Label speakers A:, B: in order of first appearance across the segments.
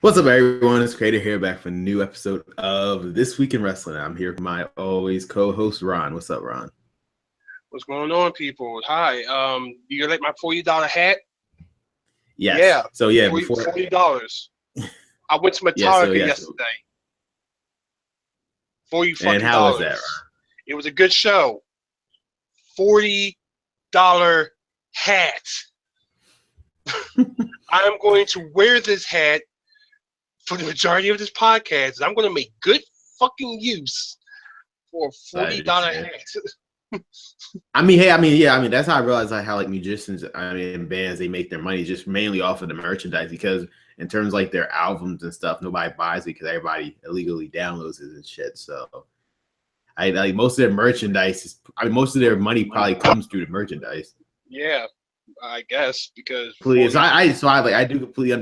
A: What's up, everyone? It's Creator here, back for a new episode of This Week in Wrestling. I'm here with my always co-host Ron. What's up, Ron?
B: What's going on, people? Hi. You like my $40 hat?
A: Yes.
B: Yeah,
A: So yeah, before
B: $40. I went to
A: yeah, so
B: Metallica
A: yes.
B: yesterday. 40
A: And
B: fucking
A: how was that,
B: dollars. It was a good show. $40 hat.
A: Ron?
B: I am going to wear this hat for the majority of this podcast. I'm going to make good fucking use for a
A: I
B: $40
A: understand.
B: hat.
A: That's how I realized like how like musicians, and bands, they make their money just mainly off of the merchandise because in terms of, like their albums and stuff, nobody buys it because everybody illegally downloads it and shit. So I like most of their merchandise most of their money probably comes through the merchandise.
B: Yeah, I guess because
A: Please,
B: 40.
A: I do completely I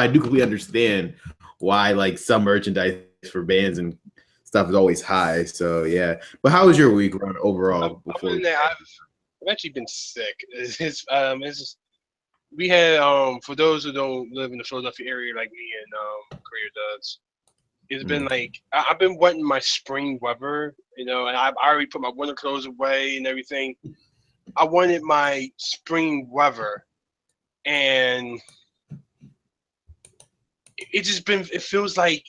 A: do completely understand why like some merchandise for bands and stuff is always high. So yeah, but how was your week Ron, overall?
B: Other
A: Before
B: than that, I've actually been sick. It's just, we had for those who don't live in the Philadelphia area like me and Korea does, it's been like I've been wanting my spring weather, and I already put my winter clothes away and everything. I wanted my spring weather, and it feels like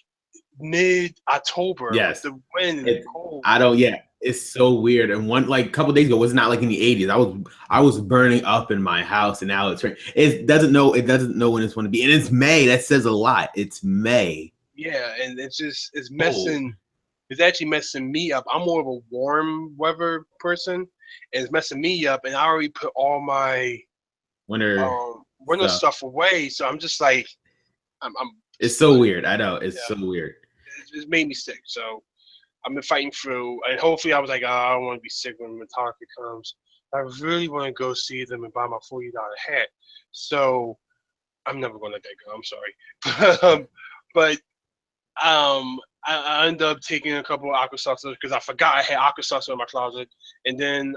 B: mid October with
A: yes,
B: the wind and the
A: it
B: cold.
A: I don't yeah. It's so weird. And one like a couple days ago was not like in the 80s. I was burning up in my house, and now it's raining. It doesn't know when it's going to be, and it's May. That says a lot. It's May.
B: Yeah, and it's
A: Oh,
B: messing. It's actually messing me up. I'm more of a warm weather person, and it's messing me up. And I already put all my
A: winter
B: winter
A: stuff.
B: stuff away, so I'm just like, I'm
A: It's
B: still,
A: so weird. I know. It's
B: yeah,
A: so weird.
B: it's made me sick. So I've been fighting through, and hopefully I was like, oh, I don't want to be sick when Metallica comes. I really want to go see them and buy my $40 hat. So I'm never going to let that go. I'm sorry, but I ended up taking a couple of aqua salsa because I forgot I had aqua salsa in my closet, and then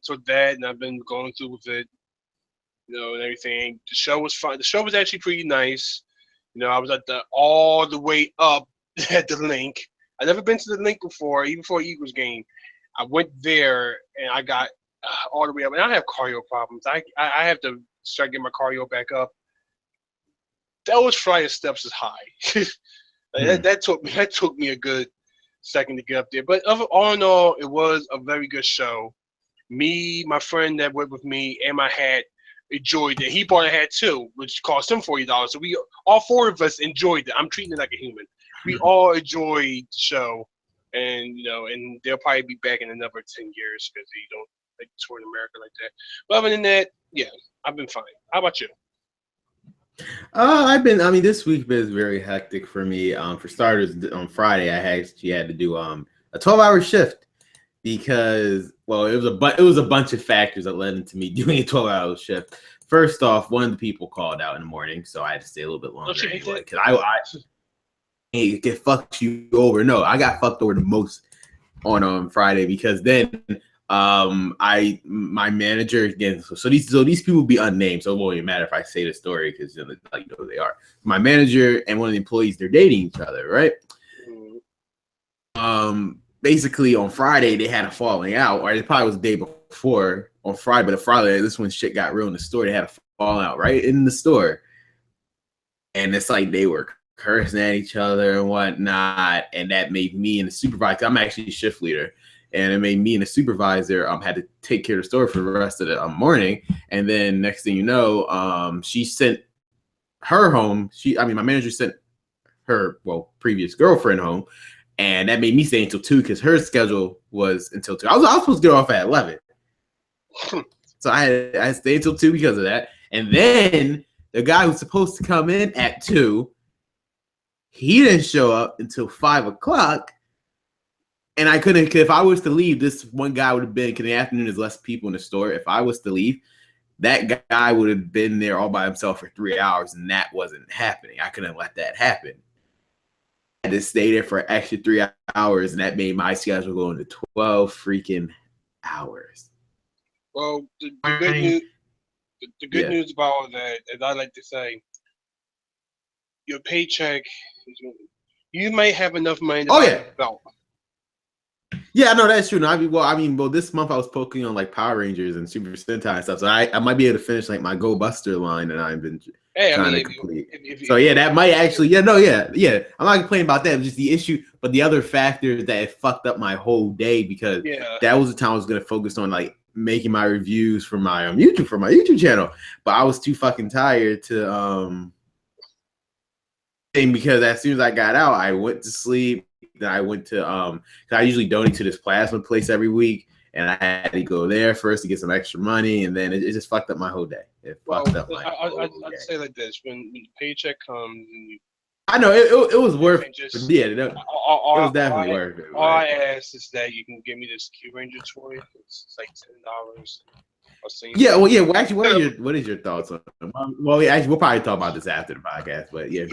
B: took that, and I've been going through with it, and everything. The show was fun. The show was actually pretty nice. I was at the all the way up at the link. I never been to the link before, even for an Eagles game. I went there and I got all the way up, and I have cardio problems. I have to start getting my cardio back up. Those flight of steps is high.
A: Hmm.
B: That took me a good second to get up there. But all in all, it was a very good show. Me, my friend that went with me, and my hat enjoyed it. He bought a hat too, which cost him $40. So we all four of us enjoyed it. I'm treating it like a human. We all enjoyed the show, and they'll probably be back in another 10 years because they don't like tour in America like that. But other than that, yeah, I've been fine. How about you?
A: This week was very hectic for me. For starters, on Friday, actually had to do a 12-hour shift because, well, it was a bunch of factors that led into me doing a 12-hour shift. First off, one of the people called out in the morning, so I had to stay a little bit
B: Don't
A: longer
B: you hate
A: anyway.
B: that?
A: Because it get fucked you over. No, I got fucked over the most on Friday because then I my manager again. So these people be unnamed, so it won't even matter if I say the story because like who they are. My manager and one of the employees, they're dating each other, right?
B: Mm,
A: Basically on Friday they had a falling out, or it probably was the day before on Friday, but the Friday this when shit got real in the store, they had a falling out right in the store, and it's like they were cursing at each other and whatnot, and that made me and the supervisor. I'm actually a shift leader, and it made me and the supervisor had to take care of the store for the rest of the morning. And then next thing you know, she sent her home. My manager sent her previous girlfriend home, and that made me stay until 2 because her schedule was until 2. I was supposed to get off at 11, so I stayed until 2 because of that. And then the guy who's supposed to come in at 2, he didn't show up until 5 o'clock, and I couldn't. If I was to leave, this one guy would have been. Because in the afternoon, there's less people in the store. If I was to leave, that guy would have been there all by himself for 3 hours, and that wasn't happening. I couldn't let that happen. I had to stay there for an extra 3 hours, and that made my schedule go into 12 freaking hours.
B: well, the good news, the good
A: Yeah.
B: news about all that, as I like to say, your paycheck, you might have enough money to
A: Oh
B: buy
A: yeah.
B: a belt.
A: Yeah, no, that's true. No, well, this month I was poking on like Power Rangers and Super Sentai and stuff, so I might be able to finish like my Go Buster line that I've been trying to complete. So yeah, that might actually, yeah, no, yeah. I'm not complaining about that. It was just the issue, but the other factor is that it fucked up my whole day because that was the time I was gonna focus on like making my reviews for my YouTube channel, but I was too fucking tired to because as soon as I got out, I went to sleep. Then I went to I usually donate to this plasma place every week, and I had to go there first to get some extra money, and then it just fucked up my whole day.
B: Fucked up my whole day. I'd say like this: when the paycheck comes, and you,
A: I know it was worth it. Yeah, it was definitely worth it.
B: All I ask is that you can give me this Q Ranger toy. It's like $10.
A: Yeah, well, actually, what is your thoughts on them? Well, actually, we'll probably talk about this after the podcast, but yeah.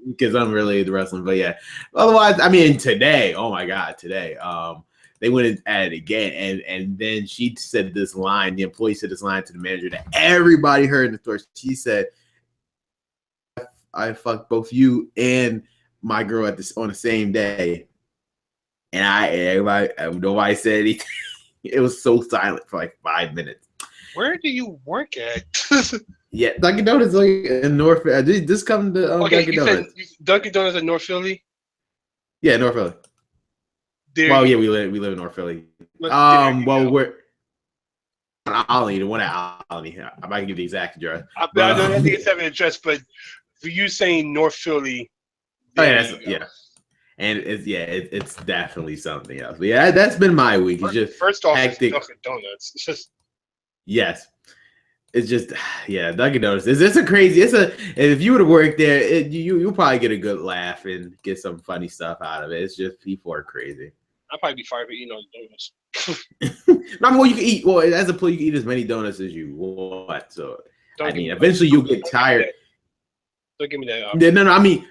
A: Because I'm related to wrestling, but yeah. Otherwise, I mean, today, oh my god, today, they went at it again, and then she said this line. The employee said this line to the manager that everybody heard in the store. She said, "I fucked both you and my girl on the same day," and nobody said anything. It was so silent for like 5 minutes.
B: Where do you work at?
A: Yeah, Dunkin' Donuts like in North. This come to Dunkin' Donuts.
B: Dunkin' Donuts in North Philly.
A: Yeah, North Philly. Well, yeah, we live in North Philly. Well, we're Olney, the one at Olney. I might give the exact address.
B: I don't think it's having an address, but for you saying North Philly.
A: Oh yeah, and it's definitely something else. But yeah, that's been my week. It's just
B: first off,
A: hectic.
B: Dunkin' Donuts. It's just
A: it's just Dunkin' Donuts. If you were to work there, you'll probably get a good laugh and get some funny stuff out of it. It's just people are crazy.
B: I'll probably be fired for eating all the donuts.
A: No, well, you can eat. Well, as a employee, you can eat as many donuts as you want. So eventually you'll get tired.
B: Don't give me that.
A: Yeah, no. I mean,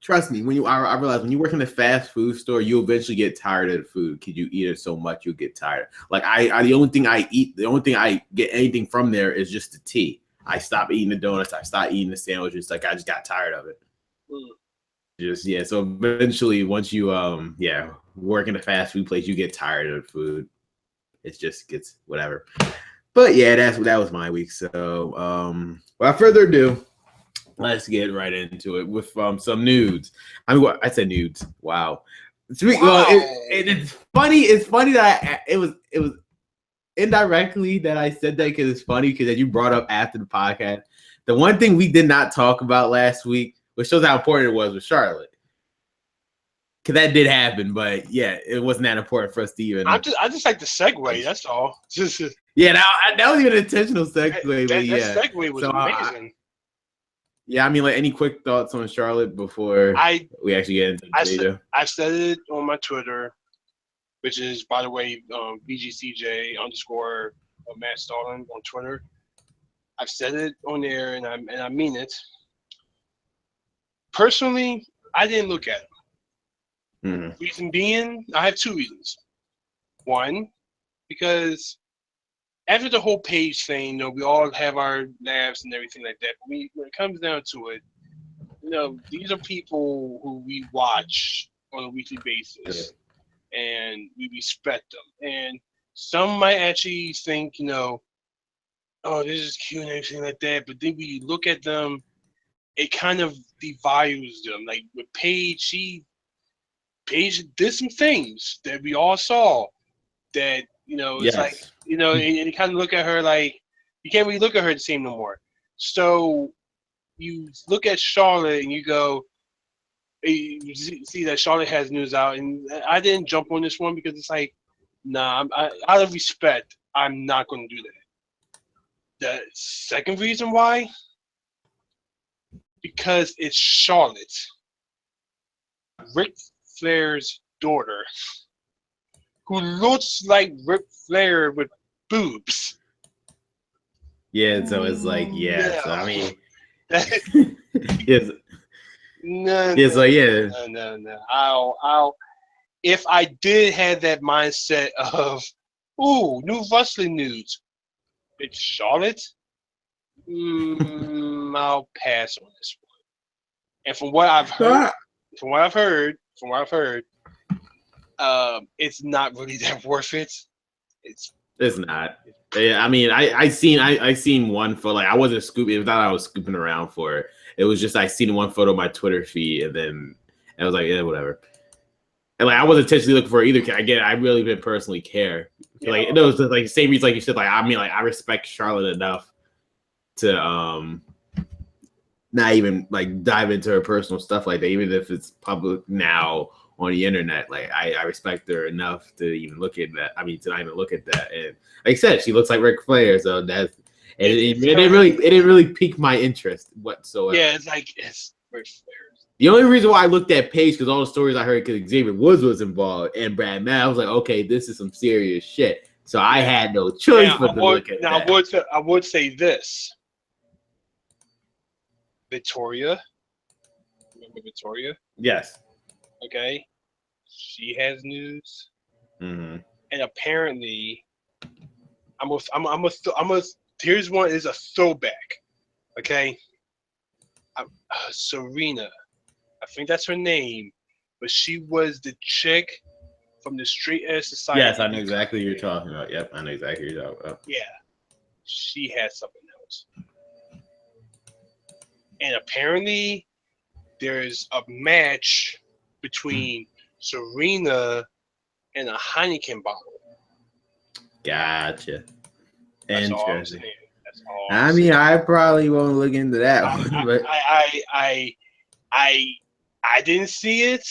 A: trust me. I realize when you work in a fast food store, you'll eventually get tired of the food because you eat it so much, you'll get tired. Like the only thing I get anything from there is just the tea. I stop eating the donuts. I stop eating the sandwiches. Like I just got tired of it. So eventually, once you work in a fast food place, you get tired of the food. It just gets whatever. But yeah, that was my week. So without further ado, let's get right into it with some nudes. I mean, I said nudes. Wow. Well, it's funny. It's funny that it was indirectly that I said that because it's funny because you brought up after the podcast. The one thing we did not talk about last week, which shows how important it was with Charlotte. Because that did happen, but yeah, it wasn't that important for us to even.
B: I just like the segue. That's all.
A: Yeah, that was even an intentional segue.
B: That segue was amazing.
A: Yeah, I mean, like any quick thoughts on Charlotte before we actually get into the data?
B: I said it on my Twitter, which is, by the way, BGCJ _ Matt Stalin on Twitter. I've said it on there, and I mean it. Personally, I didn't look at him.
A: Mm-hmm.
B: Reason being, I have two reasons. One, because after the whole Paige thing, we all have our laughs and everything like that. But when it comes down to it, these are people who we watch on a weekly basis, and we respect them. And some might actually think, oh, this is cute and everything like that. But then when you look at them, it kind of devalues them. Like with Paige, Paige did some things that we all saw that, it's like, and you kind of look at her like, you can't really look at her the same no more. So you look at Charlotte and you go, you see that Charlotte has news out, and I didn't jump on this one because it's like, nah, out of respect, I'm not going to do that. The second reason why, because it's Charlotte, Ric Flair's daughter, who looks like Ric Flair with boobs.
A: Yeah, so it's like, so I mean,
B: yes. No. I'll if I did have that mindset of, new wrestling news, it's Charlotte, I'll pass on this one. And from what I've heard, it's not really that worth it.
A: It's not. Yeah, I mean, I seen one photo. Like I wasn't scooping. It was not I was scooping around for it. It was just I seen one photo on my Twitter feed, and then I was like, yeah, whatever. And like I wasn't intentionally looking for it either. Again, I really didn't personally care.
B: Yeah.
A: Like it was like the same reason, like you said. Like I mean, like I respect Charlotte enough to not even like dive into her personal stuff like that, even if it's public now on the internet. Like I respect her enough to even look at that. I mean, to not even look at that. And like I said, she looks like Ric Flair, so that's it didn't really pique my interest whatsoever.
B: Yeah, it's Ric Flair.
A: The only reason why I looked at Paige because all the stories I heard because Xavier Woods was involved and Brad Matt, I was like, okay, this is some serious shit. So I had no choice but to look at that.
B: I would say this. Victoria. Remember Victoria?
A: Yes.
B: Okay. She has news.
A: Mm-hmm.
B: And apparently, here's one is a throwback. Okay. Serena. I think that's her name. But she was the chick from the Straight Edge Society.
A: Yes, I know exactly what you're talking about. Yep, I know exactly what you're talking about.
B: Yeah. She has something else. And apparently, there's a match between Serena and a Heineken bottle.
A: Gotcha.
B: That's all I'm
A: Interesting.
B: saying. That's all
A: I mean, I probably won't look into that one, but
B: I didn't see it.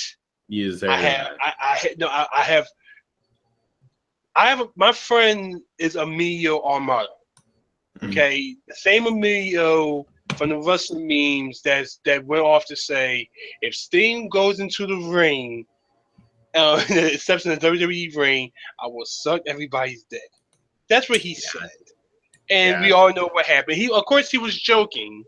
A: You just heard
B: I have my friend is Emilio Armato. Okay, the same Emilio from the wrestling memes that went off to say if Sting goes into the ring, the exception of the WWE ring, I will suck everybody's dick. That's what he said, and we all know what happened. Of course, he was joking,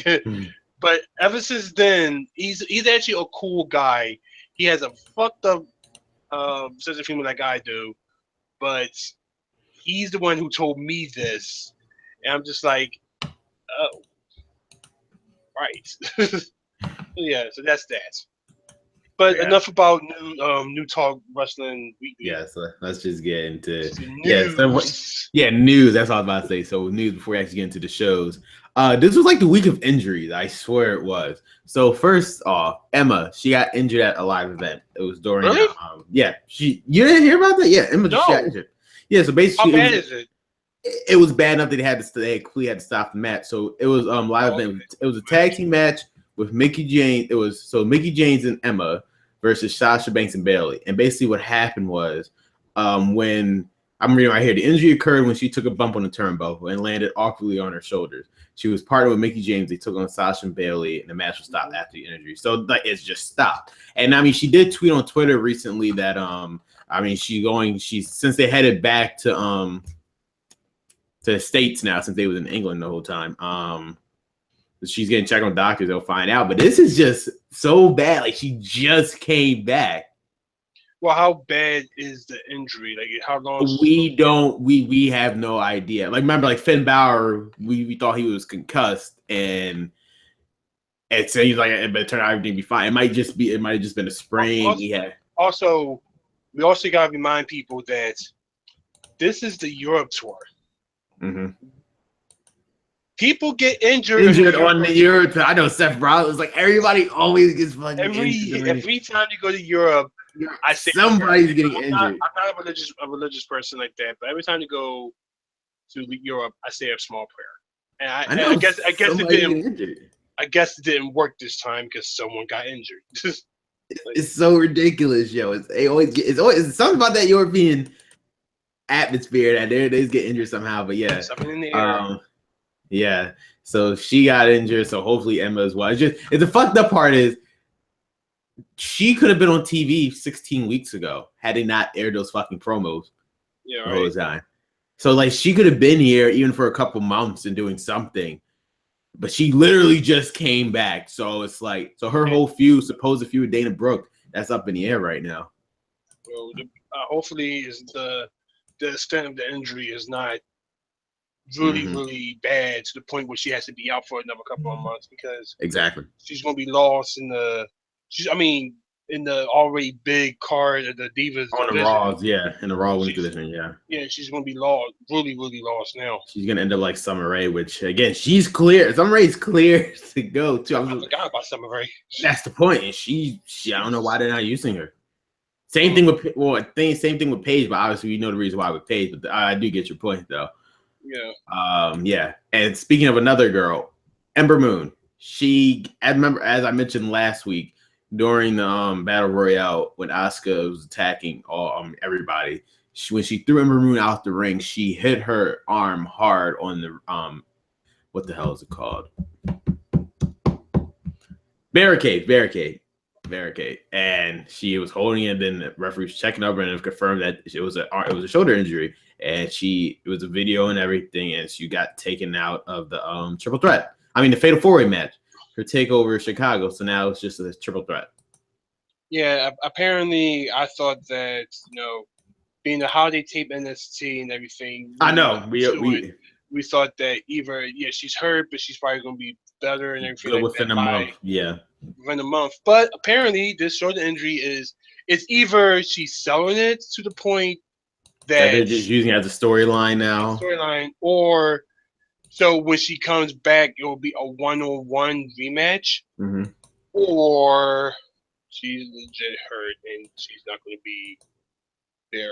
B: but ever since then, he's actually a cool guy. He has a fucked up sense of humor like I do, but he's the one who told me this, and I'm just like, oh. Right. Yeah, so that's that. But enough about new talk wrestling weekly.
A: Yeah, so let's just get into
B: news.
A: News. That's all I was about to say. So news before we actually get into the shows. This was like the week of injuries. I swear it was. So first off, Emma, she got injured at a live event. It was during
B: really?
A: You didn't hear about that? Yeah, Emma just got injured. Yeah, so basically
B: how bad is it?
A: It was bad enough that they completely had to stop the match. So it was live event. It was a tag team match with Mickie James. It was Mickie James and Emma versus Sasha Banks and Bayley. And basically what happened was when I'm reading right here, the injury occurred when she took a bump on the turnbuckle and landed awkwardly on her shoulders. She was partnered with Mickie James. They took on Sasha and Bayley, and the match was stopped after the injury. So like it's just stopped. And I mean, she did tweet on Twitter recently that she's since they headed back to the States now since they was in England the whole time. She's getting checked on doctors, they'll find out. But this is just so bad. Like she just came back.
B: Well, how bad is the injury? Like how long?
A: We have no idea. Like remember, like Finn Balor, we thought he was concussed, and it seems like it turned out everything be fine. It might have just been a sprain he had.
B: Also, we also gotta remind people that this is the Europe tour.
A: Mm-hmm.
B: People get injured
A: on the Europe. I know Seth Rollins. Like everybody always gets fucking injured.
B: Every time you go to Europe, I say
A: somebody's getting injured.
B: I'm not a religious person like that, but every time you go to Europe, I say a small prayer. And I guess it didn't work this time because someone got injured.
A: It's so ridiculous, yo. It's always something about that European atmosphere that they just get injured somehow. But yeah,
B: something in the air.
A: Yeah. So she got injured. So hopefully Emma as well. It's the fucked up part is she could have been on TV 16 weeks ago had they not aired those fucking promos.
B: Yeah,
A: the whole time. So like she could have been here even for a couple months and doing something. But she literally just came back. So it's like her whole supposed feud with Dana Brooke, that's up in the air right now.
B: Well, hopefully is the extent of the injury is not really,
A: Mm-hmm.
B: really bad to the point where she has to be out for another couple of months because
A: Exactly.
B: she's going to be lost in the. In the already big card of the Divas
A: On the
B: division.
A: Raws, yeah, in the Raw Women's
B: She's
A: division, yeah.
B: Yeah, she's going to be lost, really, really lost now.
A: She's gonna end up like Summer Rae, which again, she's clear. Summer Rae's clear to go too.
B: I forgot about Summer Rae.
A: That's the point. And she I don't know why they're not using her. Same thing with same thing with Paige, but obviously we know the reason why with Paige. But I do get your point though.
B: Yeah.
A: Yeah. And speaking of another girl, Ember Moon. I remember, as I mentioned last week during the Battle Royale when Asuka was attacking everybody. When she threw Ember Moon out the ring, she hit her arm hard on the what the hell is it called? Barricade. And she was holding it. Then the referee was checking over and confirmed that it was a shoulder injury. And it was a video and everything. And she got taken out of the triple threat. I mean, the Fatal 4-Way match. Her takeover Chicago. So now it's just a triple threat.
B: Yeah, apparently I thought that, being the holiday tape NXT and everything.
A: I know. We
B: thought that either, she's hurt, but she's probably going to be better and everything like
A: within
B: that
A: a month. Yeah.
B: Within a month. But apparently this shoulder injury it's either she's selling it to the point that
A: they're just using it as a storyline now.
B: Or so when she comes back, it will be a one-on-one rematch.
A: Mm-hmm.
B: Or she's legit hurt and she's not going to be there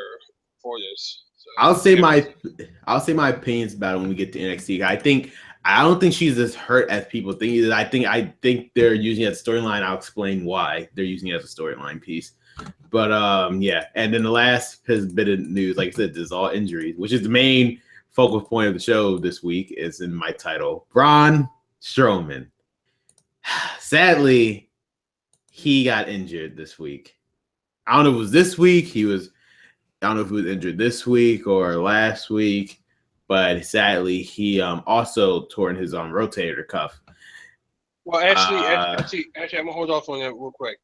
B: for this. So,
A: I'll say my opinions about it when we get to NXT. I don't think she's as hurt as people think. I think they're using it as a storyline. I'll explain why they're using it as a storyline piece. But yeah. And then the last bit of news, like I said, is all injuries, which is the main focal point of the show this week. Is in my title, Braun Strowman. Sadly, he got injured this week. I don't know if it was this week. I don't know if he was injured this week or last week, but sadly, he also tore his rotator cuff.
B: Well, actually, I'm gonna hold off on that real quick.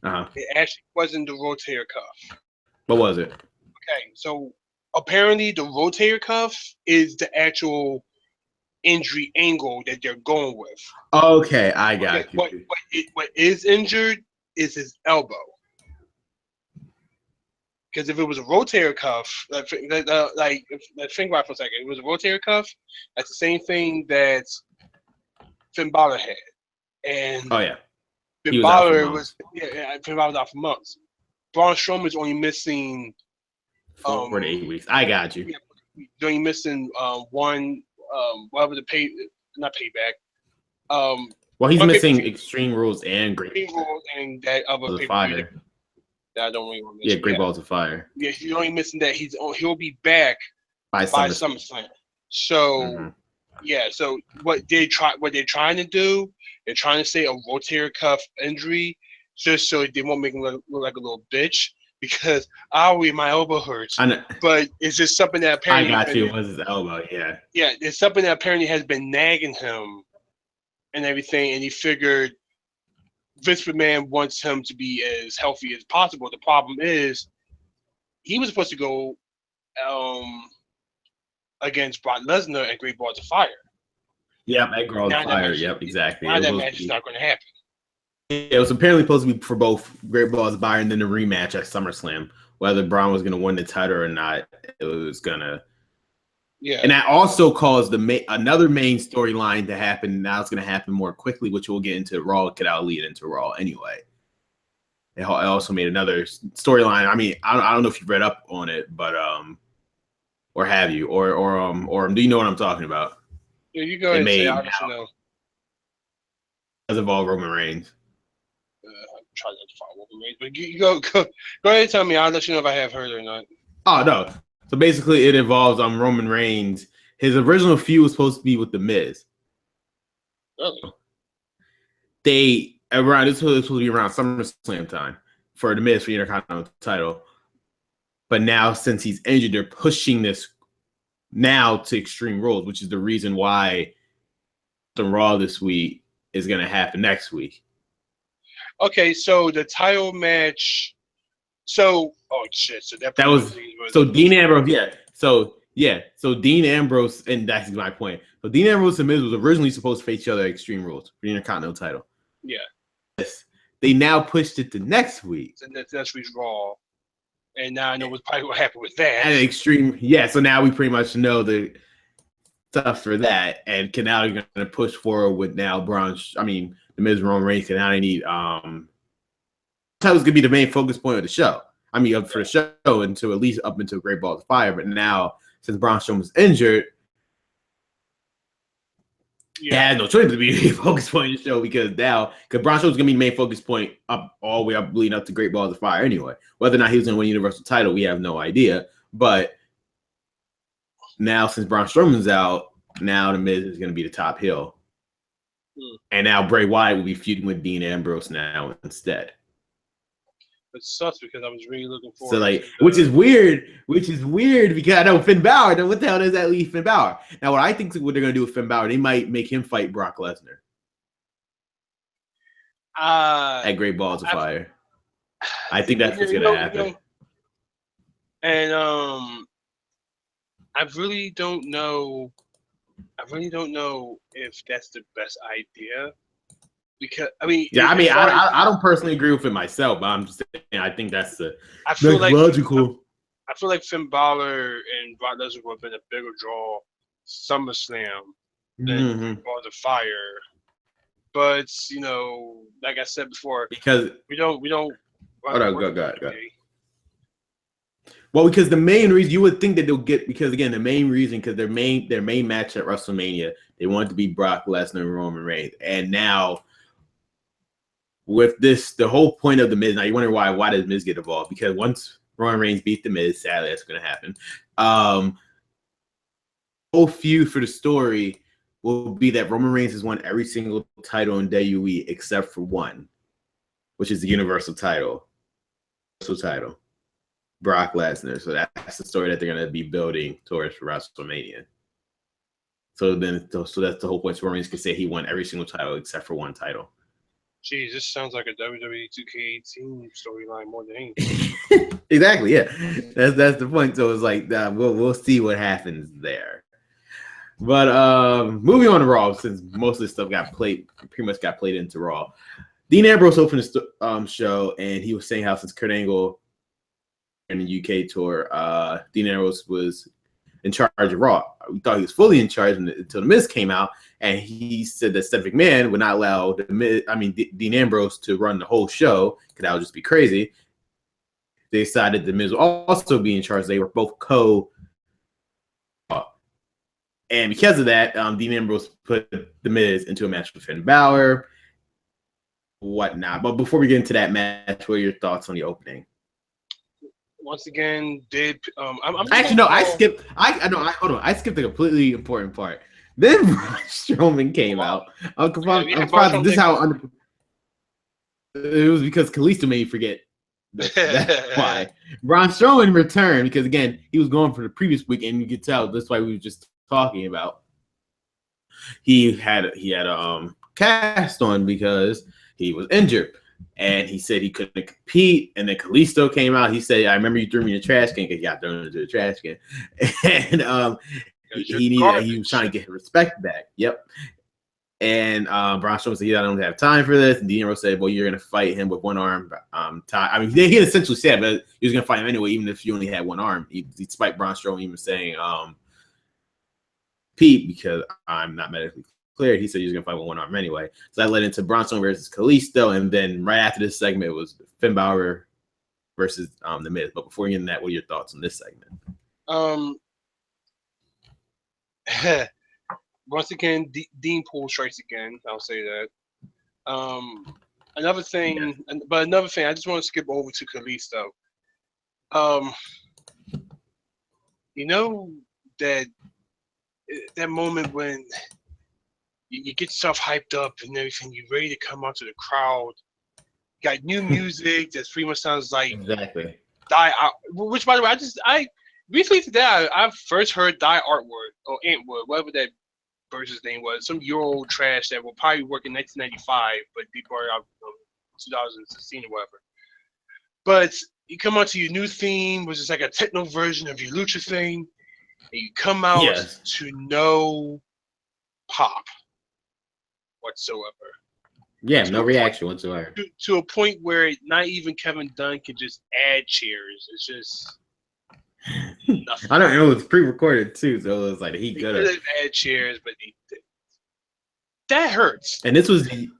A: Uh-huh.
B: It actually wasn't the rotator cuff.
A: What was it?
B: Okay, so apparently the rotator cuff is the actual injury angle that they're going with.
A: Okay, I got
B: you. What is injured is his elbow. Because if it was a rotator cuff, think about it for a second. It was a rotator cuff. That's the same thing that Finn Balor had, and Finn Balor was out for months. Braun Strowman is only missing
A: 4 to 8 weeks. I got you.
B: He's only missing one. Whatever not payback.
A: Well, he's missing Extreme Rules and Great
B: Rules and that other
A: Fire.
B: That I don't really want to mention.
A: Yeah, Great Balls of Fire.
B: Yeah, he's only missing that. He'll be back
A: by
B: SummerSlam. So so what they're trying to do, they're trying to say a rotator cuff injury, just so they won't make him look like a little bitch. Because my elbow hurts.
A: I know.
B: But it's just something that apparently
A: I got you. It was his elbow. Yeah.
B: Yeah, it's something that apparently has been nagging him and everything, and he figured Vince McMahon wants him to be as healthy as possible. The problem is he was supposed to go against Brock Lesnar at Great Balls of Fire.
A: Yep, at Great Balls of Fire. Yep, exactly.
B: Now that match is not going to happen.
A: It was apparently supposed to be for both Great Balls of Fire and then the rematch at SummerSlam. Whether Braun was going to win the title or not, it was going to. Yeah. And that also caused another main storyline to happen. Now it's going to happen more quickly, which we'll get into Raw. Could now lead into Raw anyway. It also made another storyline. I mean, I don't know if you've read up on it, but or have you, or do you know what I'm talking about?
B: Yeah, you go ahead and say. I don't know.
A: Does involve Roman Reigns.
B: I'm trying not to follow Roman Reigns, but you go ahead and tell me. I'll let you know if I have heard or not.
A: Oh no. So basically, it involves Roman Reigns. His original feud was supposed to be with The Miz.
B: Really?
A: This was supposed to be around SummerSlam time for The Miz for the Intercontinental title. But now, since he's injured, they're pushing this now to Extreme Rules, which is the reason why the Raw this week is going to happen next week.
B: Okay, so the title match. So, oh shit! So that
A: was Dean Ambrose. Yeah. So Yeah, so Dean Ambrose, and that's my point. So Dean Ambrose and Miz was originally supposed to face each other at Extreme Rules for the Intercontinental title.
B: Yeah.
A: Yes. They now pushed it to next week.
B: So next week's Raw. And now I know what's probably what happened with that.
A: At Extreme, yeah, so now we pretty much know the stuff for that. And can now going to push forward with now the Miz Roman Reigns, and now they need that was gonna be the main focus point of the show. I mean, for the show until at least up until Great Balls of Fire. But now, since Braun Strowman was injured, he had no choice to be the focus point of the show because Braun Strowman was gonna be the main focus point up all the way up leading up to Great Balls of Fire anyway. Whether or not he was gonna win Universal title, we have no idea. But now, since Braun Strowman's out, now the Miz is gonna be the top heel. And now Bray Wyatt will be feuding with Dean Ambrose now instead.
B: It sucks because I was really looking forward.
A: So which is weird because I know Finn Balor. Then what the hell does that leave Finn Balor? Now, what I think what they're gonna do with Finn Balor, they might make him fight Brock Lesnar at Great Balls of Fire. I think that's what's gonna happen.
B: And I really don't know. If that's the best idea. Because
A: I don't personally agree with it myself, but I'm just saying I think that's logical.
B: I feel like Finn Balor and Brock Lesnar would have been a bigger draw SummerSlam than Balls of Fire. But like I said before,
A: because
B: we don't.
A: Go ahead. Well, because the main reason you would think that they'll get because their main match at WrestleMania, they wanted to be Brock Lesnar and Roman Reigns, and now with this, the whole point of the Miz. Now you wonder why does Miz get involved? Because once Roman Reigns beat the Miz, sadly that's going to happen. Whole feud for the story will be that Roman Reigns has won every single title in WWE except for one, which is the Universal title. Brock Lesnar. So that's the story that they're going to be building towards for WrestleMania. So that's the whole point. So Roman Reigns can say he won every single title except for one title.
B: Jeez, this sounds like a WWE 2K18 storyline more than anything.
A: Exactly, yeah. That's the point. So it's like we'll see what happens there. But moving on to Raw, since most of this stuff pretty much got played into Raw. Dean Ambrose opened the show, and he was saying how since Kurt Angle in the UK tour, Dean Ambrose was in charge of Raw. We thought he was fully in charge until The Miz came out, and he said that Stephanie McMahon would not allow Dean Ambrose to run the whole show because that would just be crazy. They decided The Miz would also be in charge. They were both and because of that, Dean Ambrose put The Miz into a match with Finn Balor, whatnot. But before we get into that match, what are your thoughts on the opening?
B: Once again,
A: I skipped. I skipped a completely important part. Then Braun Strowman came out. I'm surprised. This is how it was because Kalisto made me forget. That's why Braun Strowman returned because again he was going for the previous week, and you could tell that's why we were just talking about. He had a cast on because he was injured. And he said he couldn't compete. And then Kalisto came out. He said, I remember you threw me in the trash can because he got thrown into the trash can. And he was trying to get his respect back. Yep. And Braun Strowman said, I don't have time for this. And Dean Ambrose said, well, you're going to fight him with one arm tied. I mean, he essentially said, but he was going to fight him anyway, even if you only had one arm. Despite Braun Strowman even saying, Pete, because I'm not medically cleared, he said he was going to fight with one arm anyway. So that led into Braun Strowman versus Kalisto. And then right after this segment, it was Finn Balor versus The Miz. But before you get into that, what are your thoughts on this segment?
B: Once again, Dean pulled strikes again. I'll say that. Another thing, I just want to skip over to Kalisto. You know that moment when you get yourself hyped up and everything, you're ready to come out to the crowd. Got new music that pretty much sounds like
A: exactly
B: Die Out. Which, by the way, I recently today I first heard Die Artwood or Antwood, whatever that person's name was, some Euro trash that will probably work in 1995, but be brought out 2016 or whatever. But you come out to your new theme, which is like a techno version of your lucha thing. and you come out to no pop whatsoever.
A: Yeah, no reaction whatsoever.
B: To a point where not even Kevin Dunn can just add cheers. It's just nothing.
A: I don't know. It was pre-recorded too, so it was like he could have
B: add cheers, but he didn't. That hurts.
A: And this was the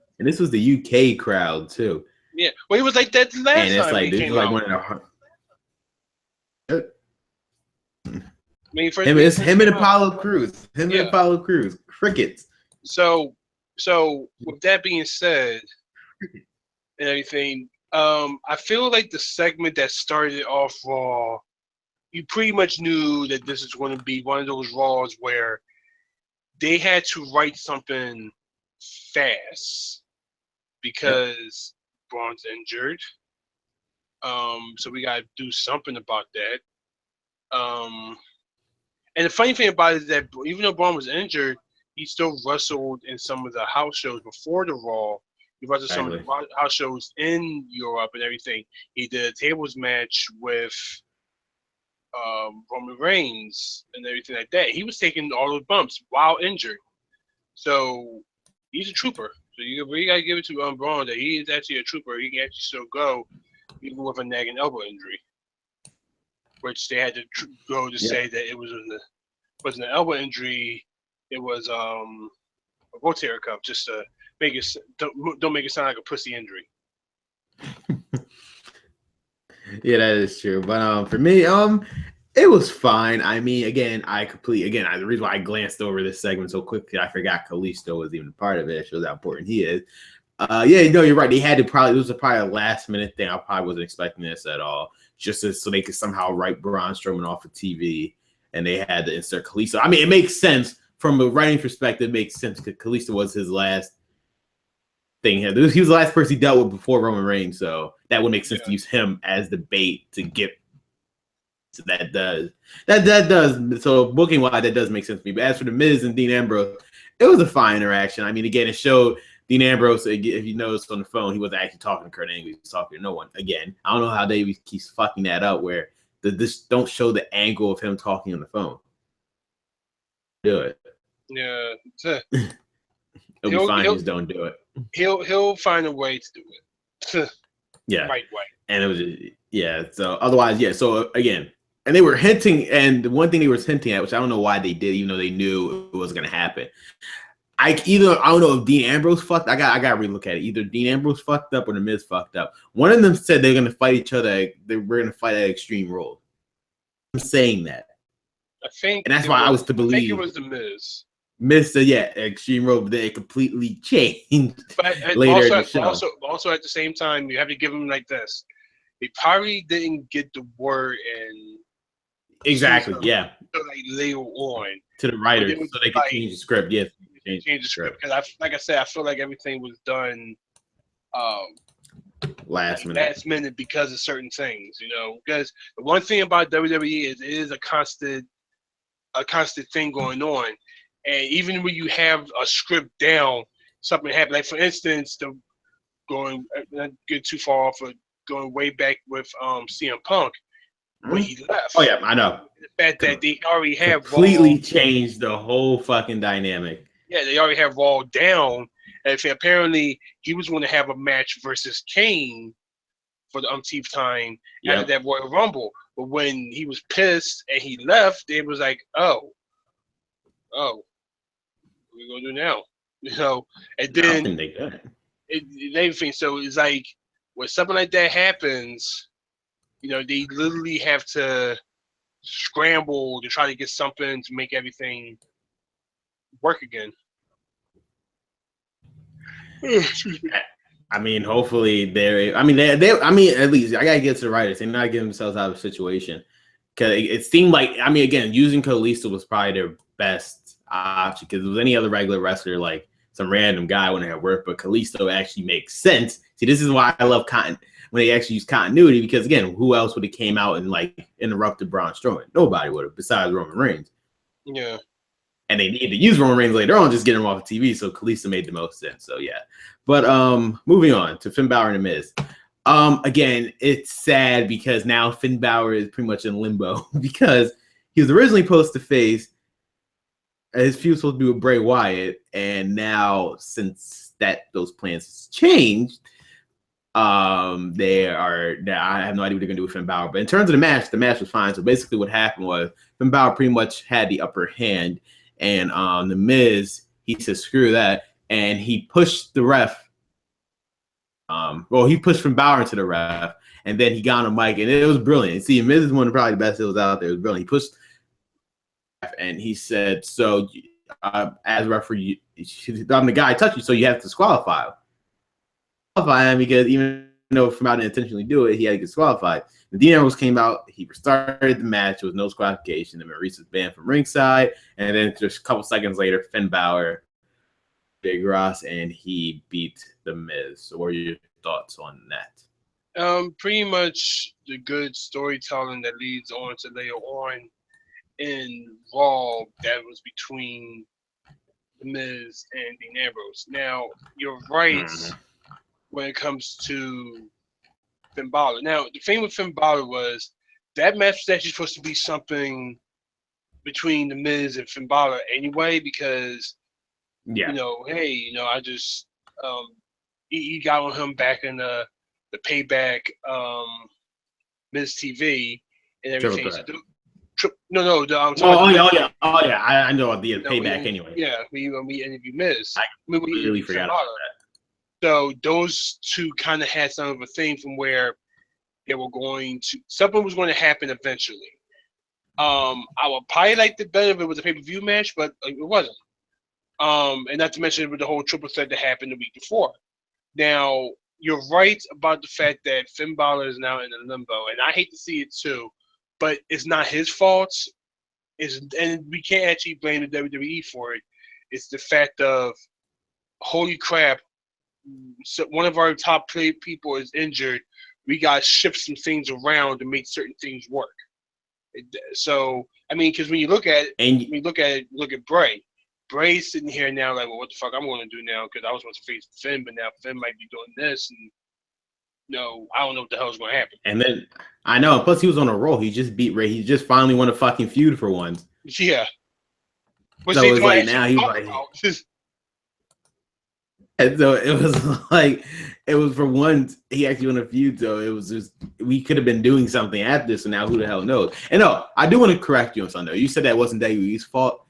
A: UK crowd too.
B: Yeah, well, he was like that last
A: and it's
B: time
A: like
B: he came out.
A: One of the. Him and Apollo Crews. And Apollo Crews. Crickets.
B: So with that being said, and everything, I feel like the segment that started off Raw, you pretty much knew that this is going to be one of those Raws where they had to write something fast because Braun's injured. So we got to do something about that. And the funny thing about it is that even though Braun was injured, he still wrestled in some of the house shows before the Raw. He wrestled some of the house shows in Europe and everything. He did a tables match with Roman Reigns and everything like that. He was taking all those bumps while injured. So he's a trooper. So you really got to give it to Braun that he is actually a trooper. He can actually still go even with a nagging elbow injury, which they had to go to say that it wasn't an elbow injury. It was a rotator cuff, just to make it don't make it sound like a pussy injury.
A: Yeah, that is true. But for me, it was fine. I mean, again, the reason why I glanced over this segment so quickly, I forgot Kalisto was even a part of it. It shows how important he is. Yeah, no, you're right. They had to it was probably a last minute thing. I probably wasn't expecting this at all. Just so they could somehow write Braun Strowman off of TV, and they had to insert Kalisto. I mean, it makes sense from a writing perspective. It makes sense because Kalisto was his last thing here. He was the last person he dealt with before Roman Reigns, so that would make sense to use him as the bait to get. So that does. So booking wise, that does make sense to me. But as for the Miz and Dean Ambrose, it was a fine interaction. I mean, again, it showed Dean Ambrose. If you noticed on the phone, he wasn't actually talking to Kurt Angle. He was talking to no one. Again, I don't know how Davey keeps fucking that up. Where this don't show the angle of him talking on the phone. Do it.
B: Yeah.
A: It'll be fine. Just don't do it.
B: He'll find a way to do it.
A: Yeah.
B: Right way.
A: And it was So otherwise, So again, and they were hinting, and the one thing they were hinting at, which I don't know why they did, even though they knew it was going to happen. I don't know if Dean Ambrose fucked. I got to relook at it. Either Dean Ambrose fucked up or the Miz fucked up. One of them said they're going to fight each other. They were going to fight at Extreme Rules. I'm saying that.
B: I think,
A: and that's why I was to believe.
B: I think it was the Miz.
A: Mr. Extreme Rules, but then it completely changed
B: but
A: later in the show.
B: Also, at the same time, you have to give them like this. They probably didn't get the word in.
A: Exactly.
B: So like later on
A: to the writers, so they could change the script. Yes,
B: change the script because like I said, I feel like everything was done
A: last
B: minute because of certain things. Because the one thing about WWE is it is a constant thing going on, and even when you have a script down, something happens. Like for instance, not get too far off of going way back with CM Punk. When he left.
A: Oh yeah, I know.
B: The fact that they already have
A: completely changed the whole fucking dynamic.
B: Yeah, they already have Raw down. And apparently he was going to have a match versus Kane for the umpteenth time after that Royal Rumble. But when he was pissed and he left, it was like, what are we gonna do now? And then everything. So it's like when something like that happens. They literally have to scramble to try to get something to make everything work again.
A: I mean, hopefully they at least I gotta get to the writers. They're not getting themselves out of a situation because it seemed like, again, using Kalisto was probably their best option because if it was any other regular wrestler, like some random guy wouldn't have worked, but Kalisto actually makes sense. See, this is why I love when they actually use continuity, because again, who else would have came out and like interrupted Braun Strowman? Nobody would have, besides Roman Reigns.
B: Yeah.
A: And they needed to use Roman Reigns later on, just get him off of TV. So Kalisto made the most sense. So yeah. But moving on to Finn Balor and The Miz. Again, it's sad because now Finn Balor is pretty much in limbo because he was originally supposed to face. His feud was supposed to be with Bray Wyatt, and now since those plans changed, they are. I have no idea what they're gonna do with Finn Balor. But in terms of the match was fine. So basically, what happened was Finn Balor pretty much had the upper hand, and the Miz, he said screw that, and he pushed the ref. He pushed Finn Balor into the ref, and then he got on the mic, and it was brilliant. See, Miz is one of probably the best heels out there. It was brilliant. He pushed, and he said, "So, as referee, I'm the guy who touched you, so you have to disqualify him because even though Finn Balor didn't intentionally do it, he had to get disqualified." The Dean Ambrose came out, he restarted the match with no disqualification, and Maurice was banned from ringside, and then just a couple seconds later, Finn Balor, Big Ross, and he beat the Miz. So what are your thoughts on that?
B: Pretty much the good storytelling that leads on to later on in Raw that was between the Miz and Dean Ambrose. Now, you're right when it comes to Finn Balor. Now, the thing with Finn Balor was that match was actually supposed to be something between the Miz and Finn Balor anyway, because I just he got on him back in the Payback Miz TV and everything.
A: I know the Payback anyway.
B: Yeah, we interviewed Miz.
A: I really forgot about that.
B: So those two kind of had some of a theme from where they were something was going to happen eventually. I would probably like the better if it was a pay-per-view match, but it wasn't. And not to mention with the whole triple threat that happened the week before. Now, you're right about the fact that Finn Balor is now in a limbo, and I hate to see it too, but it's not his fault. And we can't actually blame the WWE for it. It's the fact of, holy crap, so one of our top people is injured. We got to shift some things around to make certain things work. So, I mean, because when you look at it, look at Bray. Bray's sitting here now like, well, what the fuck I'm going to do now? Because I was supposed to face Finn, but now Finn might be doing this, and I don't know what the hell's going to happen.
A: And then I know. Plus, he was on a roll. He just beat Ray. He just finally won a fucking feud for once.
B: Yeah.
A: But so it was like now he's like. And so it was like it was for once he actually won a feud. So it was just we could have been doing something after this. So now who the hell knows? And no, I do want to correct you on something. You said that wasn't WWE's fault.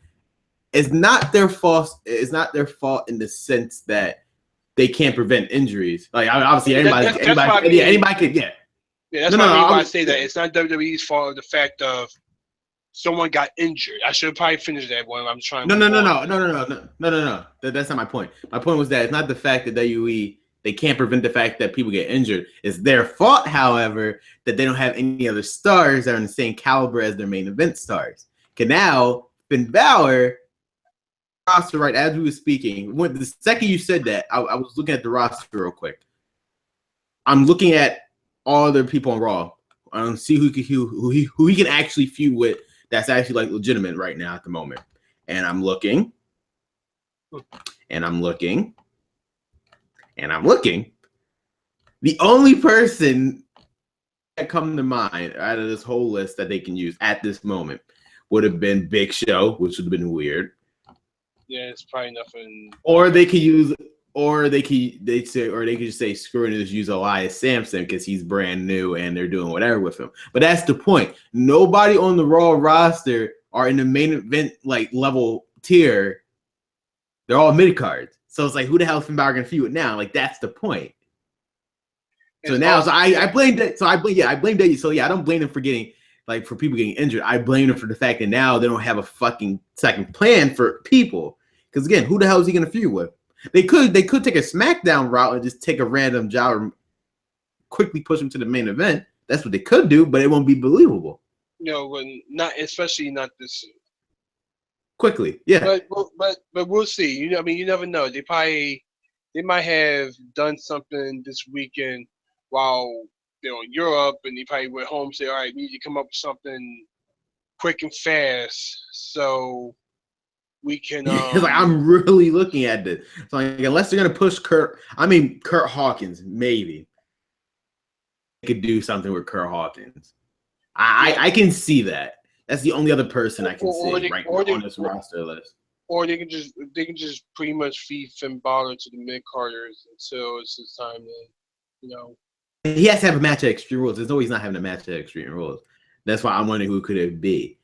A: It's not their fault. It's not their fault in the sense that they can't prevent injuries. Like obviously, anybody could. Yeah,
B: that's why I say that it's not WWE's fault of the fact of someone got injured. I should have probably finished that one. I'm trying.
A: No. That's not my point. My point was that it's not the fact that WWE they can't prevent the fact that people get injured. It's their fault, however, that they don't have any other stars that are in the same caliber as their main event stars. Okay, now Finn Balor. Roster right as we were speaking. When the second you said that, I was looking at the roster real quick. I'm looking at all the people on Raw. I don't see who he can actually feud with. That's actually like legitimate right now at the moment. And I'm looking, and I'm looking, and I'm looking. The only person that come to mind out of this whole list that they can use at this moment would have been Big Show, which would have been weird.
B: Yeah, it's probably nothing.
A: Or they could just say screw it and just use Elias Sampson because he's brand new and they're doing whatever with him. But that's the point. Nobody on the Raw roster are in the main event like level tier. They're all mid cards. So it's like who the hell is Finn Balor gonna feud with now? Like that's the point. So now, I blame that. So I blame that. So yeah, I don't blame them for getting like for people getting injured. I blame them for the fact that now they don't have a fucking second plan for people. Because again, who the hell is he gonna feud with? They could take a Smackdown route and just take a random jobber, quickly push him to the main event. That's what they could do, but it won't be believable.
B: Especially not this soon.
A: Quickly, yeah.
B: But we'll see. You never know. They might have done something this weekend while they're in Europe, and they probably went home and say, all right, we need to come up with something quick and fast so we can
A: like I'm really looking at this. So like, unless they're gonna push Kurt Hawkins, maybe they could do something with Kurt Hawkins. I can see that. That's the only other person I can
B: or
A: see
B: they,
A: right
B: or
A: now
B: they,
A: on this roster list.
B: or they can just pretty much feed Finn Balor to the mid carders until it's his time to, you know.
A: He has to have a match at Extreme Rules. There's no way he's not having a match at Extreme Rules. That's why I'm wondering who could it be.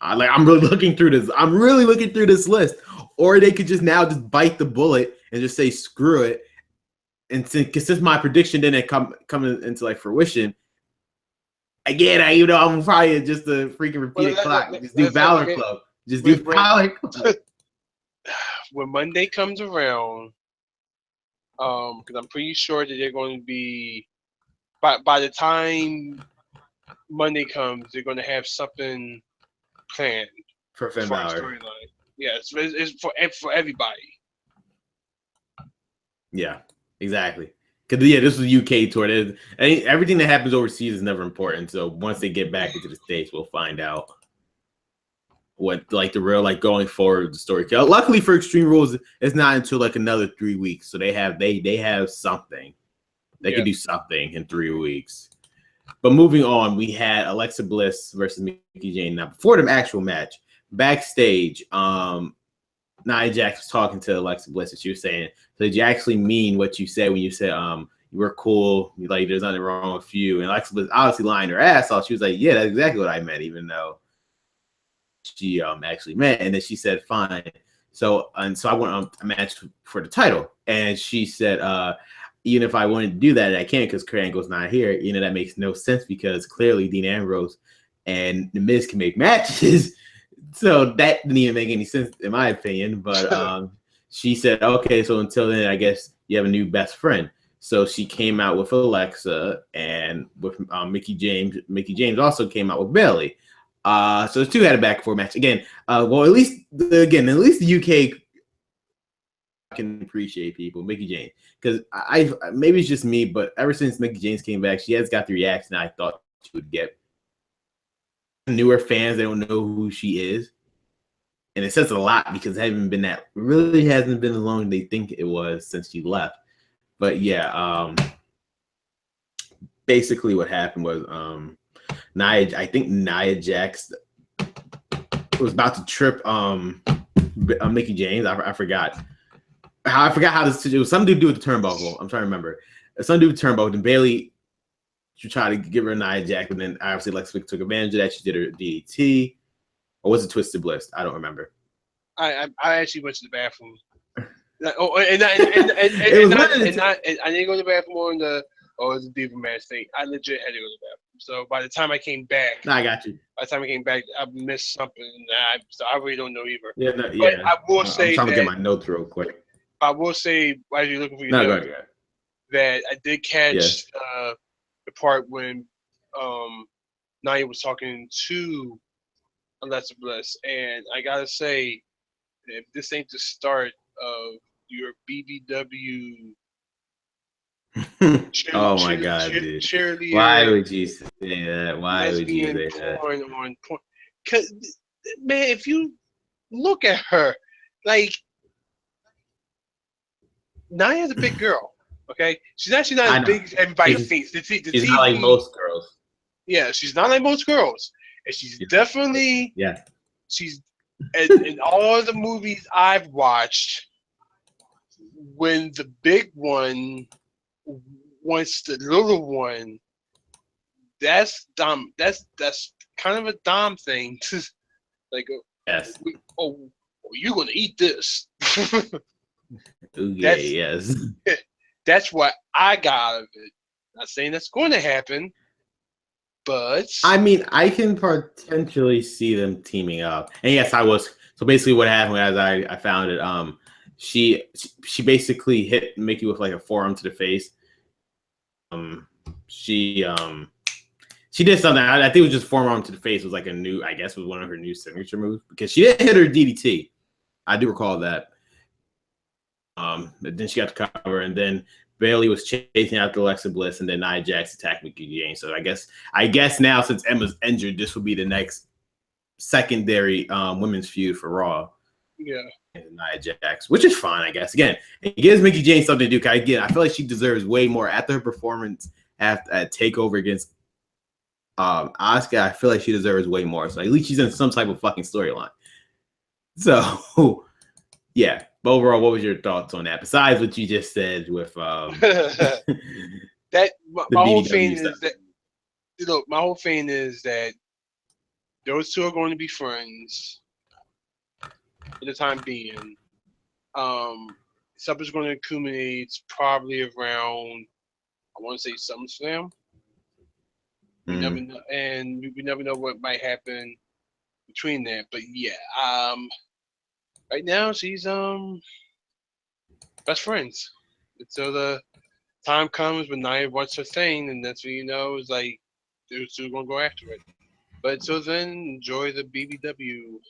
A: I'm really looking through this. I'm really looking through this list. Or they could just now just bite the bullet and just say screw it. And since my prediction didn't come into like fruition, again, I'm probably just a freaking repeated clock. Just do Valor Club. Just do Valor Club.
B: When Monday comes around, because I'm pretty sure that they're going to be by the time Monday comes, they're going to have something planned
A: for Finn Balor
B: storyline. Yeah, it's for everybody.
A: Yeah, exactly. Because this was a UK tour. Everything that happens overseas is never important. So once they get back into the States, we'll find out what like the real like going forward the story. Luckily for Extreme Rules, it's not until like another 3 weeks. So they have something. They can do something in 3 weeks. But moving on, we had Alexa Bliss versus Mickie James. Now, before the actual match, backstage, Nia Jax was talking to Alexa Bliss, and she was saying, "So did you actually mean what you said when you said you were cool? Like there's nothing wrong with you?" And Alexa Bliss obviously lying her ass off. She was like, "Yeah, that's exactly what I meant," even though she actually meant. And then she said, "Fine." So I went a match for the title, and she said, even if I wanted to do that, I can't because Kurt Angle's not here. That makes no sense because clearly Dean Ambrose and The Miz can make matches. So that didn't even make any sense in my opinion. But she said, okay, so until then, I guess you have a new best friend. So she came out with Alexa and with Mickie James. Mickie James also came out with Bayley. So the two had a back and forth match again. At least the UK can appreciate people, Mickie James, because I maybe it's just me, but ever since Mickie James came back, she has got the reaction I thought she would get. Newer fans, they don't know who she is, and it says a lot because it hasn't been as long as they think it was since she left. But yeah, basically what happened was I think Nia Jax was about to trip Mickie James. I forgot how this. It was something to do with the turnbuckle. I'm trying to remember. Something to do with the turnbuckle. And Bayley, she tried to give her a Nia Jax, but then obviously Alexa took advantage of that. She did her DDT, or was it Twisted Bliss? I don't remember.
B: I actually went to the bathroom. I didn't go to the bathroom on the it's a diva match thing. I legit had to go to the bathroom. So by the time I came back,
A: I got you.
B: By the time I came back, I missed something. So I really don't know either.
A: Yeah,
B: But I will say
A: I'm trying to get my notes real quick.
B: I will say, as you're looking for your notes, that I did catch the part when Nia was talking to Alexa Bliss, and I gotta say, if this ain't the start of your BBW.
A: Oh my God, dude!
B: Cheerleader.
A: Why would you say that? Why would you say that?
B: On point. Cause man, if you look at her, like Nia's a big girl. Okay, she's actually not as big as everybody thinks.
A: She's not like most girls.
B: Yeah, she's not like most girls, and she's definitely She's in all the movies I've watched. When the big one wants the little one, that's dumb. That's kind of a dumb thing. Like, you're gonna eat this.
A: Yes.
B: That's what I got out of it. Not saying that's going to happen, but
A: I mean, I can potentially see them teaming up. And yes, I was. So basically, what happened as I found it, she basically hit Mickie with like a forearm to the face. She did something. I think it was just forearm to the face. It was like was one of her new signature moves because she didn't hit her DDT. I do recall that. But then she got the cover, and then Bayley was chasing after Alexa Bliss, and then Nia Jax attacked Mickie James. So I guess now since Emma's injured, this will be the next secondary women's feud for Raw.
B: Yeah.
A: And Nia Jax, which is fine, I guess. Again, it gives Mickie James something to do. I feel like she deserves way more after her performance at TakeOver against Asuka, I feel like she deserves way more. So at least she's in some type of fucking storyline. So yeah. But overall, what was your thoughts on that? Besides what you just said with
B: that
A: the
B: my whole
A: BBW
B: thing
A: stuff.
B: is that my whole thing is that those two are going to be friends for the time being. Stuff is going to accumulate probably around, I want to say SummerSlam. We never know, and we never know what might happen between that. But yeah, right now she's best friends until the time comes when Nia wants her thing, and that's when you know it's like they're still gonna go after it. But until then, enjoy the BBW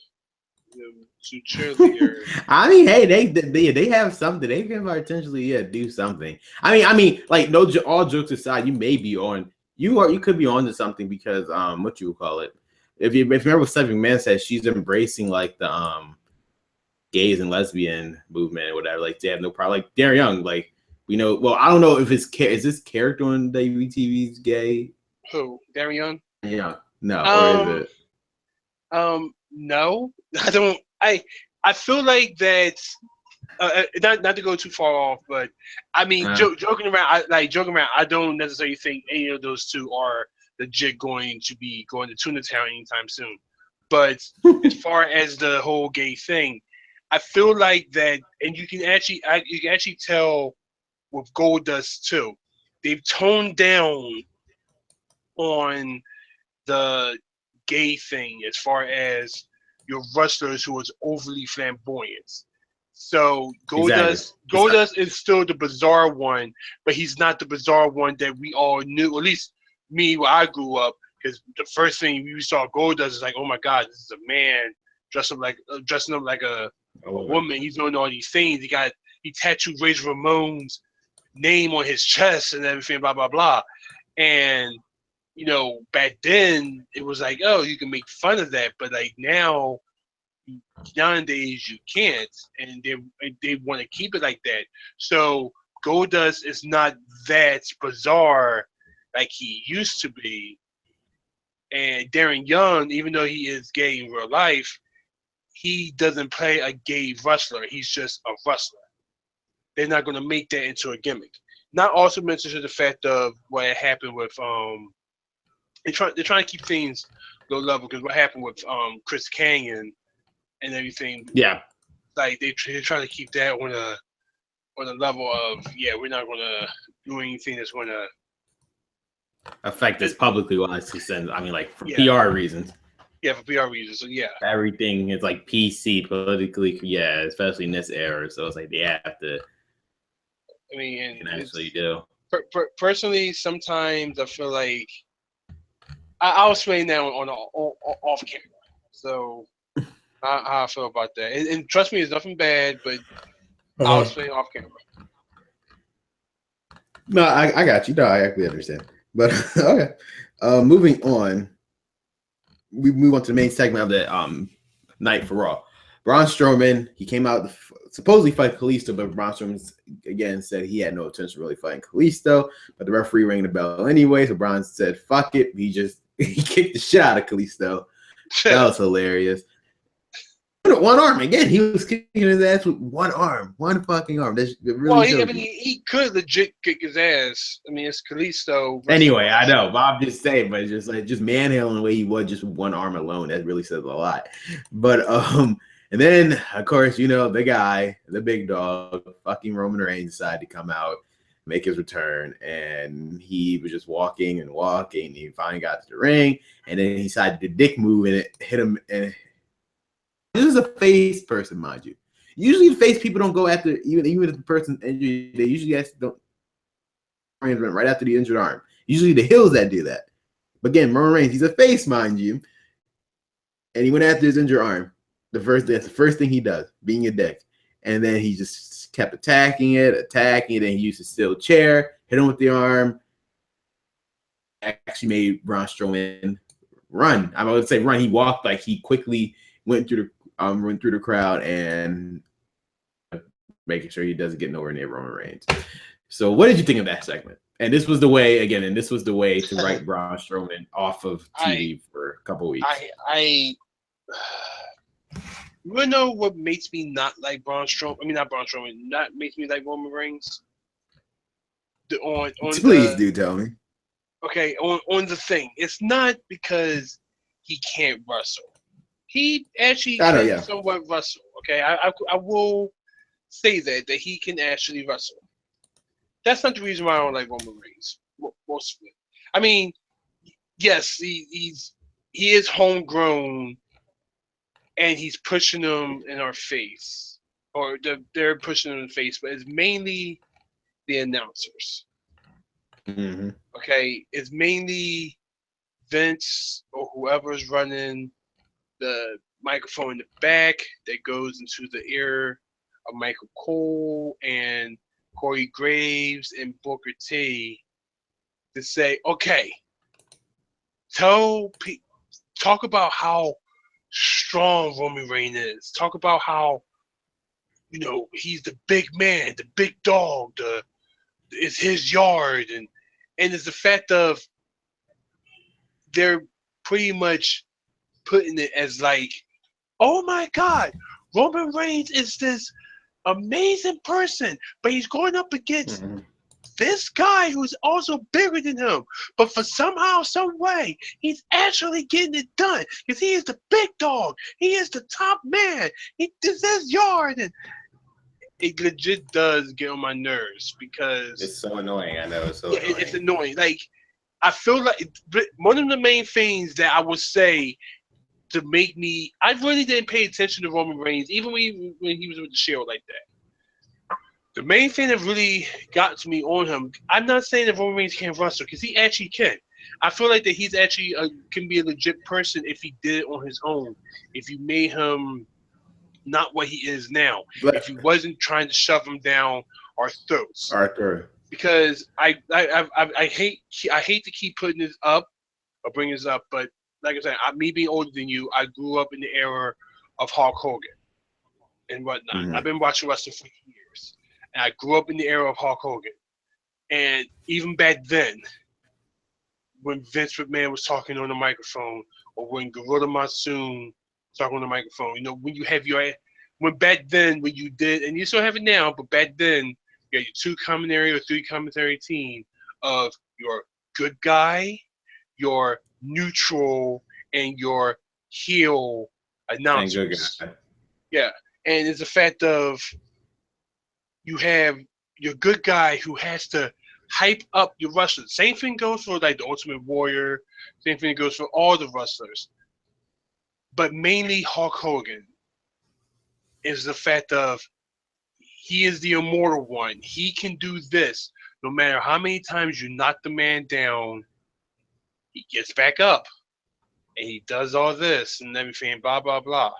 B: to cheerleader.
A: I mean, hey, they have something. They can potentially do something. I mean, like no, all jokes aside, you may be on. You could be on to something because what you call it? If you remember what Stephanie McMahon said, she's embracing like the gays and lesbian movement or whatever. Like they have no problem. Like Darren Young, like we know. Well, I don't know if is this character on WTV's gay.
B: Who? Darren Young?
A: Yeah, no, or is it?
B: No, I don't. I feel like that. Not to go too far off, but I mean, joking around. I don't necessarily think any of those two are legit going to be going to Tuna Town anytime soon. But as far as the whole gay thing, I feel like that, and you can actually tell with Goldust too. They've toned down on the gay thing as far as your wrestlers who is overly flamboyant. So Goldust is still the bizarre one, but he's not the bizarre one that we all knew. At least me, where I grew up, because the first thing we saw Goldust is like, oh my God, this is a man dressing up like a woman. He's doing all these things. He tattooed Razor Ramon's name on his chest and everything, blah blah blah. And you know, back then it was like, oh, you can make fun of that, but like nowadays you can't, and they want to keep it like that. So Goldust is not that bizarre like he used to be, and Darren Young, even though he is gay in real life, he doesn't play a gay wrestler. He's just a wrestler. They're not going to make that into a gimmick. Not also mention to the fact of what happened with they're trying to keep things low level because what happened with Chris Canyon and everything.
A: Yeah,
B: like they're trying to keep that on a level of we're not going to do anything that's going to
A: affect this publicly wise to send. I mean, like for PR reasons.
B: Yeah, for PR reasons. So
A: everything is like PC politically. Yeah, especially in this era. So it's like they have to.
B: I mean, and
A: actually do.
B: Personally, sometimes I feel like I'll explain that on off camera. So how I feel about that, and trust me, it's nothing bad, but I'll explain off camera.
A: No, I got you. No, I actually understand. But okay, moving on. We move on to the main segment of the night for Raw. Braun Strowman, he came out to supposedly fight Kalisto, but Braun Strowman again said he had no intention of really fighting Kalisto, but the referee rang the bell anyway, so Braun said, fuck it. He kicked the shit out of Kalisto. That was hilarious. One arm again. He was kicking his ass with one arm, one fucking arm.
B: He could legit kick his ass. I mean, it's Kalisto.
A: Anyway, I know, but I'm just saying, but just manhandling the way he was, just with one arm alone, that really says a lot. But and then of course, you know, the guy, the big dog, fucking Roman Reigns decided to come out, make his return, and he was just walking and walking. He finally got to the ring, and then he decided to dick move, and it hit him. And this is a face person, mind you. Usually, the face people don't go after even if the person's injured. They usually don't right after the injured arm. Usually, the heels that do that. But again, Roman Reigns, he's a face, mind you, and he went after his injured arm. That's the first thing he does, being a dick. And then he just kept attacking it, and he used a steel chair, hit him with the arm. Actually made Braun Strowman run. I would say run. He walked like he quickly went through the crowd and making sure he doesn't get nowhere near Roman Reigns. So what did you think of that segment? And this was the way again, and this was the way to write Braun Strowman off of TV for a couple weeks.
B: You wanna know what makes me not like Braun Strowman? I mean, not Braun Strowman. Not makes me like Roman Reigns.
A: Please do tell me.
B: Okay, on the thing, it's not because he can't wrestle. He actually can somewhat wrestle. Okay, I will say that he can actually wrestle. That's not the reason why I don't like Roman Reigns. Most of it. I mean, yes, he is homegrown, and he's pushing them in our face, or they're pushing them in the face, but it's mainly the announcers.
A: Mm-hmm.
B: Okay, it's mainly Vince or whoever's running the microphone in the back that goes into the ear of Michael Cole and Corey Graves and Booker T to say, okay, talk about how strong Roman Reigns is. Talk about how, he's the big man, the big dog, it's his yard, and it's the fact of they're pretty much putting it as like, oh my God, Roman Reigns is this amazing person, but he's going up against this guy who's also bigger than him. But for somehow, some way, he's actually getting it done because he is the big dog. He is the top man. This is his yard, and it legit does get on my nerves because
A: it's so annoying. I know it's so
B: annoying. It's annoying. Like, I feel like one of the main things that I would say to make me, I really didn't pay attention to Roman Reigns, even when he was with the Shield like that. The main thing that really got to me on him, I'm not saying that Roman Reigns can't wrestle, because he actually can. I feel like that he's actually can be a legit person if he did it on his own. If you made him not what he is now. If he wasn't trying to shove him down our throats. Because I hate to keep putting this up or bringing this up, but like I said, me being older than you, I grew up in the era of Hulk Hogan and whatnot. Mm-hmm. I've been watching wrestling for years, and I grew up in the era of Hulk Hogan. And even back then, when Vince McMahon was talking on the microphone, or when Gorilla Monsoon talking on the microphone, when back then when you did, and you still have it now, but back then you had your 2 commentary or 3 commentary team of your good guy, your neutral, and your heel announcers. Yeah, and it's a fact of you have your good guy who has to hype up your wrestlers. Same thing goes for like the Ultimate Warrior. Same thing goes for all the wrestlers. But mainly Hulk Hogan is the fact of he is the immortal one. He can do this. No matter how many times you knock the man down, he gets back up. And he does all this and everything, blah, blah, blah.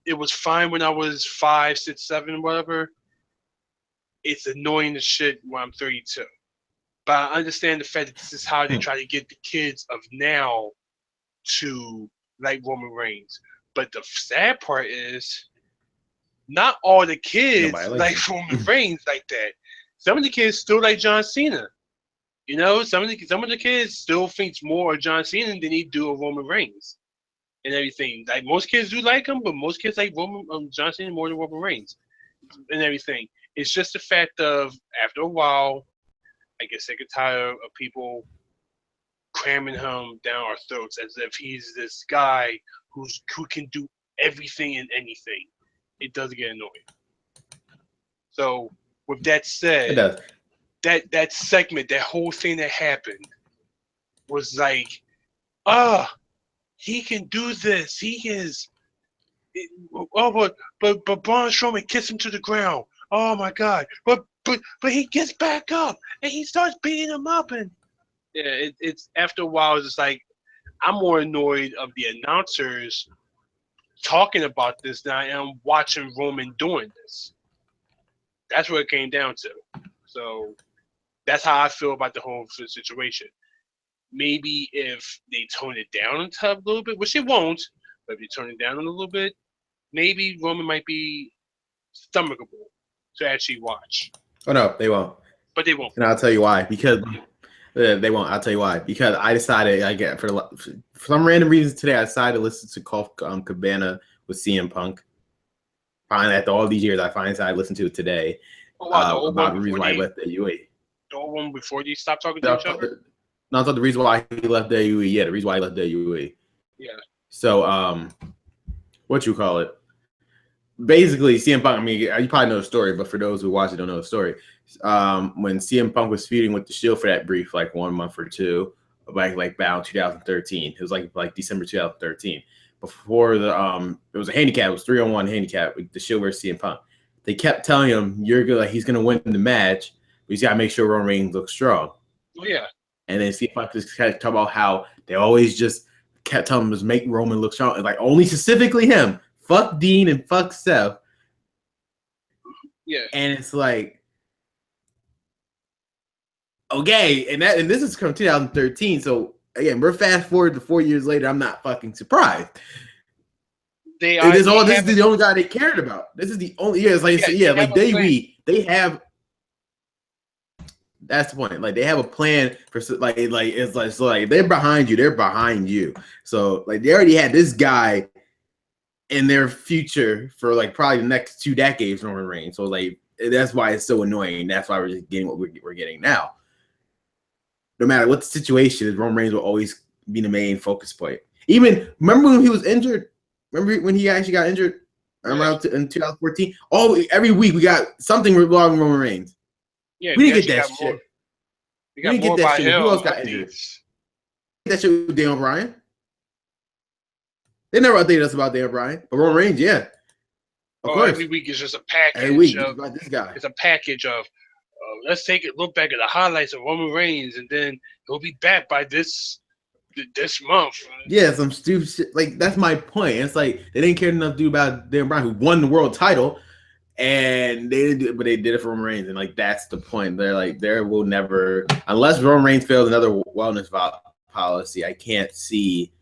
B: It was fine when I was 5, 6, 7, whatever. It's annoying as shit when I'm 32. But I understand the fact that this is how they try to get the kids of now to like Roman Reigns. But the sad part is not all the kids like Roman Reigns like that. Some of the kids still like John Cena. Some of the kids still thinks more of John Cena than they do of Roman Reigns and everything. Like most kids do like him, but most kids like John Cena more than Roman Reigns and everything. It's just the fact of after a while, I get sick and tired of people cramming him down our throats as if he's this guy who can do everything and anything. It does get annoying. So with that said,
A: it does.
B: That segment, that whole thing that happened was like, he can do this. He is. But Braun Strowman kissed him to the ground. Oh my God! But he gets back up and he starts beating him up, and yeah, it's after a while it's just like I'm more annoyed of the announcers talking about this than I am watching Roman doing this. That's what it came down to. So that's how I feel about the whole situation. Maybe if they tone it down a little bit, which it won't, but if you turn it down a little bit, maybe Roman might be stomachable to actually watch.
A: Oh no, they won't.
B: but they won't.
A: And I'll tell you why. Because they won't. I'll tell you why. Because I decided, for some random reason today, I decided to listen to Colt Cabana with CM Punk. Finally, after all these years, I finally decided to listen to it today.
B: Oh, wow,
A: About the reason why he left the UE.
B: The old one before they stopped talking to each other?
A: No, I thought the reason why he left the UE. Yeah, the reason why he left the UE.
B: Yeah.
A: So, what you call it? Basically, CM Punk, I mean, you probably know the story, but for those who watch it, don't know the story. When CM Punk was feuding with the Shield for that brief, 1 month or two, like about 2013. It was like December 2013. Before the it was a handicap, it was 3-on-1 handicap with the Shield versus CM Punk. They kept telling him he's gonna win the match, but he's gotta make sure Roman Reigns looks strong.
B: Oh yeah.
A: And then CM Punk just kind of talk about how they always just kept telling him to make Roman look strong, only specifically him. Fuck Dean and fuck Seth.
B: Yeah.
A: And it's okay, and this is from 2013. So again, we're fast forward to 4 years later. I'm not fucking surprised. This is the only guy they cared about. This is the only WWE. They have. That's the point. They have a plan for if they're behind you, they're behind you. So they already had this guy in their future for probably the next 2 decades, Roman Reigns. So that's why it's so annoying. That's why we're just getting what we're getting now. No matter what the situation is, Roman Reigns will always be the main focus point. Even remember when he was injured? Remember when he actually got injured around in 2014? Every week we got something regarding Roman Reigns.
B: Yeah,
A: we didn't get that shit.
B: We didn't get that shit.
A: Who else got injured? That shit with Daniel Bryan. They never updated us about Daniel Bryan, but Roman Reigns, yeah. Of course.
B: Every week is just a package.
A: Every week about this guy.
B: It's a package of let's look back at the highlights of Roman Reigns, and then he'll be back by this month.
A: Yeah, some stupid shit. That's my point. It's they didn't care enough to do about Daniel Bryan, who won the world title, and they didn't do it, but they did it for Roman Reigns, and that's the point. They're there will never, unless Roman Reigns fails another wellness policy, I can't see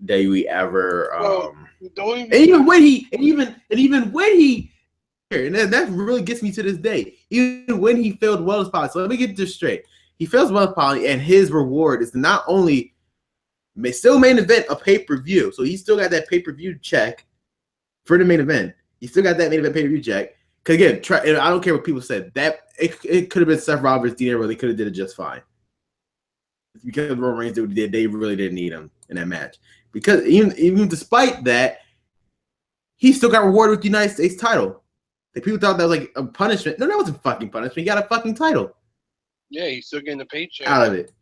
A: WWE ever. Even when he and that really gets me to this day. Even when he failed wellness policy, so let me get this straight. He fails wellness policy, and his reward is to not only still main event a pay-per-view. So he still got that pay-per-view check for the main event. He still got that main event pay-per-view check. Because again, I don't care what people said. That it could have been Seth Rollins, Dean Ambrose. They could have did it just fine. Because Roman Reigns did, they really didn't need him in that match. Because even despite that, he still got rewarded with the United States title. People thought that was a punishment. No, that wasn't fucking punishment. He got a fucking title.
B: Yeah, he's still getting a paycheck
A: out of it.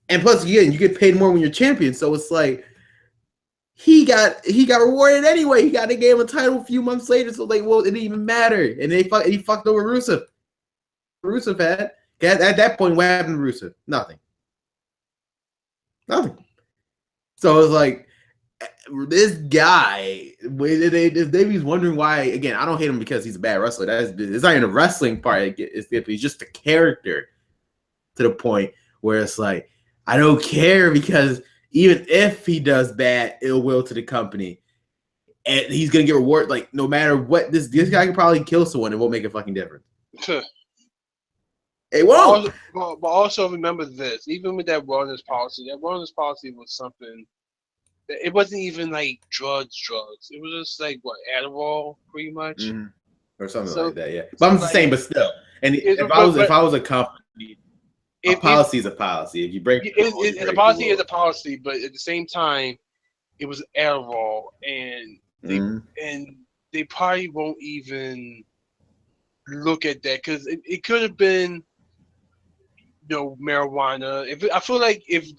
A: And plus, again, you get paid more when you're champion. So it's he got rewarded anyway. He got a game of title a few months later. So it didn't even matter. And he fucked over Rusev. Rusev had at that point, what happened to Rusev? Nothing. So it's this guy, if Davey's wondering why, again, I don't hate him because he's a bad wrestler. It's not even the wrestling part. He's just a character to the point where it's I don't care because even if he does bad ill will to the company, and he's gonna get rewarded, no matter what, this guy can probably kill someone. It won't make a fucking difference. It won't.
B: But also remember this: even with that wellness policy was something. It wasn't even drugs. It was just Adderall, pretty much,
A: or something like that. Yeah, but I'm just saying, but still. And if I was a company, a policy is a policy. If you break
B: a policy is a policy, but at the same time, it was Adderall, and they probably won't even look at that because it could have been. Marijuana. I feel like if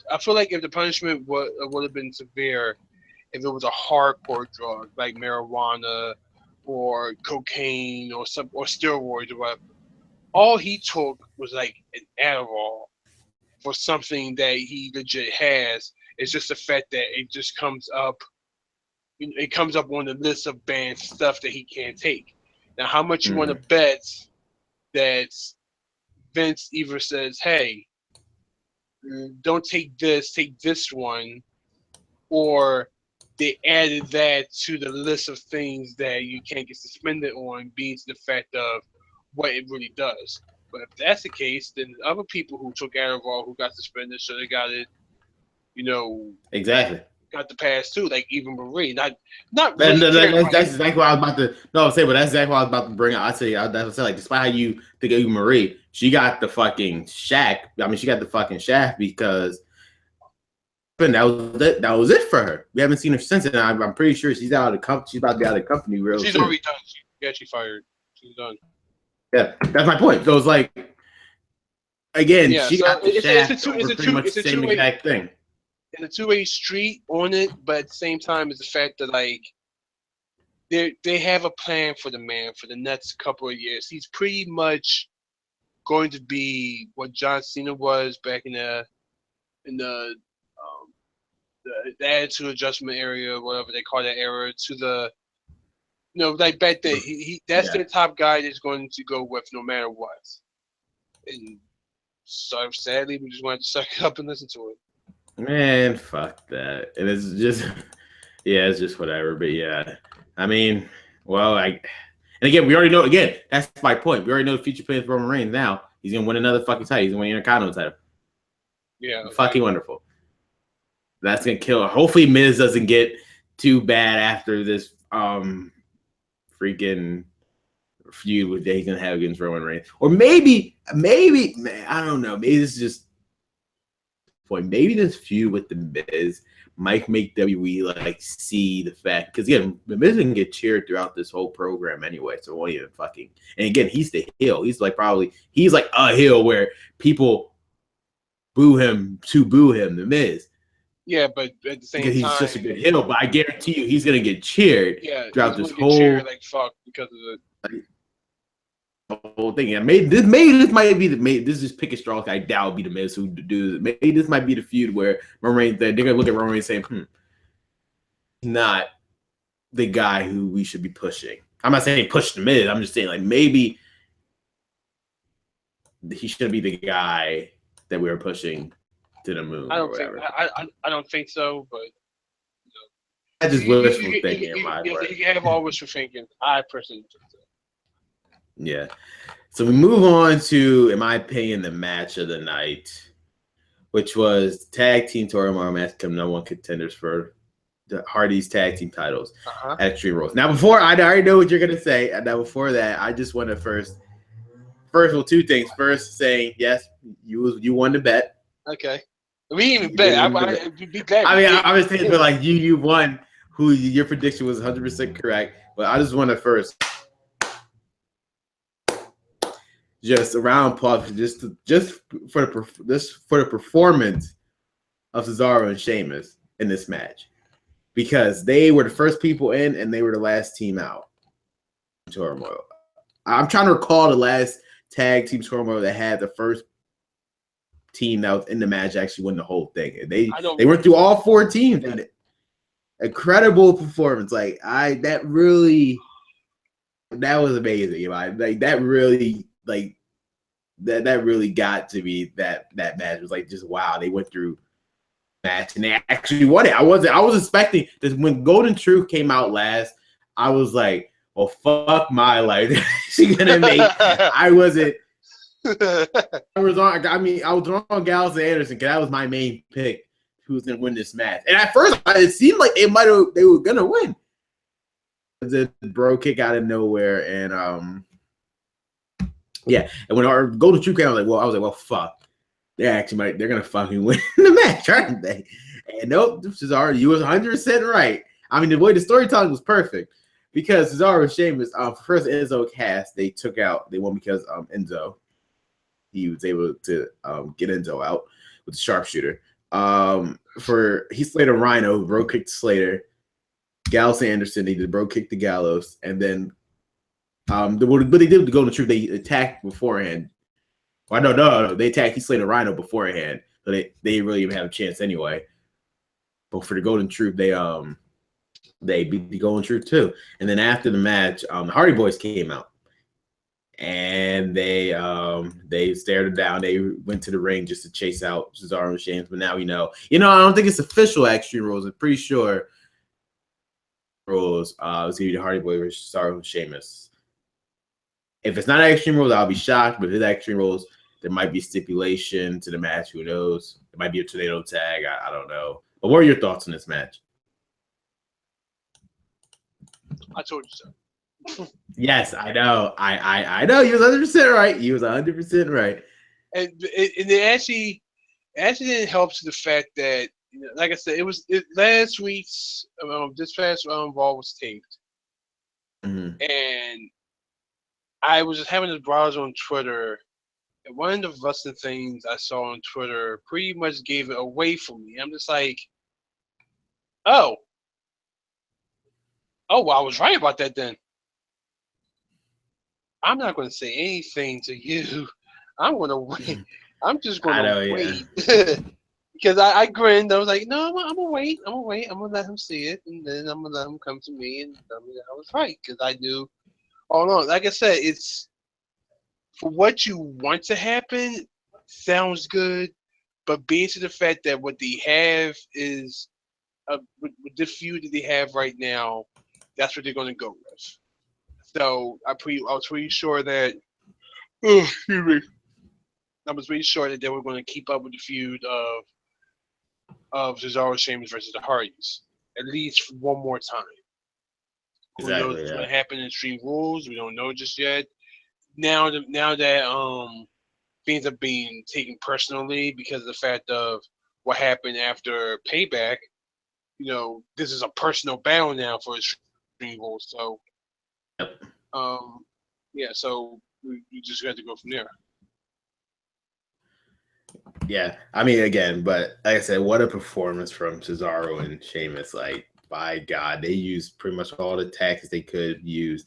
B: the punishment would have been severe, if it was a hardcore drug like marijuana or cocaine or steroids or whatever, all he took was an Adderall for something that he legit has. It's just the fact that it just comes up. It comes up on the list of banned stuff that he can't take. Now, how much you want to bet that Vince either says, hey, don't take this one, or they added that to the list of things that you can't get suspended on, being to the fact of, what it really does. But if that's the case, then other people who took out of all who got suspended should have got it, you know,
A: Exactly.
B: got the pass too. Like even Marie, not
A: That,
B: really
A: that-
B: caring
A: that's,
B: about.
A: that's exactly what I was about to. No, I'm saying, but that's exactly what I was about to bring up. I say that's what I said. Like, despite how you think of Marie, she got the fucking shack. I mean, she got the fucking shaft because and that was it. That was it for her. We haven't seen her since, and I'm pretty sure she's out of the company. She's about to be out of the company real
B: She's
A: soon.
B: already done. She fired. She's done.
A: Yeah, that's my point. So it's like, again,
B: Yeah,
A: she
B: so
A: got the shaft over
B: it's a
A: pretty much the same exact thing.
B: it's a two-way street on it, but at the same time, it's the fact that like they have a plan for the man for the next couple of years. He's pretty much going to be what John Cena was back in the the attitude adjustment area, whatever they call that era, to the like back then. He that's their top guy that's going to go with no matter what. And so sadly, we just wanted to suck it up and listen to it.
A: Man, fuck that. And it's just, yeah, it's just whatever. But yeah, I mean, well, and again, we already know. Again, that's my point. We already know the future plans for Roman Reigns. Now he's gonna win another fucking title. He's gonna win an Intercontinental title.
B: Yeah,
A: fucking wonderful. That's gonna kill her. Hopefully, Miz doesn't get too bad after this freaking feud that he's gonna have against Roman Reigns, or maybe, man, I don't know. Maybe this is just point. Maybe this feud with the Miz might make WWE like see the fact, because again, the Miz can get cheered throughout this whole program anyway, so it won't even fucking. And again, he's the heel. He's like a heel where people boo him, the Miz.
B: Yeah, but at the same
A: because he's
B: time,
A: just a good heel. But I guarantee you, he's gonna get cheered throughout this whole
B: like fuck because of
A: the whole thing. Yeah, this might be this is pick a straw. I doubt be the Miz who do this. Maybe this might be the feud where Roman Reigns, they're gonna look at Roman Reigns and say, not the guy who we should be pushing. I'm not saying push the Miz. I'm just saying like maybe he shouldn't be the guy that we were pushing to the moon.
B: I don't think so, but
A: I just wishful thinking in my
B: part. You have all wishful thinking. I personally think so.
A: Yeah. So we move on to, in my opinion, the match of the night, which was tag team tournament match become #1 contenders for the Hardy's tag team titles at Extreme Rules. Now, before I already know what you're gonna say. Now, before that, I just want to first of all, two things. First, saying yes, you won the bet.
B: Okay. We didn't even bet.
A: I mean, I was saying, but like you won. Your prediction was 100% correct. But I just want to first just a round of applause just for the performance of Cesaro and Sheamus in this match, because they were the first people in and they were the last team out. Turmoil. I'm trying to recall the last tag team turmoil that had the first team that was in the match actually win the whole thing. They went through all 4 teams and incredible performance. Like that was amazing. Like that really that really got to me. That match was like just wow. They went through match and they actually won it. I was expecting this when Golden Truth came out last. I was like, well, fuck my life. She's gonna make. I wasn't. I was on Gallows and Anderson because that was my main pick. Who was gonna win this match? And at first, it seemed like they were gonna win. The bro kick out of nowhere, and yeah. And when our Golden Truth came, I was like, well, fuck. They're gonna fucking win the match, aren't they? And nope, Cesaro, you was 100% right. I mean, the way the storytelling was perfect. Because Cesaro and Sheamus, first Enzo cast, they won because Enzo, he was able to get Enzo out with the sharpshooter. He slayed a Rhino, bro kicked Slater, Gallows and Anderson, they did bro kick the Gallows, and then what they did with the Golden Truth, they attacked beforehand. Well, no, they attacked. He slayed a Rhino beforehand, so they didn't really even have a chance anyway. But for the Golden Truth, they beat the Golden Truth too. And then after the match, the Hardy Boys came out. And they stared him down. They went to the ring just to chase out Cesaro and Sheamus. But now I don't think it's official Extreme Rules. I'm pretty sure rules it's gonna be the Hardy Boys versus Cesaro and Sheamus. If it's not Extreme Rules, I'll be shocked. But if it's Extreme Rules, there might be stipulation to the match. Who knows? It might be a tornado tag. I don't know. But what are your thoughts on this match?
B: I told you so.
A: Yes, I know. I know. You was 100% right. You was 100% right.
B: And it actually didn't help to the fact that, like I said, last week's this past Raw was taped, and I was just having this browse on Twitter, and one of the wrestling things I saw on Twitter pretty much gave it away for me. I'm just like, oh, well, I was right about that then. I'm not going to say anything to you. I'm going to wait. I'm just going to wait. Yeah. Because I grinned. I was like, no, I'm going to wait. I'm going to let him see it. And then I'm going to let him come to me and tell me that I was right. Because I knew all along. Like I said, it's for what you want to happen, sounds good. But being to the fact that what they have is, with the feud that they have right now, that's what they're going to go with. So I was pretty sure that, excuse me, I was pretty sure that they were going to keep up with the feud of Cesaro, Sheamus versus the Hardys at least one more time. Exactly, who knows what's going to happen in Extreme Rules? We don't know just yet. Now that things are being taken personally because of the fact of what happened after Payback, this is a personal battle now for Extreme Rules. So, yeah, so we just got to go from there.
A: Yeah, I mean, again, but like I said, what a performance from Cesaro and Sheamus. Like, by God, they used pretty much all the tactics they could use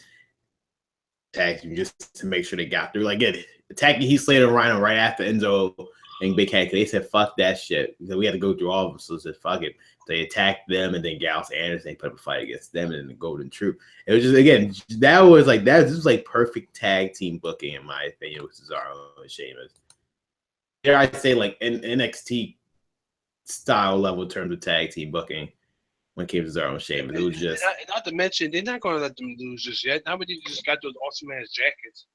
A: just to make sure they got through. Like, attacking Heath Slater and Rhino right after Enzo and Big Cat, they said, fuck that shit. We had to go through all of them, so they said, fuck it. They attacked them, and then Gallows and Anderson put up a fight against them, and then the Golden Troop. It was just, again, this was like perfect tag team booking, in my opinion, with Cesaro and Sheamus. Dare I say, like, NXT style level in terms of tag team booking when it came to Cesaro and Sheamus. It was just.
B: Not to mention, they're not going to let them lose just yet. Now they just got those awesome ass jackets.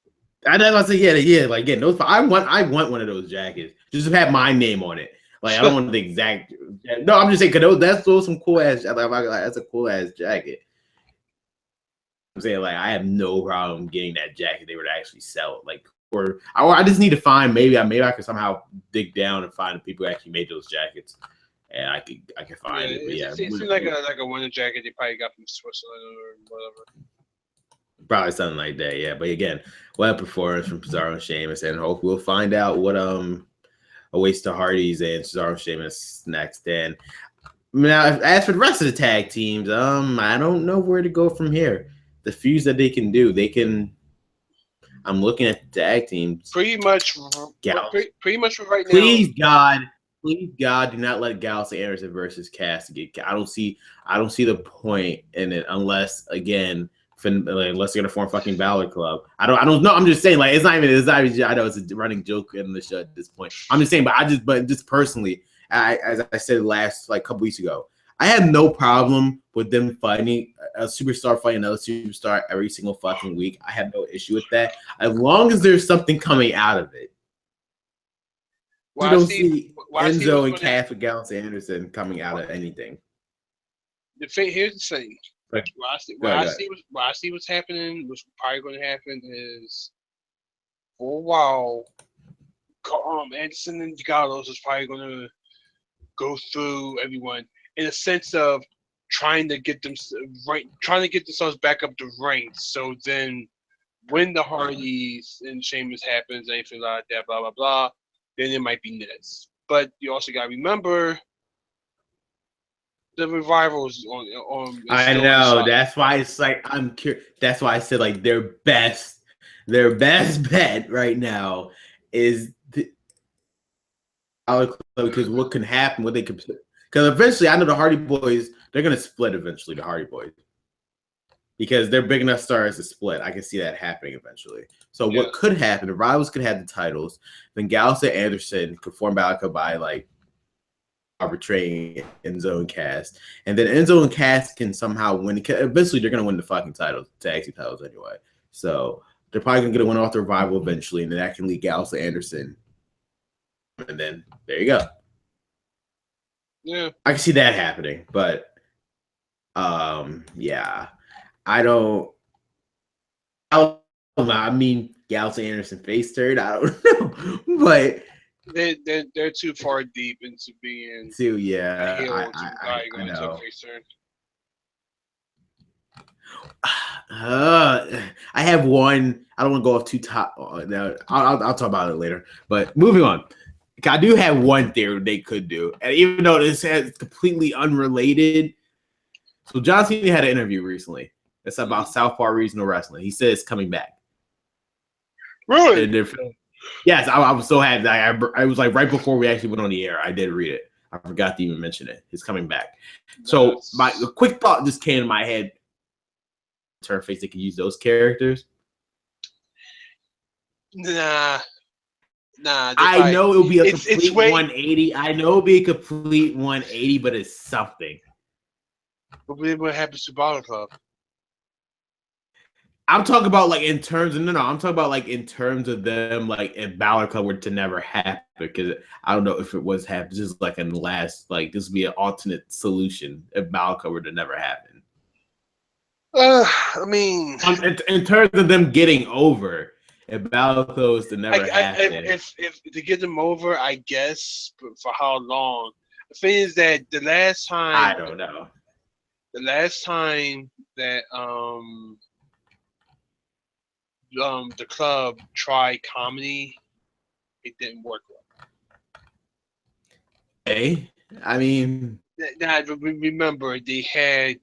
A: I know. I say, yeah. Like, again, those. I want one of those jackets. Just to have my name on it. Like, I don't want the exact. No, I'm just saying, because those some cool ass. That's a cool ass jacket. I'm saying, like, I have no problem getting that jacket. They would actually sell it. Like, or I just need to find, maybe I could somehow dig down and find the people who actually made those jackets, and I can find it. But yeah,
B: it seems like a winter jacket they probably got from Switzerland or whatever.
A: Probably something like that, yeah. But again, what a performance from Cesaro and Sheamus, and hope we'll find out what awaits the Hardys and Cesaro and Sheamus next. And now, as for the rest of the tag teams, I don't know where to go from here. The feuds that they can do, I'm looking at the tag teams.
B: Pretty much for right now.
A: Please God, do not let Gallows and Anderson versus Cass get. I don't see the point in it unless, again, unless they're gonna form fucking Balor Club. I don't know. I'm just saying, like, it's not even. I know it's a running joke in the show at this point. I'm just saying, but just personally, as I said last couple weeks ago, I have no problem with them fighting a superstar fighting another superstar every single fucking week. I have no issue with that, as long as there's something coming out of it. You don't see Enzo and Cass with Gallows and Anderson coming out of anything.
B: Here's the thing. What I see what's happening, what's probably going to happen is, for a while, Anderson and Gallows is probably going to go through everyone in a sense of trying to get themselves back up the ranks. So then, when the Hardys and Sheamus happens, anything like that, blah blah blah, then it might be Nets. But you also got to remember the Revivals on.
A: I know. That's why it's like I'm curious. That's why I said, like, their best bet right now is because what can happen, what they could. Because eventually, I know the Hardy Boys, they're going to split eventually, the Hardy Boys. Because they're big enough stars to split. I can see that happening eventually. So what could happen, the Rivals could have the titles. Then Gallows and Anderson could form Balor by, like, betraying Enzo and Cass. And then Enzo and Cass can somehow win. Eventually, they're going to win the fucking titles, tag team titles anyway. So they're probably gonna get a win off the Revival eventually, and then that can lead Gallows to Anderson, and then there you go.
B: Yeah,
A: I can see that happening, but yeah, I don't. I mean, Gallows and Anderson face turn. I don't know, but
B: they're too far deep into being
A: too,
B: a
A: yeah,
B: heel to
A: I
B: going to a
A: know.
B: face turn.
A: I have one. I don't want to go off too top. I'll talk about it later. But moving on, I do have one theory they could do, and even though this is completely unrelated. So John Cena had an interview recently. It's about Southpaw Regional Wrestling. He says it's coming back.
B: Really?
A: Yes, I was so happy. I was like right before we actually went on the air. I did read it. I forgot to even mention it. It's coming back. So my quick thought just came in my head. Turn face, they could use those characters.
B: Nah.
A: I know it'll be a complete 180. I know it'll be a complete 180, but it's something.
B: But what happens to Balor Club?
A: I'm talking about like in terms of I'm talking about like in terms of them, like if Balor Club were to never happen, because I don't know if it was happening, just like in the last, like this would be an alternate solution if Balor Club were to never happen.
B: I mean,
A: in terms of them getting over, if Balor Club was to never happen,
B: if to get them over, I guess, but for how long? The thing is that the last time
A: I don't know.
B: The last time that the club tried comedy, it didn't work well.
A: Hey, I mean,
B: now remember they had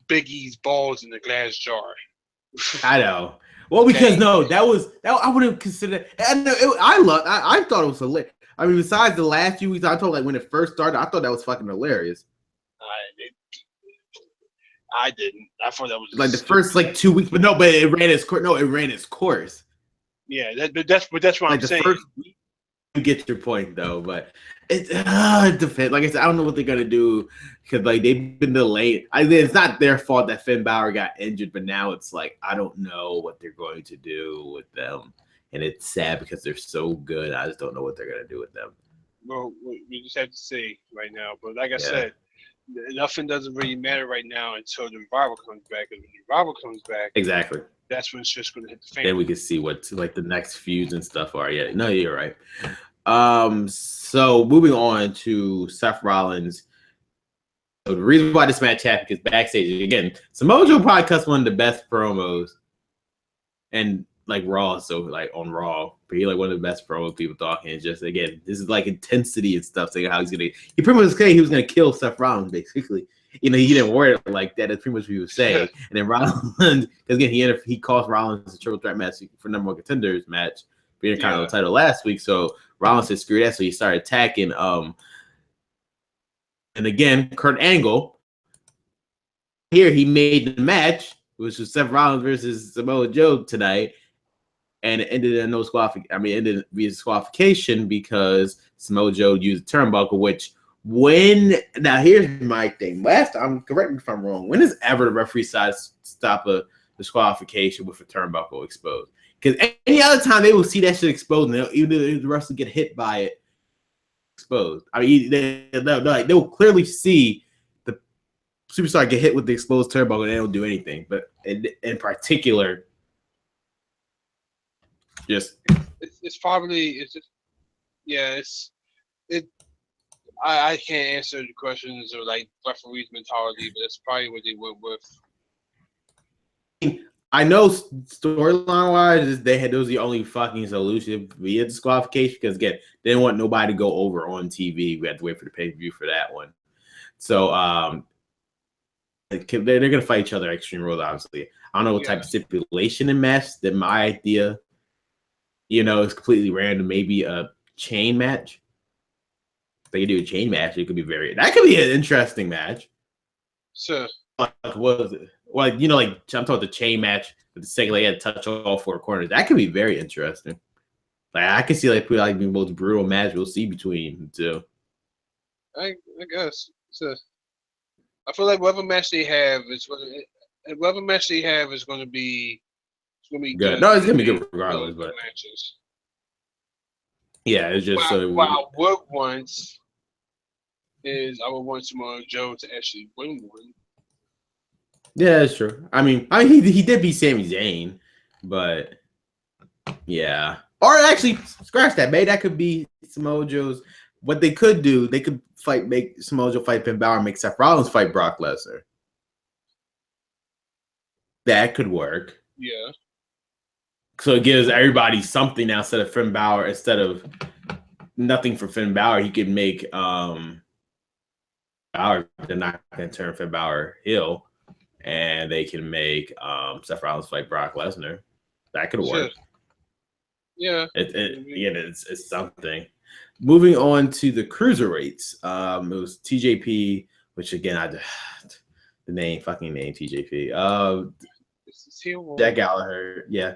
B: Biggie's balls in the glass jar.
A: I know. Well, because I wouldn't consider. I thought it was hilarious. I mean, besides the last few weeks, I told like when it first started, I thought that was fucking hilarious.
B: I didn't. I thought that was
A: like the first like 2 weeks, but it ran its course. No, it ran its course.
B: Yeah, that's what
A: like
B: I'm saying.
A: First week, you get your point though, but it depends. Like I said, I don't know what they're gonna do because like they've been delayed. It's not their fault that Finn Balor got injured, but now it's like I don't know what they're going to do with them, and it's sad because they're so good. I just don't know what they're gonna do with them.
B: Well, we just have to see right now. But like I said, nothing doesn't really matter right now until the Revival comes back. And when the Revival comes back,
A: exactly,
B: that's when it's just going to hit the fan.
A: Then we can see what like the next feuds and stuff are. Yeah, no, you're right. So moving on to Seth Rollins. So the reason why this match happened is backstage again, Samoa Joe probably cuts one of the best promos, and like Raw, so like on Raw, but he like one of the best promo people talking. It's just again, this is like intensity and stuff, saying how he pretty much said he was gonna kill Seth Rollins basically. You know, he didn't word it like that. That's pretty much what he was saying. And then Rollins, because again, he cost Rollins a triple threat match for number one contenders match, being kind of the title last week. So Rollins said screw that, so he started attacking. And again, Kurt Angle. Here he made the match, which was Seth Rollins versus Samoa Joe tonight, and it ended in ended via disqualification because Samoa Joe used a turnbuckle. Which now here's my thing. Last time, correct me if I'm wrong. When does ever the referee stop a disqualification with a turnbuckle exposed? Because any other time they will see that shit exposed, and even if the wrestler get hit by it, exposed. I mean, they'll clearly see the superstar get hit with the exposed turnbuckle and they don't do anything. But in particular, just
B: it's probably I can't answer the questions or like referees mentality, but that's probably what they went with.
A: I know storyline wise, there was the only fucking solution via disqualification because again, they didn't want nobody to go over on TV. We had to wait for the pay-per-view for that one. So they're gonna fight each other at Extreme Rules, obviously. I don't know what type of stipulation in match that my idea, is completely random. Maybe a chain match. If they could do a chain match, that could be an interesting match.
B: Sure.
A: What was it? Well, I'm talking about the chain match with the second leg had to touch all four corners. That could be very interesting. Like I can see the most brutal match we'll see between the two.
B: I guess. So I feel like whatever match they have is going to be gonna be
A: good.
B: good.
A: No, it's gonna be good regardless.
B: Good
A: But
B: matches.
A: yeah, it's just so.
B: What I would want is I would want Samoa Joe to actually win one.
A: Yeah, it's true. I mean, he did beat Sami Zayn, but yeah. Or actually, scratch that. Maybe that could be Samoa Joe's. What they could do, they could make Samoa Joe fight Finn Balor, make Seth Rollins fight Brock Lesnar. That could work.
B: Yeah.
A: So it gives everybody something now instead of Finn Balor. Instead of nothing for Finn Balor, he could make Balor. They're not going to turn Finn Balor heel, and they can make Seth Rollins fight Brock Lesnar. That could work.
B: Yeah.
A: It's something. Moving on to the cruiserweights, it was TJP, which again, the fucking name TJP. Jack Gallagher, yeah,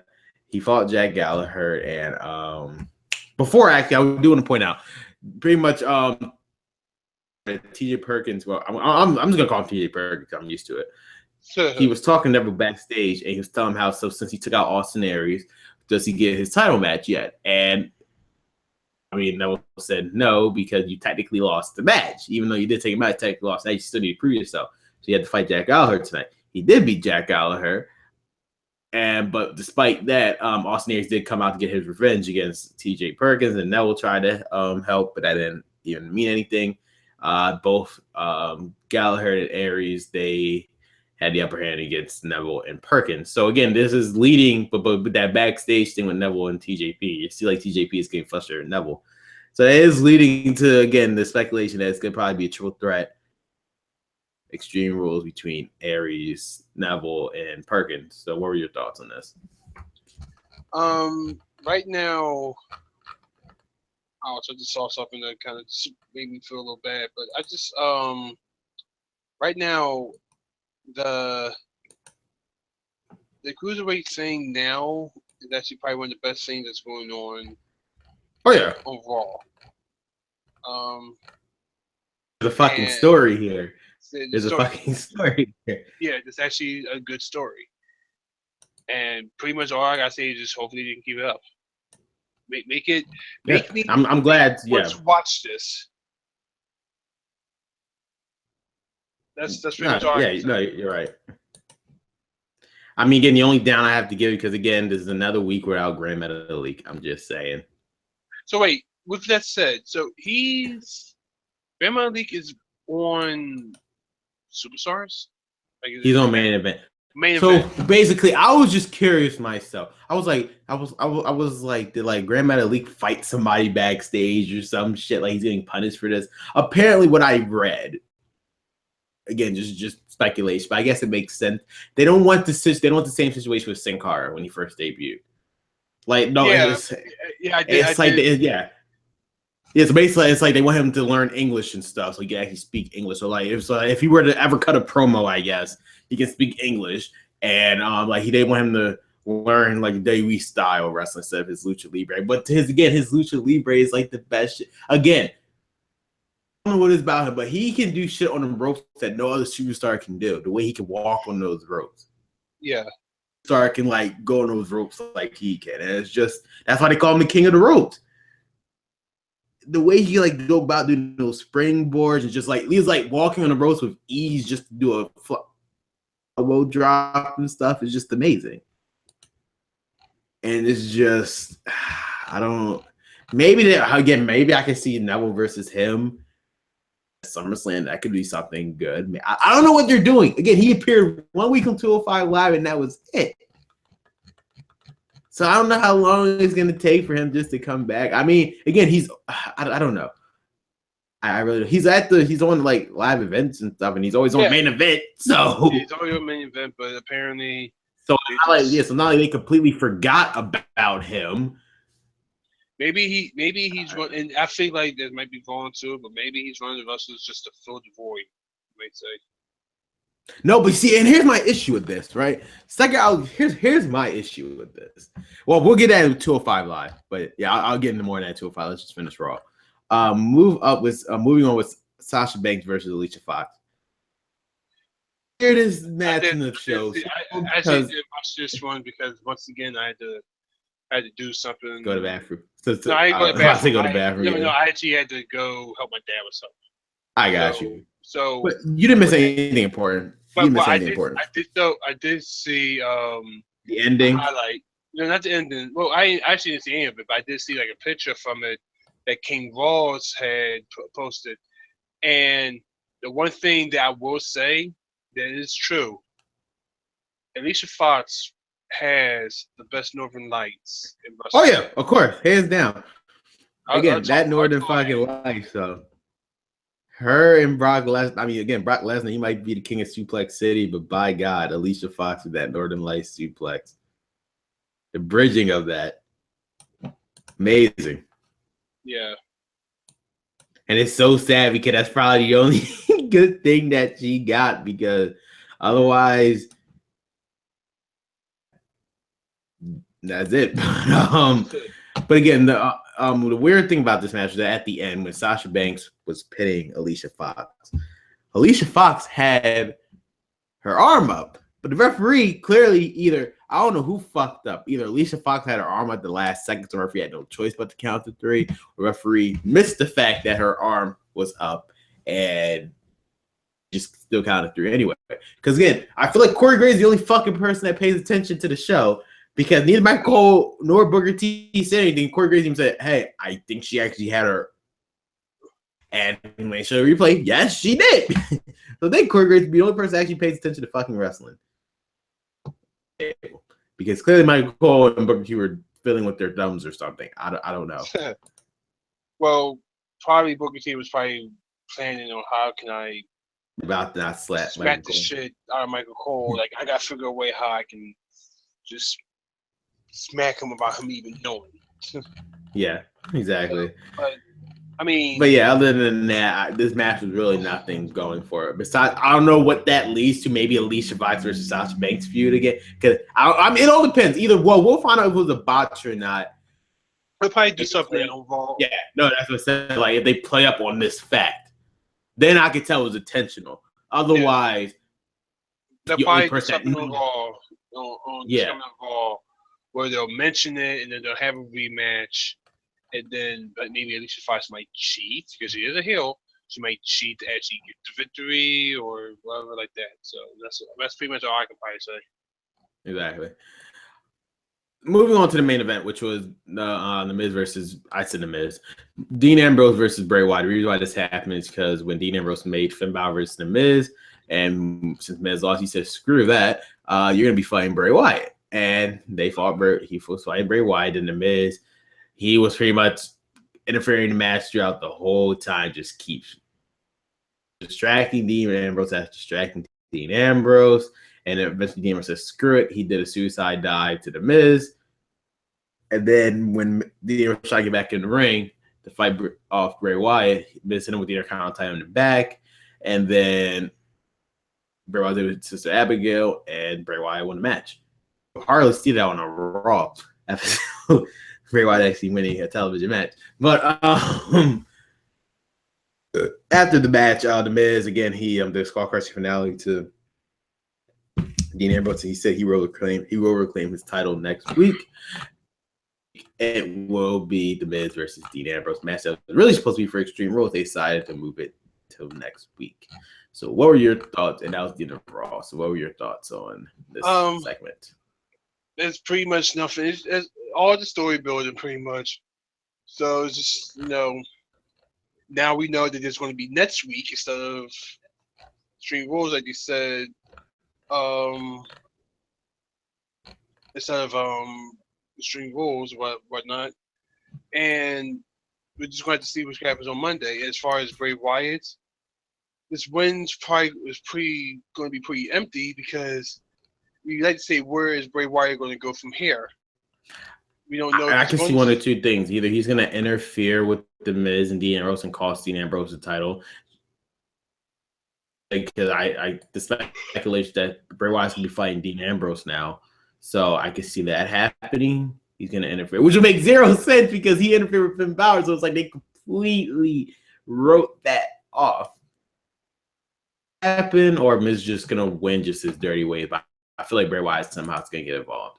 A: he fought Jack Gallagher, and before actually, I do want to point out, pretty much, TJ Perkins. Well, I'm just gonna call him TJ Perkins. I'm used to it. He was talking to Neville backstage, and he was telling him how since he took out Austin Aries, does he get his title match yet? And I mean, Neville said no because you technically lost the match, even though you did take a match. Technically lost, now you still need to prove yourself. So you had to fight Jack Gallagher tonight. He did beat Jack Gallagher, but despite that, Austin Aries did come out to get his revenge against TJ Perkins, and Neville tried to help, but that didn't even mean anything. Both Gallagher and Aries, they had the upper hand against Neville and Perkins. So again, this is leading, but that backstage thing with Neville and TJP, you see like TJP is getting frustrated with Neville. So it is leading to, again, the speculation that it's going to probably be a triple threat Extreme Rules between Aries, Neville, and Perkins. So what were your thoughts on this?
B: Right now, I just saw something that kind of just made me feel a little bad, but I just right now the cruiserweight thing now is actually probably one of the best things that's going on.
A: Oh yeah,
B: overall.
A: There's a fucking story here. There's a fucking story here.
B: Yeah, it's actually a good story, and pretty much all I gotta say is just hopefully they can keep it up. Make it. Make me.
A: I'm glad.
B: Let's watch this. That's pretty much all.
A: Yeah, no, you're right. I mean, again, the only down I have to give, because again, this is another week without Grand Metalik. I'm just saying.
B: So wait, with that said, so Grand Metalik is on Superstars.
A: He's on main event. So basically, I was just curious myself. I was like, did like Grand Metalik fight somebody backstage or some shit? Like he's getting punished for this. Apparently, what I read, again, just speculation, but I guess it makes sense. They don't want the same situation with Sin Cara when he first debuted. Like no,
B: yeah,
A: it's like yeah. Yeah, so basically, it's like they want him to learn English and stuff, so he can actually speak English. So, like, if he were to ever cut a promo, I guess he can speak English, and like they want him to learn like WWE style wrestling instead of his lucha libre. But his lucha libre is like the best shit. Again, I don't know what it's about him, but he can do shit on the ropes that no other superstar can do. The way he can walk on those ropes.
B: Yeah.
A: Star can like go on those ropes like he can, and it's just that's why they call him the king of the ropes. The way he like go about doing those springboards and just like he's like walking on the ropes with ease, just to do a elbow drop and stuff is just amazing. And it's just maybe I can see Neville versus him at SummerSlam. That could be something good. I don't know what they're doing. Again, he appeared 1 week on 205 Live and that was it. So I don't know how long it's going to take for him just to come back. I mean, again, I don't know. I really he's on like live events and stuff, and he's always on main event. So
B: he's always on main event, but apparently,
A: so not like they completely forgot about him.
B: Maybe he's running. And I feel like there might be going to, but maybe he's running the wrestlers just to fill the void. You might say.
A: No, but see, and here's my issue with this, right? Here's my issue with this. Well, we'll get at 205 Live, but yeah, I'll get into more than that 205. Let's just finish Raw. Moving on with Sasha Banks versus Alicia Fox. weirdest match in the show.
B: I actually did watch this one because once again I had to do something.
A: Go to the bathroom.
B: No, I didn't go to the bathroom.
A: Go to the bathroom.
B: No, I actually had to go help my dad with something.
A: I got you.
B: So,
A: but you didn't miss anything important. You didn't miss anything important.
B: I did see
A: the ending.
B: Highlight. No, not the ending. Well, I actually didn't see any of it, but I did see like a picture from it that King Ross had posted. And the one thing that I will say that is true, Alicia Fox has the best Northern Lights in wrestling.
A: Oh yeah, of course, hands down. Again, that Northern fucking life. So her and Brock Lesnar. I mean, again, Brock Lesnar, he might be the king of Suplex City, but by God, Alicia Fox with that Northern Lights suplex. The bridging of that, amazing.
B: Yeah.
A: And it's so sad because that's probably the only good thing that she got, because otherwise, that's it. But again, the weird thing about this match is that at the end, when Sasha Banks was pitting Alicia Fox had her arm up, but the referee clearly I don't know who fucked up. Either Alicia Fox had her arm at the last second, so the referee had no choice but to count to 3. The referee missed the fact that her arm was up and just still counted 3 anyway. Because again, I feel like Corey Graves is the only fucking person that pays attention to the show, because neither Michael Cole nor Booker T said anything. Corey Graves even said, "Hey, I think she actually had her." And when they show the replay, yes, she did. So I think Corey Graves is the only person that actually pays attention to fucking wrestling. Because clearly Michael Cole and Booker T were fiddling with their thumbs or something. I don't know.
B: Well, probably Booker T was probably planning on how can I
A: about not
B: smack the shit out of Michael Cole. Like, I got to figure a way how I can just smack him without him even knowing.
A: Yeah, exactly.
B: But
A: yeah, other than that, this match was really nothing going for it. Besides, I don't know what that leads to. Maybe Alicia Fox versus Sasha Banks feud again. Because I mean, it all depends. Either we'll find out if it was a botch or not.
B: They'll probably do something involved.
A: Yeah, no, that's what I said. Like, if they play up on this fact, then I could tell it was intentional. Otherwise,
B: they'll probably do something involved on Raw, where they'll mention it and then they'll have a rematch. And then maybe Alicia Fox might cheat because she is a heel. She might cheat to actually get the victory or whatever like that. So that's pretty much all I can probably say.
A: Exactly. Moving on to the main event, which was the Miz versus The Miz. Dean Ambrose versus Bray Wyatt. The reason why this happened is because when Dean Ambrose made Finn Balor versus The Miz, and since Miz lost, he said, "Screw that! You're gonna be fighting Bray Wyatt." And they fought. He was fighting Bray Wyatt, and The Miz. He was pretty much interfering in the match throughout the whole time, just keeps distracting Dean Ambrose, that's distracting Dean Ambrose, and eventually Dean Ambrose says, "Screw it." He did a suicide dive to The Miz. And then when Dean Ambrose tried to get back in the ring to fight off Bray Wyatt, Miz hit him with the Intercontinental title in the back. And then Bray Wyatt did it with Sister Abigail, and Bray Wyatt won the match. Hardly see that on a Raw episode. Bray Wyatt actually winning a television match. But after the match, The Miz, again, he did a skull crushing finale to Dean Ambrose. He said he will reclaim his title next week. It will be The Miz versus Dean Ambrose match that was really supposed to be for Extreme Rules. They decided to move it till next week. So what were your thoughts? And that was the end of Raw. So what were your thoughts on this segment?
B: It's pretty much nothing. It's all the story building pretty much. So it's just, now we know that it's going to be next week instead of Extreme Rules, like you said. Instead of Extreme Rules, whatnot. And we're just going to have to see what happens on Monday. As far as Bray Wyatt, this win's probably going to be pretty empty because we like to say, where is Bray Wyatt going to go from here? We don't know.
A: I can see one of two things. Either he's going to interfere with The Miz and Dean Ambrose and cost Dean Ambrose the title. Because the speculation that Bray Wyatt's going to be fighting Dean Ambrose now. So I can see that happening. He's going to interfere, which would make zero sense because he interfered with Finn Balor. So it's like they completely wrote that off. happen, or Miz just gonna win just his dirty way? But I feel like Bray Wyatt somehow is gonna get involved.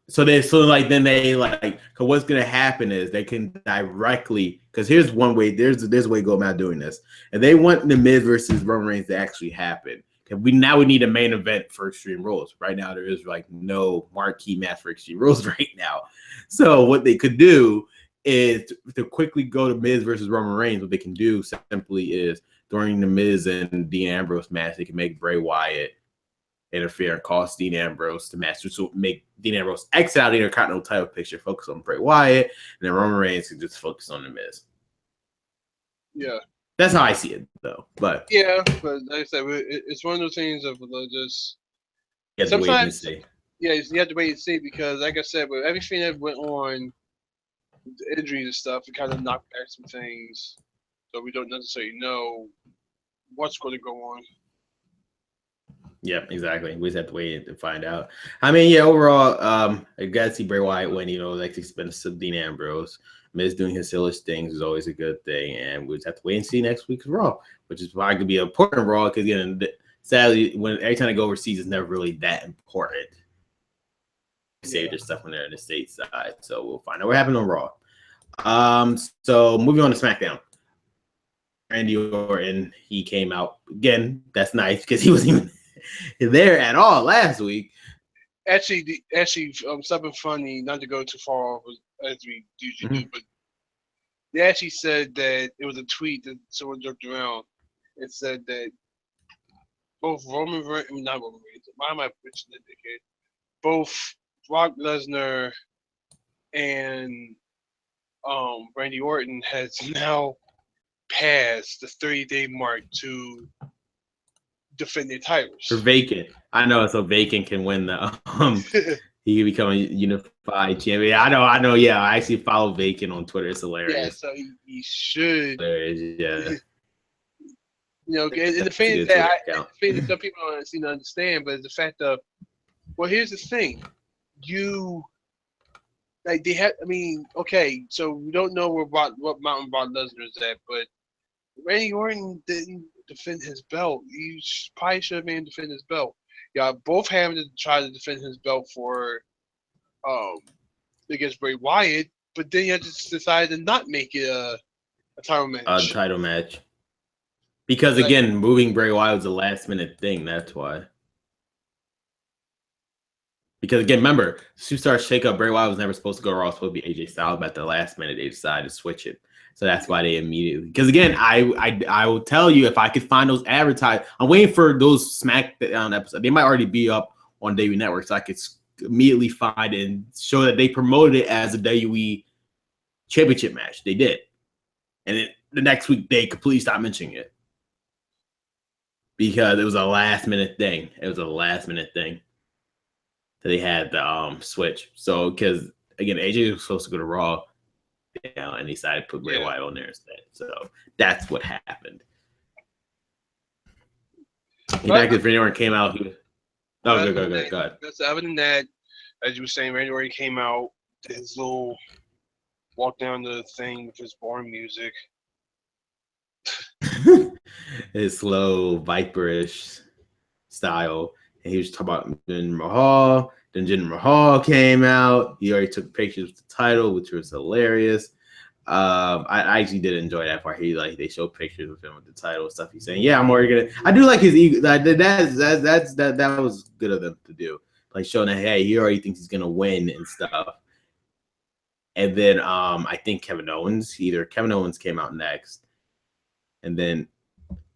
A: So then they like, cause what's gonna happen is they can directly, because here's one way, there's a way to go about doing this. And they want the Miz versus Roman Reigns to actually happen. We need a main event for Extreme Rules. Right now there is like no marquee match for Extreme Rules right now. So what they could do is to quickly go to Miz versus Roman Reigns. What they can do simply is during the Miz and Dean Ambrose match, they can make Bray Wyatt interfere and cost Dean Ambrose the match, which will make Dean Ambrose exit out of the Intercontinental title picture, focus on Bray Wyatt, and then Roman Reigns can just focus on the Miz.
B: Yeah.
A: That's how I see it, though. But
B: yeah, but like I said, it's one of those things of just
A: you have to wait and see.
B: Yeah, you have to wait and see because, like I said, with everything that went on, the injuries and stuff, it kind of knocked back some things, so we don't necessarily know what's going to go on.
A: Yeah, exactly. We just have to wait to find out. I mean, yeah, overall, I got to see Bray Wyatt win. Like to spend Dean Ambrose. Miz doing his sillish things is always a good thing, and we just have to wait and see next week's Raw, which is probably going to be an important Raw because, again, sadly, every time I go overseas, it's never really that important. Save their stuff when they're in the stateside, so we'll find out what happened on Raw. So moving on to SmackDown. Randy Orton, he came out again. That's nice because he wasn't even there at all last week.
B: Actually, something funny. Not to go too far off as we usually do, but they actually said that it was a tweet that someone joked around. It said that both not Roman Reigns. Why am I pitching that dickhead? Both Brock Lesnar and Randy Orton has now passed the 30-day mark to defend their titles.
A: For vacant. I know, so vacant can win the he can become a unified champion. I know, yeah. I actually follow Vacant on Twitter. It's hilarious.
B: Yeah, so he should.
A: Hilarious, yeah.
B: And the thing is that some people don't seem to understand, but it's the fact of, well, here's the thing. They have, okay, so we don't know what mountain Brock Lesnar is at, but Randy Orton didn't defend his belt. He probably should have been defend his belt. Y'all both having to try to defend his belt for against Bray Wyatt, but then you just decided to not make it a title match.
A: A title match. Because again, moving Bray Wyatt was a last minute thing, that's why. Because again, remember, Superstar Shakeup, Bray Wyatt was never supposed to go Raw. It was supposed to be AJ Styles, but at the last minute they decided to switch it. So that's why they immediately. Because again, I will tell you, if I could find those advertised, I'm waiting for those SmackDown episodes. They might already be up on WWE Network, so I could immediately find it and show that they promoted it as a WWE Championship match. They did, and then the next week they completely stopped mentioning it because it was a last minute thing. So they had the switch. So because again, AJ was supposed to go to Raw. And he decided to put Bray Wyatt on there instead. So that's what happened. If Randy Orton came out, go ahead.
B: Other than that, as you were saying, Randy Orton came out, his little walk down the thing with his Bourne music.
A: His slow, viperish style. And he was talking about Jinder Mahal. Then Jinder Mahal came out. He already took pictures with the title, which was hilarious. I actually did enjoy that part. They showed pictures of him with the title and stuff. He's saying, "Yeah, I'm already gonna." I do like his ego. That was good of them to do. Like showing that, hey, he already thinks he's gonna win and stuff. And then I think Kevin Owens came out next, and then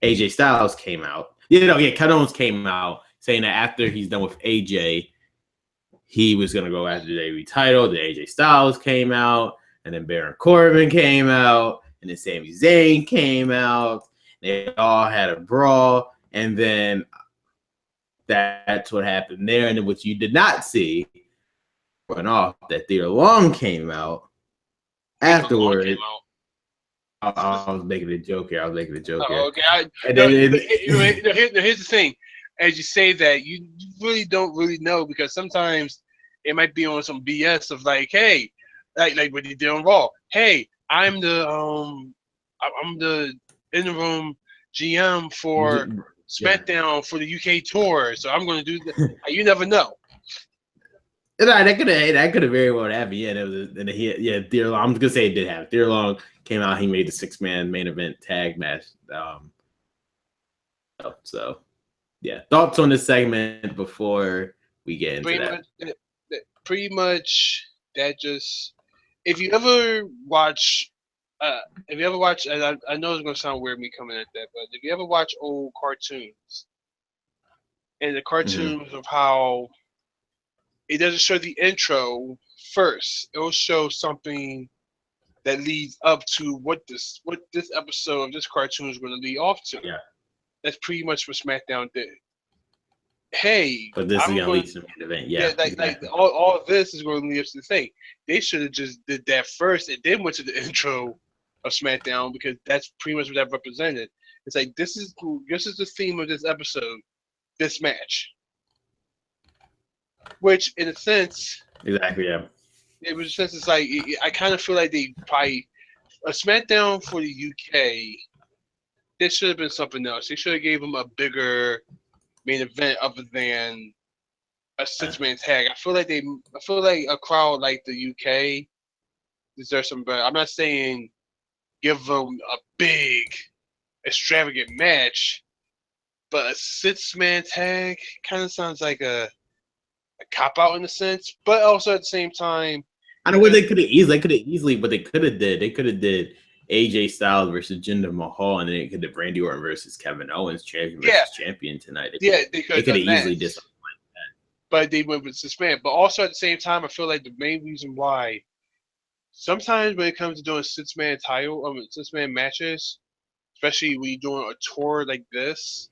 A: AJ Styles came out. Kevin Owens came out saying that after he's done with AJ. He was going to go after the WWE title. The AJ Styles came out. And then Baron Corbin came out. And then Sami Zayn came out. They all had a brawl. And then that's what happened there. And then what you did not see went off that Theodore Long came out afterwards. I was making a joke here.
B: Oh, okay. Here's the thing. As you say that, you really don't really know because sometimes it might be on some BS of like, hey, like what he did on Raw. Hey, I'm the interim GM for Smackdown for the UK tour. So I'm going to do that. You never know.
A: That could have very well happened. Yeah, Dear Long. I'm gonna say it did happen. Dear Long came out. He made the 6-man main event tag match. So yeah, thoughts on this segment before we get into
B: pretty much that just if you ever watch, and I know it's gonna sound weird me coming at that, but if you ever watch old cartoons and the cartoons of how it doesn't show the intro first, it will show something that leads up to what this episode of this cartoon is going to lead off to.
A: Yeah,
B: that's pretty much what SmackDown did. Hey,
A: but this is going to lead to the main event. Yeah,
B: exactly. all of this is going to lead us to the thing. They should have just did that first and then went to the intro of SmackDown, because that's pretty much what that represented. It's like this is the theme of this episode, this match. Which, in a sense,
A: exactly, yeah.
B: It was just it's like I kind of feel like they probably a SmackDown for the UK. This should have been something else. They should have gave them a bigger main event other than a 6-man tag. I feel like a crowd like the UK deserves some better. I'm not saying give them a big, extravagant match, but a 6-man tag kind of sounds like a cop out in a sense. But also at the same time,
A: I know what they could have easily, but they could have did AJ Styles versus Jinder Mahal, and then they could have Randy Orton versus Kevin Owens, champion versus champion tonight.
B: They could have
A: easily did something like that.
B: But they went with suspend. But also at the same time, I feel like the main reason why sometimes when it comes to doing 6-man matches, especially when you're doing a tour like this,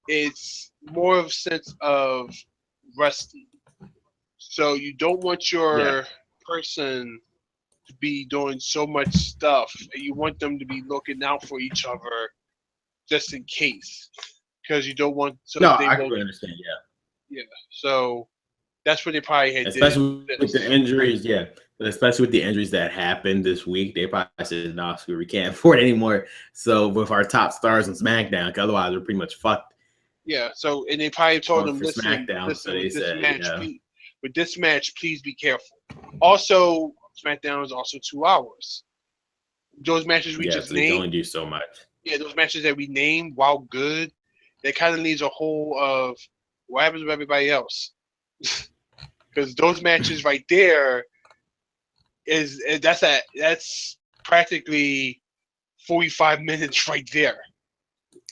B: it's more of a sense of resting. So you don't want your person to be doing so much stuff, and you want them to be looking out for each other just in case, because you don't want.
A: I can understand.
B: Yeah. So that's what they probably had.
A: Especially with the injuries, but especially with the injuries that happened this week, they probably said, "No, screw, we can't afford it anymore." So with our top stars on SmackDown, because otherwise we're pretty much fucked.
B: Yeah. So and they probably told them, "Listen,
A: SmackDown." So they said,
B: with this match, please be careful. Also, SmackDown is also 2 hours. Those matches we just named,
A: can only do so much.
B: Yeah, those matches that we named, while good, that kind of leaves a hole of what happens with everybody else. Because those matches right there that's practically 45 minutes right there.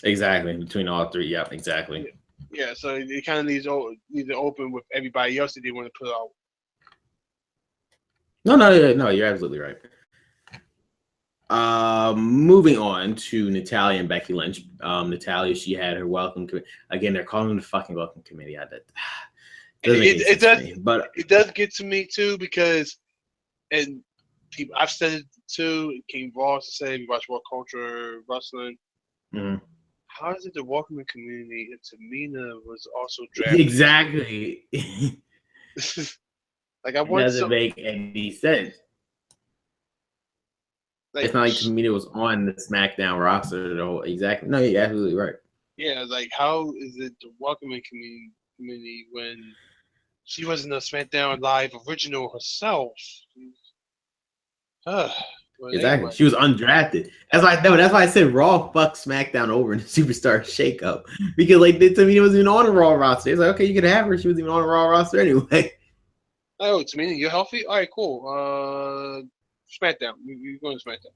A: Exactly, between all three. Yeah, exactly.
B: Yeah, so it kind of leaves it open with everybody else that they want to put out.
A: No, you're absolutely right. Moving on to Natalya and Becky Lynch. Natalya, she had her welcome again. They're calling the fucking welcome committee.
B: It does get to me too, because I've said it too. King Ross said, "We watch World Culture Wrestling."
A: Mm-hmm.
B: How is it the welcoming community and Tamina was also drafted?
A: Exactly.
B: Like I want
A: doesn't make any sense. It's not like Tamina was on the SmackDown roster. Exactly. No, you're absolutely right.
B: Yeah, like how is it the welcoming community when she wasn't a SmackDown Live original herself?
A: Exactly. Anyway. She was undrafted. That's why I said Raw fucked SmackDown over in the Superstar Shakeup, because Tamina wasn't even on the Raw roster. It's like, okay, you could have her. She wasn't even on the Raw roster anyway.
B: Oh, Tamina, you're healthy? All right, cool. SmackDown. You're going to SmackDown.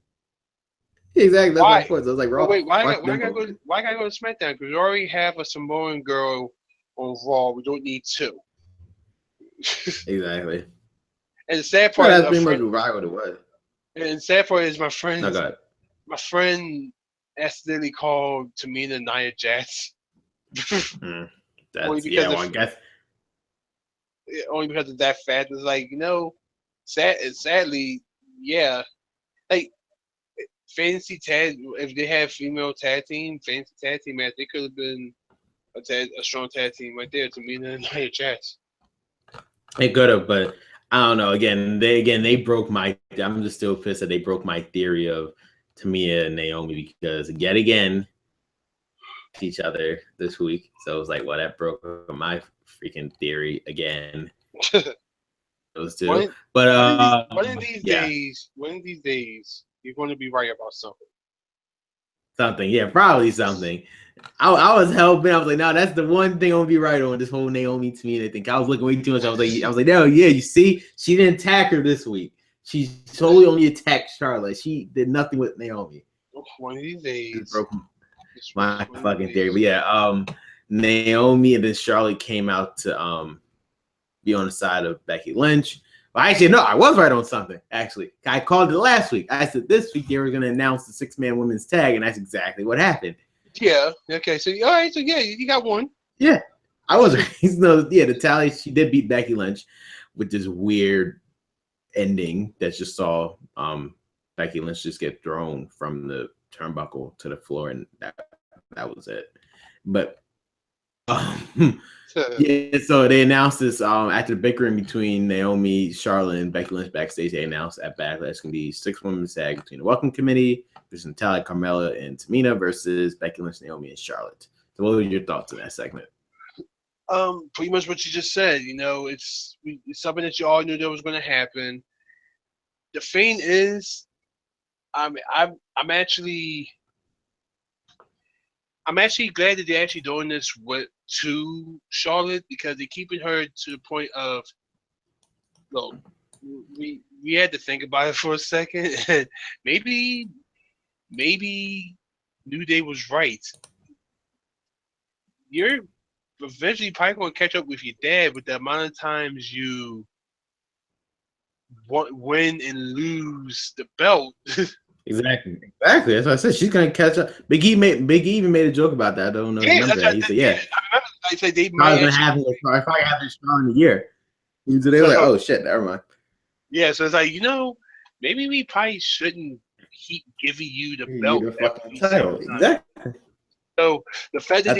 A: Exactly. That's my point. So I was like, Raw.
B: Wait, why I gotta go to SmackDown? Because we already have a Samoan girl on Raw. We don't need 2.
A: Exactly.
B: And the sad part
A: that's pretty much right what it was.
B: And the sad part is my friend.
A: No, go ahead.
B: My friend accidentally called Tamina Nia Jax.
A: I guess.
B: Only because of that fact. It's like, sadly, yeah. Like fantasy tag, if they have female tag team, fantasy tag team match, they could have been a strong tag team right there. Tamina and Nia Jax.
A: It could have, but I don't know. They broke my. I'm just still pissed that they broke my theory of Tamina and Naomi, because yet again, each other this week. So it was like, well, that broke my freaking theory again. Those two. But
B: one of these
A: yeah.
B: days, you're going to be right about something.
A: Something, yeah, probably something. I was helping. I was like, no, that's the one thing I'm gonna be right on this whole Naomi Tamina thing. I was looking way too much. I was like, no, yeah, you see, she didn't attack her this week. She totally only attacked Charlotte. She did nothing with Naomi.
B: One of these days,
A: just broke my fucking theory. But yeah, Naomi and then Charlotte came out to be on the side of Becky Lynch. Well, actually, no, I was right on something. Actually, I called it last week. I said this week they were going to announce the 6-man women's tag, and that's exactly what happened.
B: Yeah. Okay. So all right. So yeah, you got one.
A: Yeah, I was right. No, yeah, the tally, she did beat Becky Lynch with this weird ending that just saw Becky Lynch just get thrown from the turnbuckle to the floor, and that was it. But yeah, so they announced this after the bickering between Naomi, Charlotte, and Becky Lynch backstage. They announced at Backlash can be 6 women's tag between the Welcome Committee versus Natalia, Carmella, and Tamina versus Becky Lynch, Naomi, and Charlotte. So, what were your thoughts on that segment?
B: Pretty much what you just said. You know, it's something that you all knew that was going to happen. The thing is, I'm actually glad that they're actually doing this to Charlotte, because they're keeping her to the point of, look, we had to think about it for a second. maybe New Day was right. You're eventually probably going to catch up with your dad with the amount of times you win and lose the belt.
A: Exactly. That's what I said. She's gonna catch up. Big E even made a joke about that. I don't know.
B: Yeah,
A: remember that. He said, "Yeah,
B: I remember. I said they
A: might
B: might
A: gonna happen. If I have this strong in a year." So they were like, "Oh shit, never mind."
B: Yeah, so it's like, maybe we probably shouldn't keep giving you the belt.
A: You the fucking title, exactly.
B: So the fact that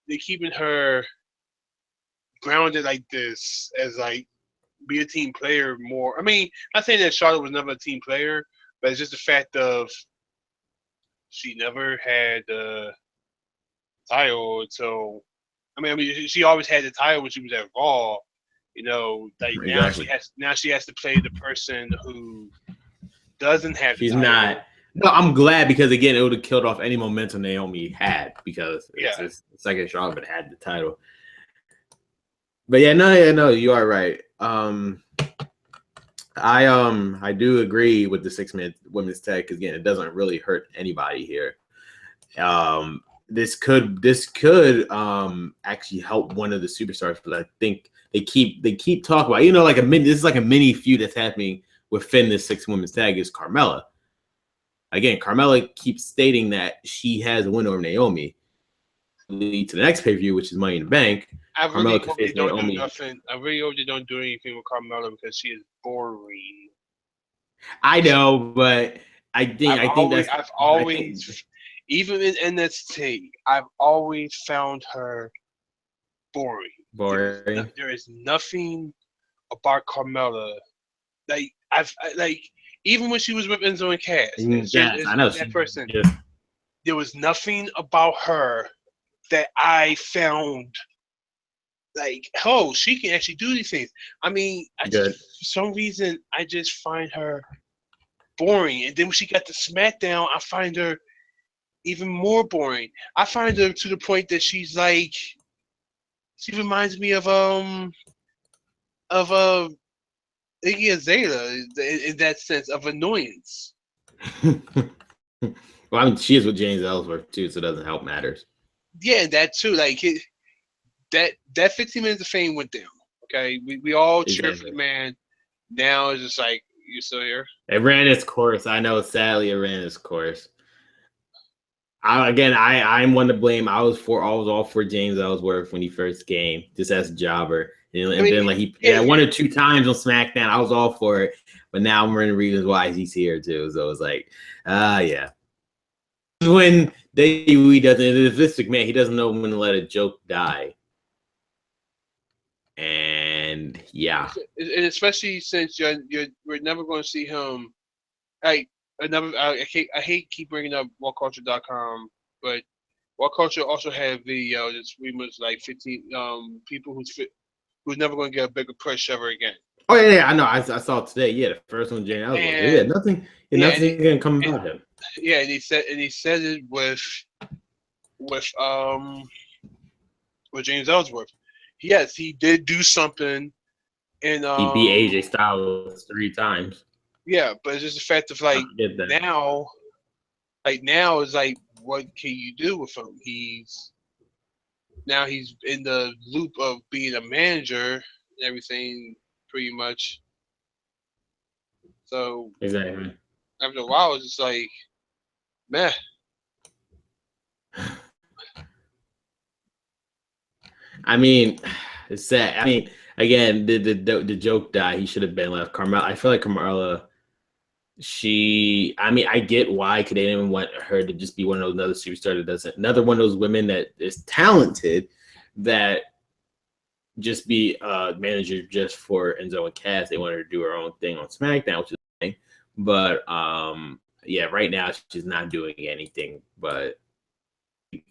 B: they keeping her grounded like this, as like be a team player more. I mean, not saying that Charlotte was never a team player, but it's just the fact of she never had the title. So I mean, she always had the title when she was at Raw. Like
A: exactly.
B: now she has to play the person who doesn't have.
A: She's not. No, I'm glad, because again, it would have killed off any momentum Naomi had, because it's second Charlotte but had the title. But yeah, no, you are right. I do agree with the 6-man women's tag, because again, it doesn't really hurt anybody here. This could actually help one of the superstars, but I think they keep talking about, like this is like a mini feud that's happening within this 6 women's tag is Carmella. Again, Carmella keeps stating that she has a win over Naomi. Lead to the next pay-per-view, which is Money in the Bank.
B: I really hope they don't do nothing. I really hope they don't do anything with Carmella, because she is boring.
A: I know, but
B: even in NXT, I've always found her boring. There is nothing about Carmella. Even when she was with Enzo and Cass,
A: I know
B: that person. There was nothing about her that I found like, oh, she can actually do these things. I mean, for some reason, I just find her boring. And then when she got to SmackDown, I find her even more boring. I find her to the point that she reminds me of Iggy Azalea in that sense of annoyance.
A: Well, I mean, she is with James Ellsworth too, so it doesn't help matters.
B: Yeah, that too. Like that 15 minutes of fame went down. Okay, we all cheered for the man. Now it's just like, you still here?
A: It ran its course. I know. Sadly, it ran its course. I'm one to blame. I was all for James Ellsworth when he first came, just as a jobber. And then like he 1 or 2 times on SmackDown, I was all for it. But now I'm running reasons why he's here too. So it's like, yeah. When WWE doesn't, this man, he doesn't know when to let a joke die. And yeah,
B: and especially since we're never going to see him. Like, I hate keep bringing up WhatCulture.com, but What Culture also had a video that's pretty much like 15 people who's never going to get a bigger push ever again.
A: Oh yeah, I know. I saw it today. Yeah, the first one, Jane. I was like, yeah, nothing gonna come about him.
B: Yeah, and he said it with with James Ellsworth. Yes, he did do something, and
A: He beat AJ Styles 3 times.
B: Yeah, but it's just the fact of like now is like, what can you do with him? He's in the loop of being a manager and everything, pretty much. So
A: exactly.
B: After a while, it's just like, meh.
A: I mean, it's sad. I mean, again, the joke died. He should have been left. Carmella. I feel like Carmella. I mean, I get why, because they didn't want her to just be one of those another superstar that doesn't, another one of those women that is talented, that just be a manager just for Enzo and Cass. They wanted her to do her own thing on SmackDown, which is fine. But yeah, right now she's not doing anything but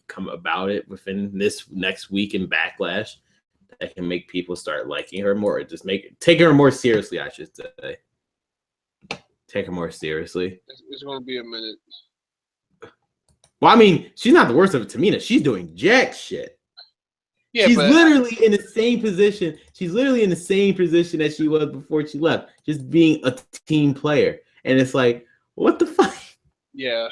A: come about it within this next week in Backlash that can make people start liking her more, or just take her more seriously, I should say. Take her more seriously.
B: It's going to be a minute.
A: Well, I mean, she's not the worst of it. Tamina, she's doing jack shit. Yeah, she's literally in the same position. She's literally in the same position as she was before she left, just being a team player. And it's like, what the fuck?
B: Yeah.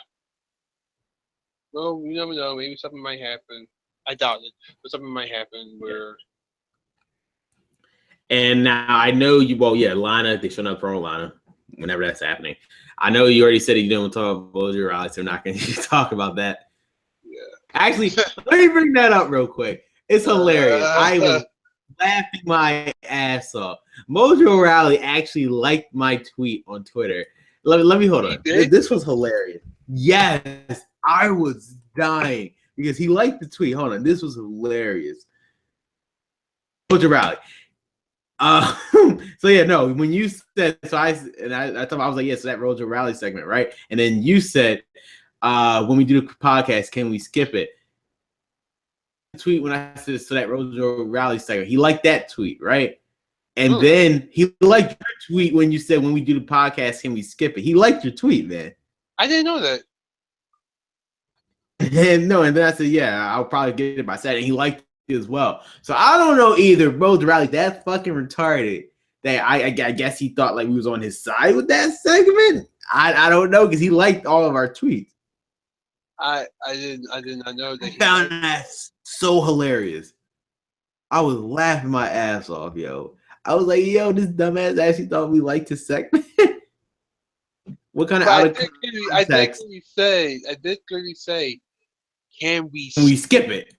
B: Well, you never know. Maybe something might happen. I doubt it, but something might happen where.
A: And now I know you. Well, yeah, Lana. They showed up for Lana whenever that's happening. I know you already said you didn't want to talk about Mojo Rawley, so I'm not going to talk about that.
B: Yeah.
A: Actually, let me bring that up real quick. It's hilarious. I was laughing my ass off. Mojo Rawley actually liked my tweet on Twitter. Let me hold on. This was hilarious. Yes, I was dying because he liked the tweet. Hold on. This was hilarious. Mojo Rawley. So yeah, no, when you said, so I thought I was like, yeah, so that Mojo Rawley segment, right? And then you said, when we do the podcast, can we skip it? Tweet when I said, so that Mojo Rawley segment, he liked that tweet, right? And then he liked your tweet when you said, when we do the podcast, can we skip it? He liked your tweet, man.
B: I didn't know that.
A: And then I said, yeah, I'll probably get it by Saturday. He liked it as well. So I don't know either. Mojo Rawley, that's fucking retarded. That I guess he thought like we was on his side with that segment. I don't know, because he liked all of our tweets.
B: I did not know that.
A: I found that so hilarious. I was laughing my ass off, yo. I was like, yo, this dumbass actually thought we liked his segment. What kind of out of context?
B: I did clearly say, can we
A: skip it?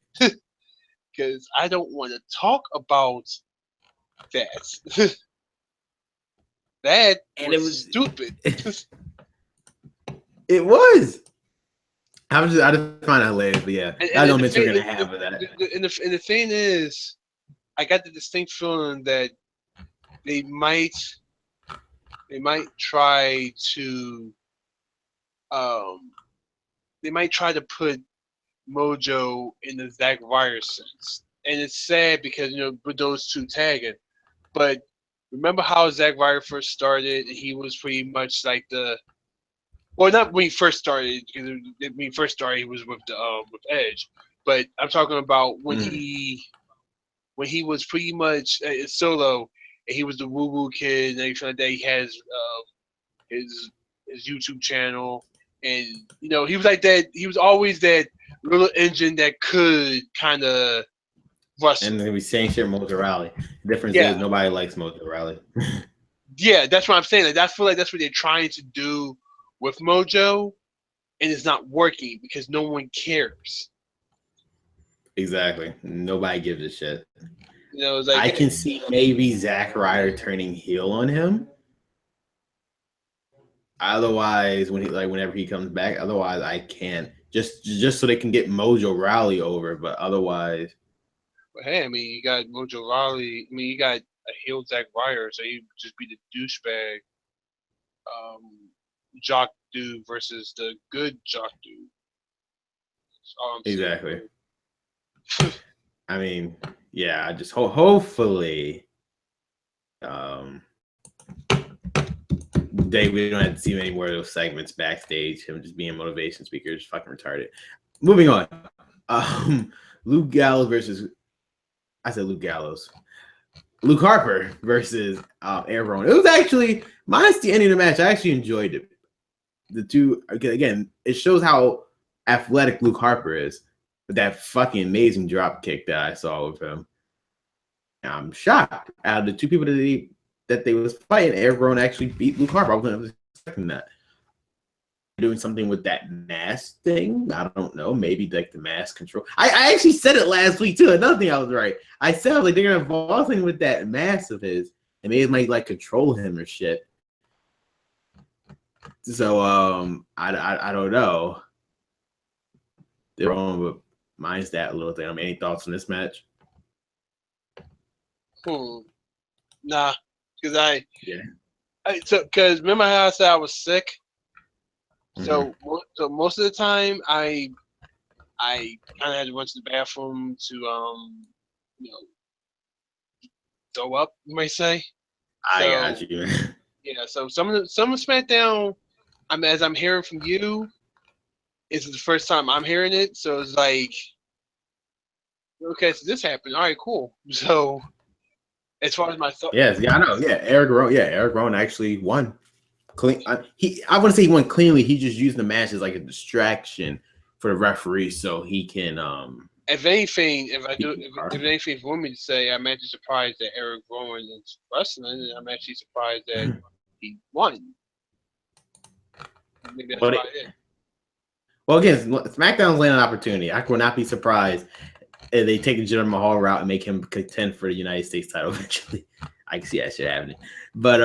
B: Because I don't want to talk about that. That
A: and
B: was stupid.
A: It was. I just find it hilarious, but yeah, I don't mention we're gonna have of that.
B: And the thing is, I got the distinct feeling that they might try to put Mojo in the Zack Ryder sense, and it's sad because with those two tagging, but remember how Zack Ryder first started? He was pretty much like not when he first started. Because when he first started, he was with Edge. But I'm talking about when he was pretty much solo, and he was the woo woo kid, and everything like that. He has his YouTube channel, and he was like that. He was always that little engine that could kind of rustle.
A: And then we saying shit Mojo Rawley. The difference is nobody likes Mojo Rawley.
B: Yeah, that's what I'm saying. Like, I feel like that's what they're trying to do with Mojo, and it's not working because no one cares.
A: Exactly. Nobody gives a shit.
B: It's like,
A: I can see maybe Zack Ryder turning heel on him. Otherwise, whenever he comes back, otherwise I can't. Just so they can get Mojo Rawley over, but otherwise.
B: But hey, I mean, you got Mojo Rawley. I mean, you got a heel Zack Ryder, so he'd just be the douchebag, jock dude versus the good jock dude. That's all I'm
A: Exactly.
B: saying.
A: I mean, yeah. I just hopefully, um, we don't have to see any more of those segments backstage. Him just being motivation speaker is fucking retarded. Moving on. Luke Gallows versus. I said Luke Gallows. Luke Harper versus Eric Rowan. It was actually, minus the ending of the match, I actually enjoyed it. The two, again, it shows how athletic Luke Harper is with that fucking amazing drop kick that I saw with him. I'm shocked. Out of the two people that they was fighting, Eric Rowan actually beat Luke Harper. I wasn't expecting that. Doing something with that mask thing. I don't know. Maybe like the mask control. I actually said it last week too. Another thing I was right. I said I was like they're gonna involve something with that mask of his, and maybe it might like control him or shit. So I don't know. They're wrong, but mine's that little thing. Any thoughts on this match?
B: Nah, because
A: Yeah.
B: Because remember how I said I was sick.
A: Mm-hmm.
B: So most of the time I kind of had to run to the bathroom to you know throw up, you might say.
A: I
B: So
A: got you.
B: yeah, so some of SmackDown, as I'm hearing from you, it's the first time I'm hearing it. So it's like, okay, so this happened. All right, cool. So as far as my thought,
A: Yes, yeah, I know. Yeah, Eric Rowan actually won. Clean. I wouldn't say he won cleanly. He just used the match as like a distraction for the referee, so he can.
B: If anything, if anything for me to say, I'm actually surprised that Eric Rowan is wrestling, and I'm actually surprised that he won. Maybe that's about it.
A: Well, again, SmackDown's laying an opportunity. I would not be surprised if they take the Jinder Mahal route and make him contend for the United States title eventually. I can see that shit happening. But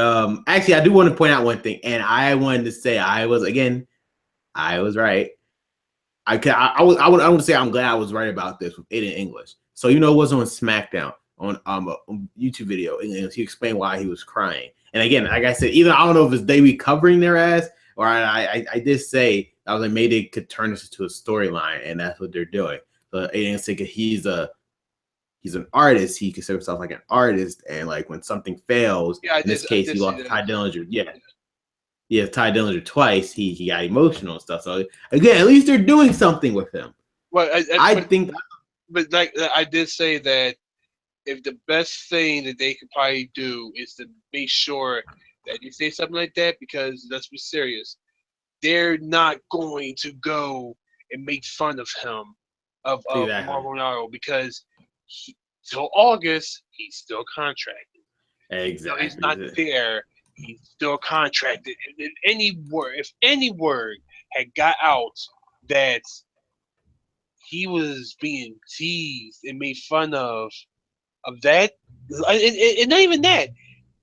A: actually, I do want to point out one thing, and I wanted to say I was right. I would say I'm glad I was right about this with it in English. So it was on SmackDown on a YouTube video, and he explained why he was crying. And again, like I said, either I don't know if it's they covering their ass, or I did say I was like maybe they could turn this into a storyline, and that's what they're doing. But it's like he's an artist. He considers himself like an artist, and like when something fails, in this case, he lost Ty Dillinger. Yeah, Ty Dillinger twice. He got emotional and stuff. So again, at least they're doing something with him.
B: Well,
A: I think,
B: but like I did say that if the best thing that they could probably do is to make sure that you say something like that, because let's be serious, they're not going to go and make fun of him of
A: exactly.
B: Mauro because till August he's still contracted.
A: Exactly.
B: He's not there. He's still contracted. And if any word had got out that he was being teased and made fun of that, and not even that.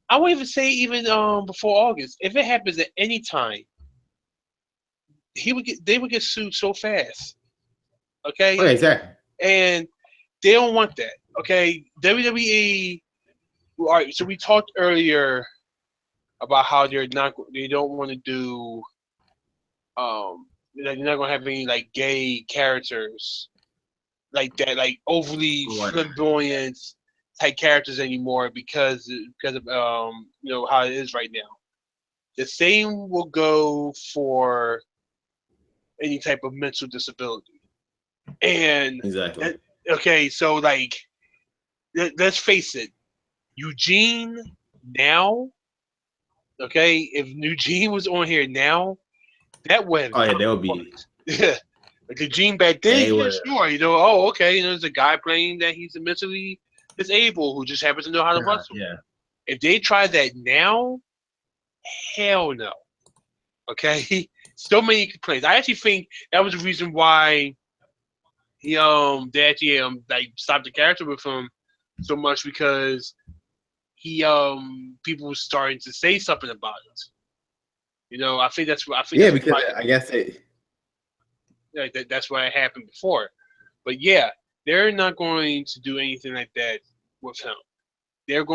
B: I won't even say even before August. If it happens at any time, they would get sued so fast. Okay?
A: Okay, exactly.
B: And they don't want that. Okay? WWE. All right. So we talked earlier about how they don't want to do they're not gonna have any like gay characters like that, like overly flamboyant type characters anymore because of how it is right now. The same will go for any type of mental disability. And
A: exactly.
B: Okay, so like let's face it, Eugene now. Okay, if Eugene was on here now, that would.
A: Oh yeah, they would be.
B: Yeah, like Eugene back then. Yeah, sure. Oh, okay. There's a guy playing that he's mentally disabled who just happens to know how to wrestle.
A: Yeah.
B: If they try that now, hell no. Okay, so many complaints. I actually think that was the reason why he they actually like stopped the character with him so much, because he people were starting to say something about it. I think that's what I think.
A: Yeah, because I guess
B: that's why it happened before. But yeah, they're not going to do anything like that with him. They're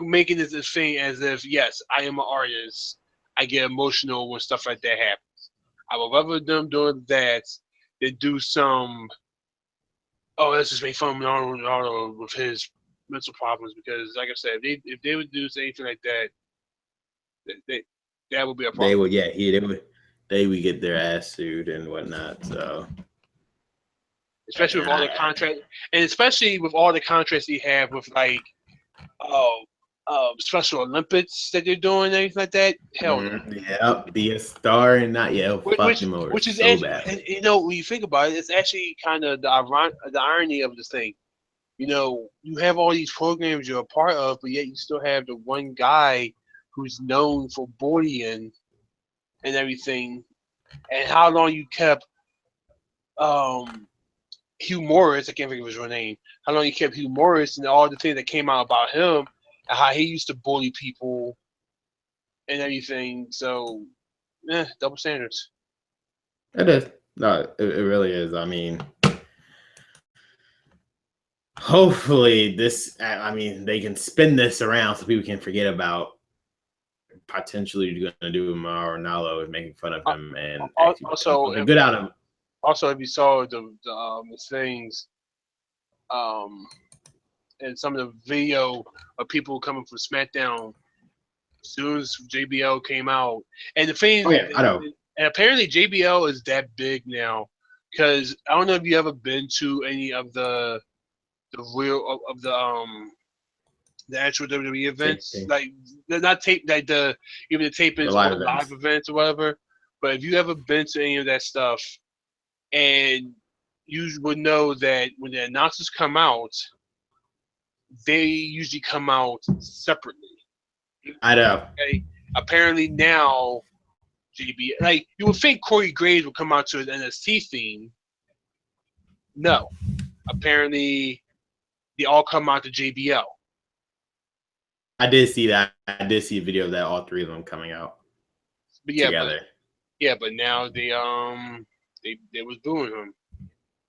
B: making this a thing as if, yes, I am an artist. I get emotional when stuff like that happens. I would rather them doing that than do some. Oh, let's just make fun of Ronaldo with his mental problems because, like I said, if they would do anything like that, they, that would be a problem.
A: They would, yeah, they would get their ass sued and whatnot. So,
B: especially with all the contracts, and especially with all the contracts they have with like, oh, Special Olympics that they're doing, anything like that. Hell no.
A: Yeah, be a star and not fuck them over
B: Which is
A: so
B: actually,
A: bad.
B: and, when you think about it, it's actually kind of the irony of this thing. You have all these programs you're a part of, but yet you still have the one guy who's known for bullying and everything, and how long you kept Hugh Morris, I can't think of his real name, how long you kept Hugh Morris and all the things that came out about him and how he used to bully people and everything. So, double standards.
A: It is. No, it really is. I mean, hopefully they can spin this around so people can forget about potentially going to do Mauro Ronaldo and making fun of him and
B: also
A: good out of him.
B: Also, if you saw the things, and some of the video of people coming from Smackdown as soon as JBL came out, and the thing,
A: I know.
B: And apparently JBL is that big now, because I don't know if you ever been to any of the real of the actual WWE events, like they're not taped, like even the tapings or live events or whatever. But if you ever been to any of that stuff, and you would know that when the announcers come out, they usually come out separately.
A: I know.
B: Okay? Apparently now, like you would think Corey Graves would come out to an NXT theme. No, apparently they all come out to JBL.
A: I did see that. I did see a video of that. All three of them coming out together.
B: But now they was booing him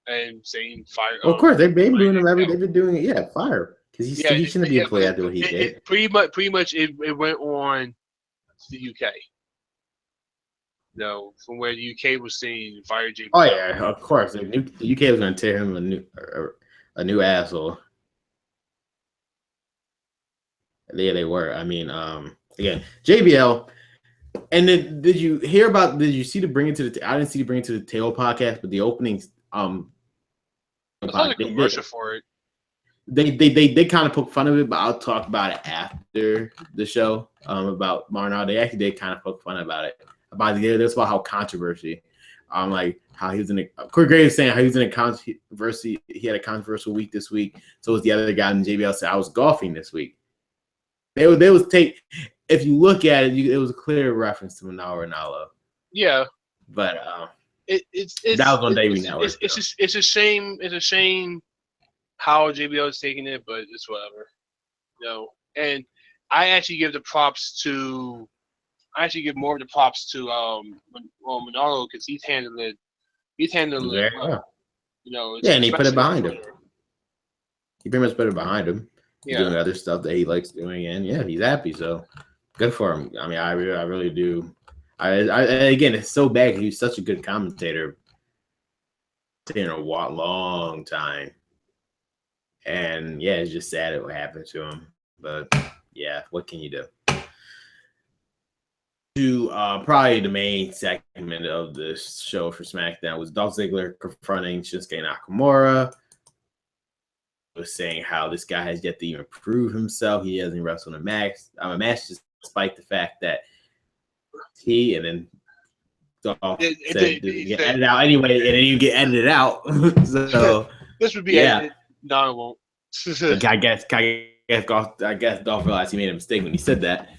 B: and saying fire.
A: Well, of course, they've been booing him. They've been doing it. Yeah, fire. Because he shouldn't be a player after what he did.
B: Pretty much, it went on to the UK. No, from where the UK was saying fire JBL.
A: Oh yeah, of course. The UK was going to tear him a new asshole. Yeah, they were. I mean, again, JBL. And then did you see the Bring It to the I didn't see the Bring It to the Table podcast, but the openings
B: I saw the commercial for it.
A: They kind of poke fun of it, but I'll talk about it after the show. About Marnell. They actually did kind of poke fun about it. That's about how controversy. Like how he was in a Corey Graves saying how he was in a controversy. He had a controversial week this week. So was the other guy, and JBL said I was golfing this week. They was take. If you look at it, it was a clear reference to Ronaldo.
B: Yeah,
A: but
B: it's
A: that was on Davey Network.
B: It's a shame. It's a shame how JBL is taking it, but it's whatever. And I actually give more of the props to Ronaldo because he's handling it. He's handling it well.
A: And he put it behind him. He pretty much put it behind him. He's doing other stuff that he likes doing, and he's happy. So good for him. I mean, I really do. Again, it's so bad because he's such a good commentator in a long time, and it's just sad it would happen to him. But what can you do? To probably the main segment of this show for SmackDown was Dolph Ziggler confronting Shinsuke Nakamura. Was saying how this guy has yet to even prove himself. He hasn't wrestled a match. Despite the fact that he and then Dolph said get edited out anyway, and then you get edited out. So
B: this would be edited. No, it won't.
A: I guess Dolph realized he made a mistake when he said that.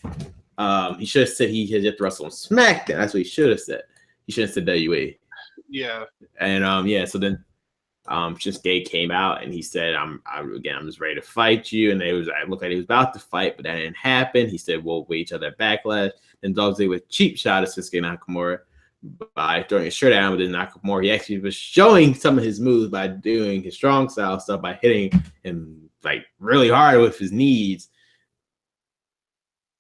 A: He should have said he has yet to wrestle on SmackDown. That's what he should have said. He should have said WWE.
B: Yeah.
A: And so then Shinsuke came out and he said, I'm just ready to fight you. And it looked like he was about to fight, but that didn't happen. He said, we'll wait each other backlash. And Dolph Ziggler with cheap shot at Shinsuke Nakamura by throwing his shirt down with Nakamura. He actually was showing some of his moves by doing his strong style stuff, by hitting him like really hard with his knees.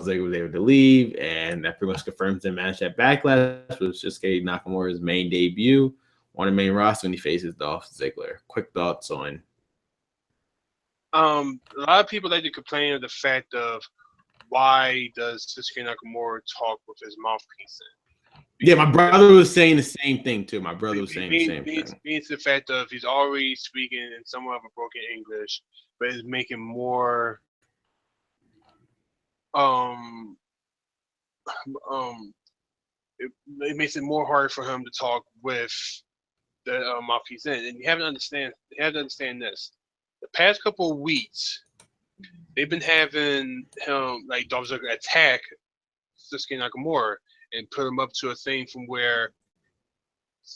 A: Ziggler was able to leave, and that pretty much confirms the match at Backlash, which was Shinsuke Nakamura's main debut on the main roster when he faces Dolph Ziggler. Quick thoughts on?
B: A lot of people like to complain of the fact of why does Shinsuke Nakamura talk with his mouthpiece in?
A: Yeah, my brother was saying the same thing too. My brother was saying the same
B: Being
A: thing.
B: to the fact of he's already speaking in somewhat of a broken English, but it's making more it makes it more hard for him to talk with the mouthpiece in. And you have to understand this. The past couple of weeks, they've been having him like Dolph Ziggler attack Shinsuke Nakamura and put him up to a thing from where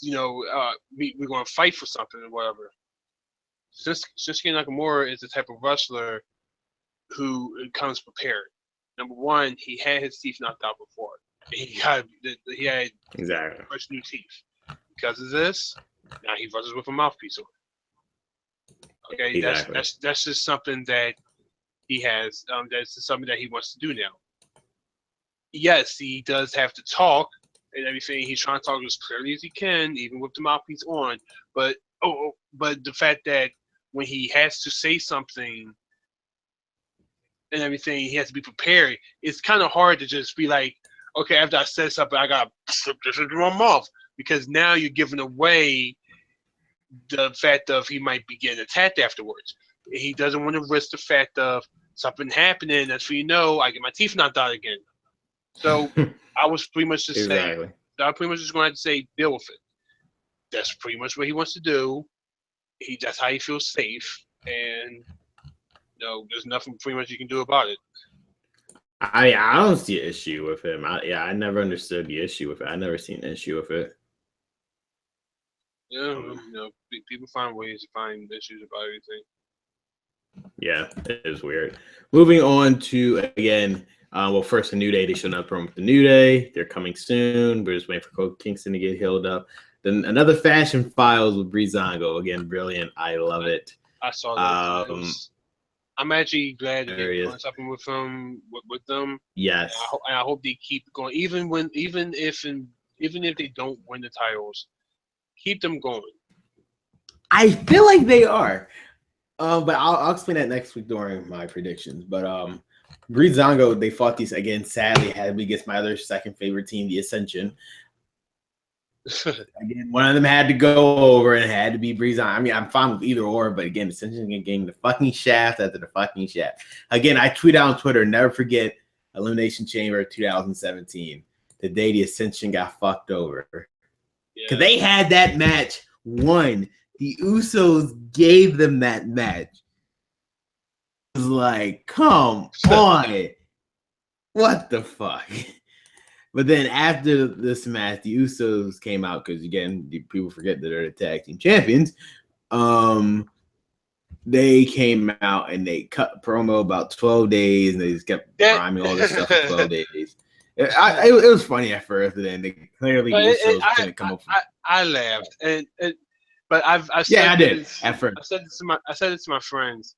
B: we're going to fight for something or whatever. Shinsuke Nakamura is the type of wrestler who comes prepared. Number one, he had his teeth knocked out before. He had
A: exactly
B: fresh new teeth. Because of this, now he wrestles with a mouthpiece on. Okay,
A: exactly.
B: That's just something that he has. That's something that he wants to do now. Yes, he does have to talk and everything. He's trying to talk as clearly as he can, even with the mouthpiece on. But the fact that when he has to say something and everything, he has to be prepared. It's kind of hard to just be like, okay, after I said something, I got to slip this into my mouth, because now you're giving away the fact of he might be getting attacked afterwards. He doesn't want to risk the fact of something happening. That's for I get my teeth knocked out again. So I was pretty much just
A: exactly.
B: I pretty much just going to have to say, deal with it. That's pretty much what he wants to do. That's how he feels safe, and there's nothing pretty much you can do about it.
A: I don't see an issue with him. I never understood the issue with it. I never seen an issue with it.
B: Yeah, people find ways to find issues about everything.
A: Yeah, it is weird. Moving on to, again, first the New Day. They showed up with the New Day. They're coming soon. We're just waiting for Kofi Kingston to get healed up. Then another Fashion Files with Breezango. Again, brilliant. I love it.
B: I saw that. I'm actually glad to get doing something with them.
A: Yes.
B: And I hope they keep going, even if they don't win the titles, keep them going.
A: I feel like they are. But I'll explain that next week during my predictions. But Breezango, they fought these again. Sadly, had to be against my other second favorite team, the Ascension. Again, one of them had to go over and had to be Breezango. I mean, I'm fine with either or, but again, Ascension getting the fucking shaft after the fucking shaft. Again, I tweet out on Twitter, never forget Elimination Chamber 2017, the day the Ascension got fucked over. Because they had that match won. The Usos gave them that match. It was like, come on. What the fuck? But then after this match, the Usos came out because, again, people forget that they're the tag team champions. They came out and they cut promo about 12 days, and they just kept rhyming all this stuff for 12 days. It was funny at first, and then they clearly the Usos couldn't come up.
B: I laughed, but I
A: said did at first.
B: I said it to my friends.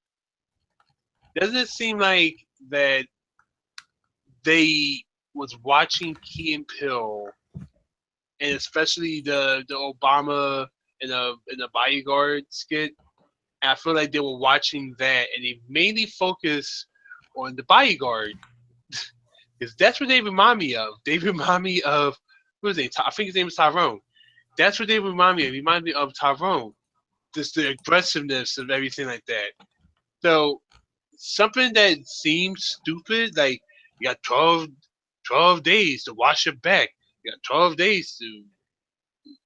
B: Doesn't it seem like that they was watching Key and Peele, and especially the Obama and the bodyguard skit? And I feel like they were watching that, and they mainly focused on the bodyguard, because that's what they remind me of. They remind me of, what was it? I think his name is Tyrone. That's what they remind me of. They remind me of Tyrone. Just the aggressiveness of everything like that. So something that seems stupid, like you got 12 days to wash your back. You got 12 days to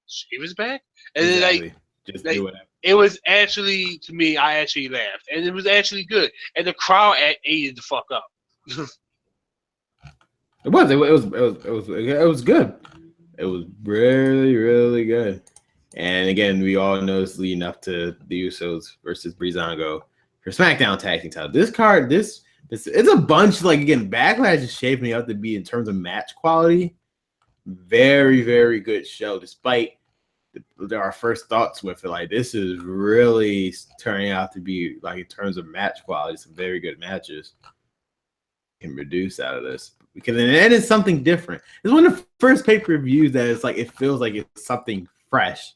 B: shave his back. And
A: exactly.
B: then just do whatever. It was actually, to me, I actually laughed. And it was actually good. And the crowd ate the fuck up.
A: It was good. It was really, really good. And again, we all know it's leading up to the Usos versus Breezango for SmackDown Tag Team title. This card, it's a bunch. Like, again, Backlash is shaping up to be, in terms of match quality, very, very good show. Despite our first thoughts with it, like, this is really turning out to be, like, in terms of match quality, some very good matches. can produce out of this, because it is something different. It's one of the first pay-per-views that it's like it feels like it's something fresh,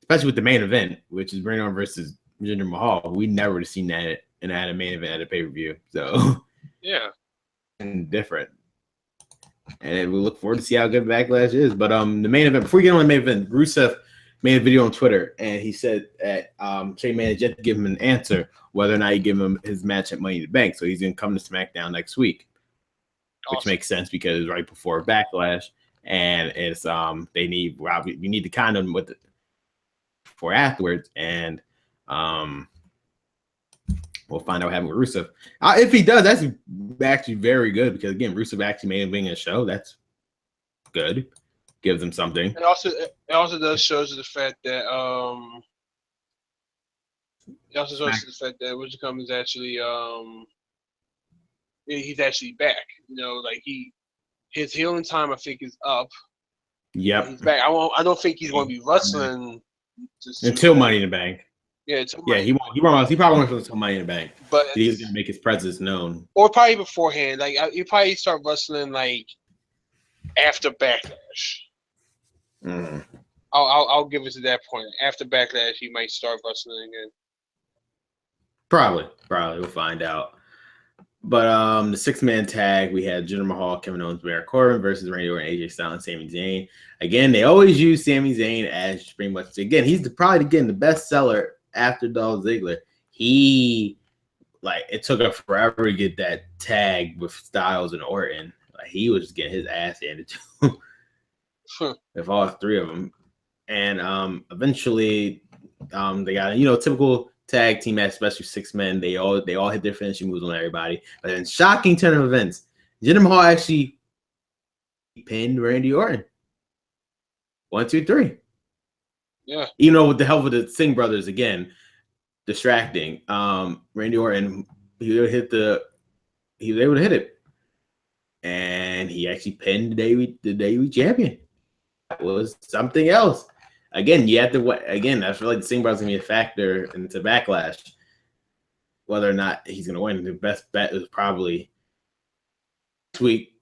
A: especially with the main event, which is Braun versus Jinder Mahal. We never would have seen that in a main event at a pay-per-view. So
B: yeah,
A: and different. And we look forward to see how good Backlash is. But the main event, before we get on the main event, Rusev made a video on Twitter, and he said that Shane McMahon yet to give him an answer whether or not he give him his match at Money in the Bank. So he's going to come to SmackDown next week, which makes sense because it's right before Backlash, and it's we need the condom with it for afterwards, and we'll find out what happened with Rusev. If he does, that's actually very good because again, Rusev actually made him being a show. That's good. Gives them something.
B: It also does shows the fact that it also shows the fact that Wichicom is actually he's actually back. You know, like his healing time I think is up.
A: Yep.
B: He's back. I don't think he's going to be wrestling
A: until Money in the Bank.
B: Yeah,
A: he probably won't until Money in the Bank.
B: But
A: he's gonna make his presence known.
B: Or probably beforehand. Like he probably start wrestling like after Backlash.
A: Mm.
B: I'll give it to that point. After Backlash, he might start wrestling again.
A: Probably we'll find out. But the 6-man tag, we had Jinder Mahal, Kevin Owens, Baron Corbin versus Randy Orton, AJ Styles, and Sami Zayn. Again, they always use Sami Zayn as pretty much he's probably the best seller after Dolph Ziggler. It took him forever to get that tag with Styles and Orton. Like he was just getting his ass handed to him with all three of them. And eventually they got typical tag team match, especially 6 men. They all hit their finishing moves on everybody. But in shocking turn of events, Jinder Mahal actually pinned Randy Orton. 1, 2, 3.
B: Yeah.
A: Even though with the help of the Singh brothers again, distracting. Randy Orton, he was able to hit it. And he actually pinned the WWE champion. That was something else. Again, you have to I feel like the Singh brothers gonna be a factor into Backlash. Whether or not he's gonna win, the best bet is probably this week.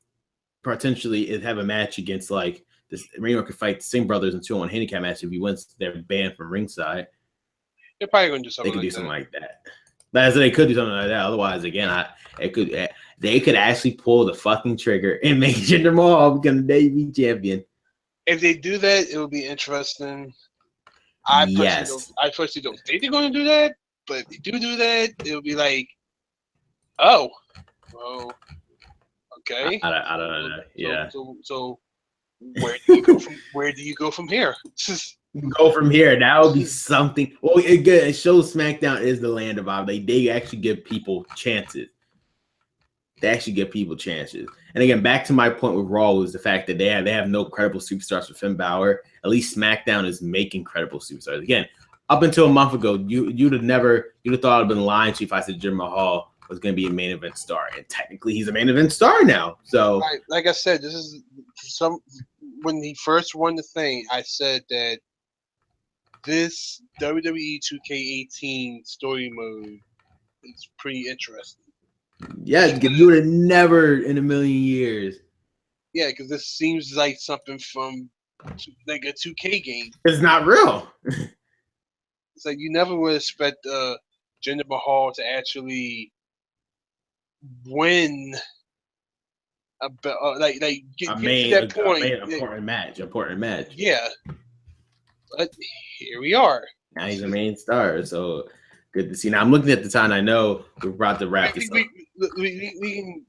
A: Potentially, is have a match against like this. Randy Orton could fight the Singh brothers in 2-on-1 handicap match. If he wins, they're banned from ringside.
B: They're probably gonna do something.
A: They could do something like that. That's they could do something like that. Otherwise, again, they could actually pull the fucking trigger and make Jinder Mahal become the WWE champion.
B: If they do that, it will be interesting. I personally don't think they're going to do that, but if they do that, it'll be like, oh, well, okay.
A: I don't know. Yeah.
B: So where do you go from? Where do you go from here?
A: Go from here. That would be something. Well, it shows SmackDown is the land of opportunity. They actually give people chances. And again, back to my point with Raw was the fact that they have no credible superstars for Finn Balor. At least SmackDown is making credible superstars. Again, up until a month ago, you'd have thought I'd been lying to you if I said Jinder Mahal was going to be a main event star, and technically he's a main event star now. So,
B: right, like I said, this is when he first won the thing. I said that this WWE 2K18 story mode is pretty interesting.
A: Yeah, you would have never in a million years.
B: Yeah, because this seems like something from like a 2K game.
A: It's not real.
B: It's like you never would expect Jinder Mahal to actually win get to that point.
A: Important match.
B: Yeah, but here we are.
A: Now he's a main star, so good to see. Now I'm looking at the time. I know we're about to wrap this up.
B: We can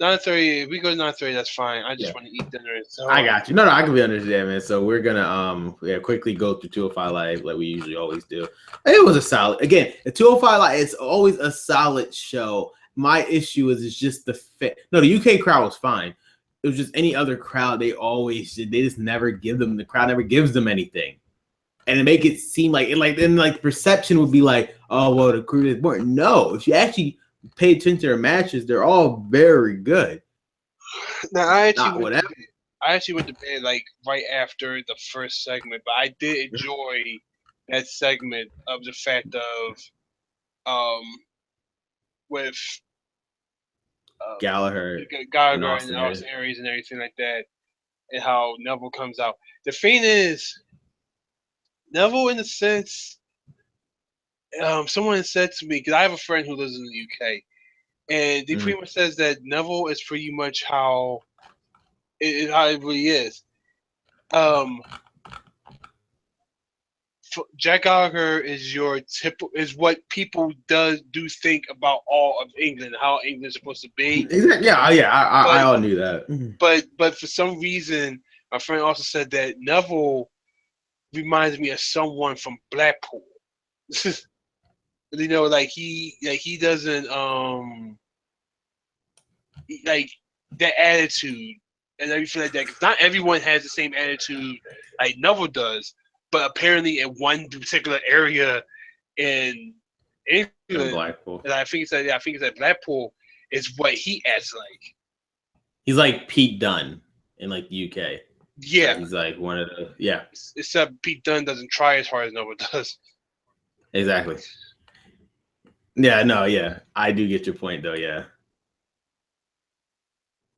B: 9:30. If we go to 9:30, that's fine. I just want to eat dinner. So.
A: I got you. No, I can be understand, man. So we're gonna quickly go through 205 Live like we usually always do. It was a solid. Again, the 205 Live. It's always a solid show. My issue is just the fit. No, the UK crowd was fine. It was just any other crowd. They just never give them. The crowd never gives them anything. And to make it seem like perception would be like, oh well, the crew is more. No, if you actually pay attention to their matches, they're all very good.
B: Now I actually went to bed like right after the first segment, but I did enjoy that segment of the fact of with
A: Gallagher and
B: Gallagher and
A: Austin Aries.
B: Austin Aries and everything like that, and how Neville comes out. The thing is, Neville, in a sense, someone said to me, because I have a friend who lives in the UK, and they pretty much says that Neville is pretty much how how it really is. Jack Gallagher is is what people do think about all of England, how England's supposed to be.
A: Yeah. I all knew that.
B: But for some reason, my friend also said that Neville reminds me of someone from Blackpool. You know, like he doesn't like that attitude and everything like that. Cause not everyone has the same attitude like Neville does, but apparently in one particular area in England,
A: Blackpool.
B: and I think it's at Blackpool, is what he acts like.
A: He's like Pete Dunne in like the UK.
B: Yeah,
A: like he's like one of the
B: Except Pete Dunne doesn't try as hard as Neville does.
A: Exactly. Yeah, no, yeah, I do get your point though. Yeah.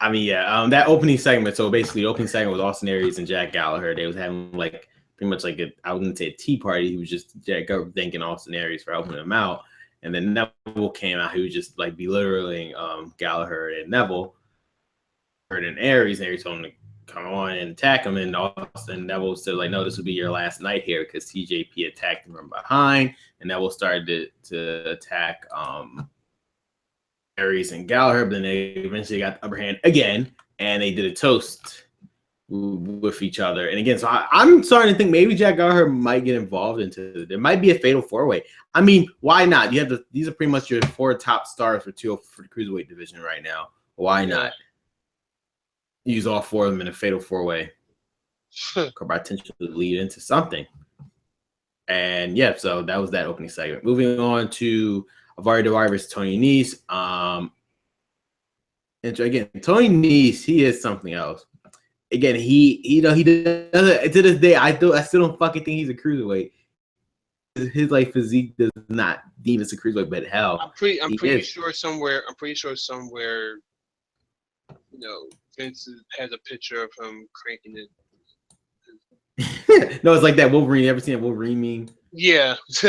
A: I mean, yeah, that opening segment. So basically, the opening segment was Austin Aries and Jack Gallagher. They was having like pretty much like I wouldn't say a tea party. He was just Jack Gallagher thanking Austin Aries for helping him out. And then Neville came out. He was just like belittling Gallagher and Neville. And Aries told him to come on and attack him. And Austin Neville said like, no, this will be your last night here because TJP attacked him from behind. And Neville started to attack Aries and Gallagher, but then they eventually got the upper hand again, and they did a toast with each other. And again, so I'm starting to think maybe Jack Gallagher might get involved into. There might be a fatal four-way. I mean, why not? You have these are pretty much your four top stars for the cruiserweight division right now. Why not use all four of them in a fatal four-way? Could potentially lead into something. And yeah, so that was that opening segment. Moving on to Avari Dawari versus Tony Nese. And again, Tony Nese, he is something else. Again, he doesn't to this day. I still don't fucking think he's a cruiserweight. His like physique does not deem as a cruiserweight, but hell,
B: I'm pretty sure somewhere. You know, Vince has a picture of him cranking it.
A: No, it's like that Wolverine. You ever seen that Wolverine meme?
B: Yeah.
A: It's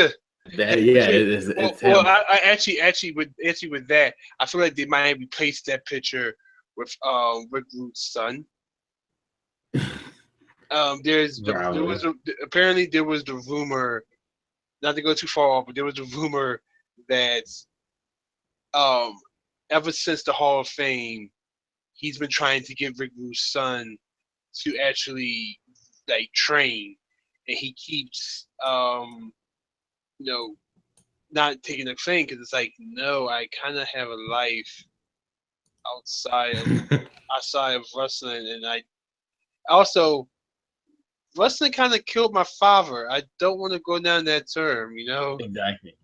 B: well, I actually with that, I feel like they might have replaced that picture with Rick Rude's son. There was the rumor, not to go too far off, but there was a rumor that ever since the Hall of Fame, he's been trying to get Rick Rude's son to actually like train, and he keeps not taking the thing because it's like, no, I kind of have a life outside of wrestling, and I also wrestling kind of killed my father. I don't want to go down that term, you know.
A: Exactly.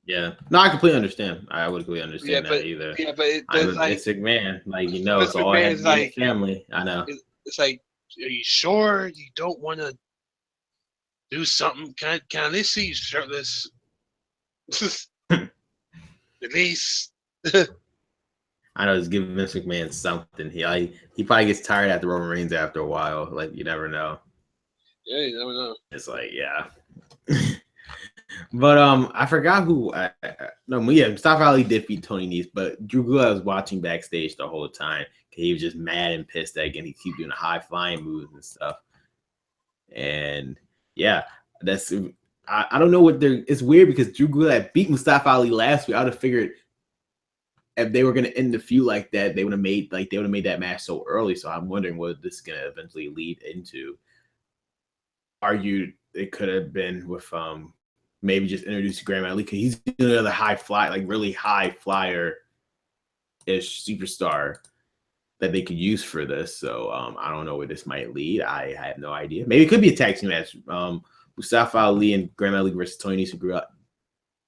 A: Yeah. No, I completely understand. I would completely understand that either.
B: Yeah, but
A: I'm a basic man, like it's all I have like, family. I know.
B: It's like, are you sure you don't want to do something? Can I at least see you shirtless? At least.
A: I know, just give Vince McMahon something. He probably gets tired after Roman Reigns after a while. Like, you never know.
B: Yeah, you never know.
A: It's like, yeah. But I forgot who. Mustafa Ali did beat Tony Nese, but Drew Gulak was watching backstage the whole time. He was just mad and pissed that again. He keep doing high flying moves and stuff. And yeah, I don't know what they're. It's weird because Drew Gulak beat Mustafa Ali last week. I would have figured if they were going to end the feud like that, they would have made that match so early. So I'm wondering what this is going to eventually lead into. Argued it could have been with maybe just introduce Graham Ali because he's another high fly, like really high flyer ish superstar that they could use for this. So I don't know where this might lead. I have no idea. Maybe it could be a tag team match. Mustafa Ali and Graham Ali versus Tony Nese and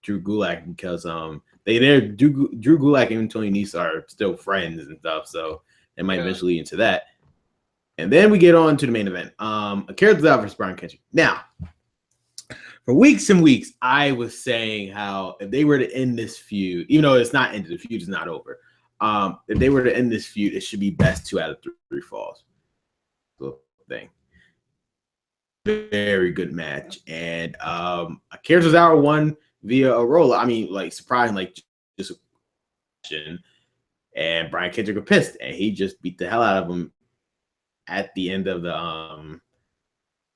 A: Drew Gulak because Drew Gulak and Tony Nese are still friends and stuff. So it might eventually lead into that. And then we get on to the main event. Akira Tozawa versus Brian Kendrick. Now, for weeks and weeks, I was saying how if they were to end this feud, even though it's not ended, the feud is not over. If they were to end this feud, it should be best 2 out of 3 falls. Thing. Very good match. And Akira Tozawa won via a roll. I mean, like surprising, like just a question. And Brian Kendrick was pissed, and he just beat the hell out of him at the end of the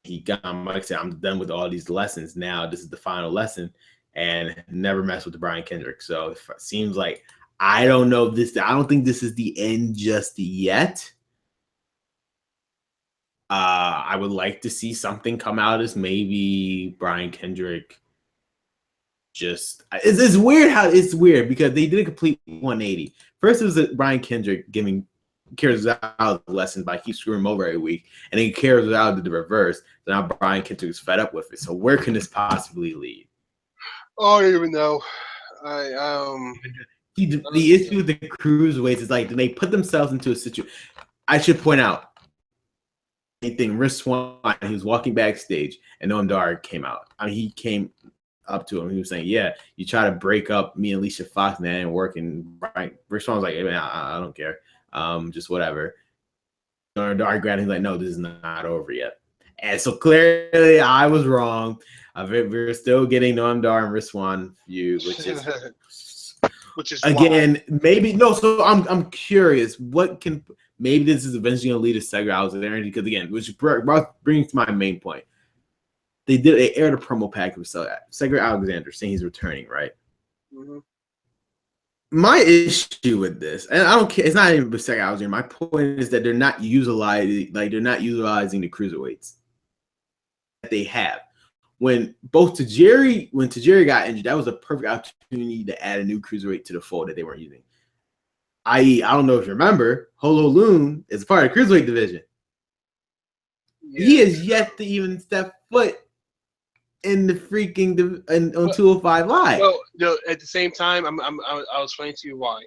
A: he got Mike said, I'm done with all these lessons. Now this is the final lesson, and never mess with the Brian Kendrick. So it seems like I don't know this. I don't think this is the end just yet. I would like to see something come out of this. Maybe Brian Kendrick just it's weird how it's weird because they did a complete 180. First it was Brian Kendrick giving Cares out lessons by keep screwing him over every week, and then Cares out did the reverse. So now Brian Kendrick is fed up with it. So where can this possibly lead?
B: Oh, I don't even know.
A: The issue with the cruiserweights is like they put themselves into a situation. I should point out anything. Rich Swann, he was walking backstage, and Noam Dar came out. I mean, he came up to him. He was saying, "Yeah, you try to break up me and Alicia Fox, and that ain't working." Right? Rich Swann was like, "Hey, man, I don't care. Just whatever." Noam Dar grabbed him like, "No, this is not over yet." And so clearly, I was wrong. We're still getting Noam Dar and Rich Swann feud, which is again why. Maybe no. So I'm curious. What can maybe this is eventually going to lead to Cedric Alexander because again, which brings to my main point. They aired a promo pack with Cedric Alexander saying he's returning, right? Mm-hmm. My issue with this, and I don't care, it's not even with Cedric Alexander. My point is that they're not utilizing the cruiserweights that they have. When Tajiri got injured, that was a perfect opportunity to add a new cruiserweight to the fold that they weren't using. I don't know if you remember, Holo Loon is part of the cruiserweight division. Yeah. He is yet to even step foot in the freaking on 205 Live.
B: Well, no, at the same time, I'll explain to you why.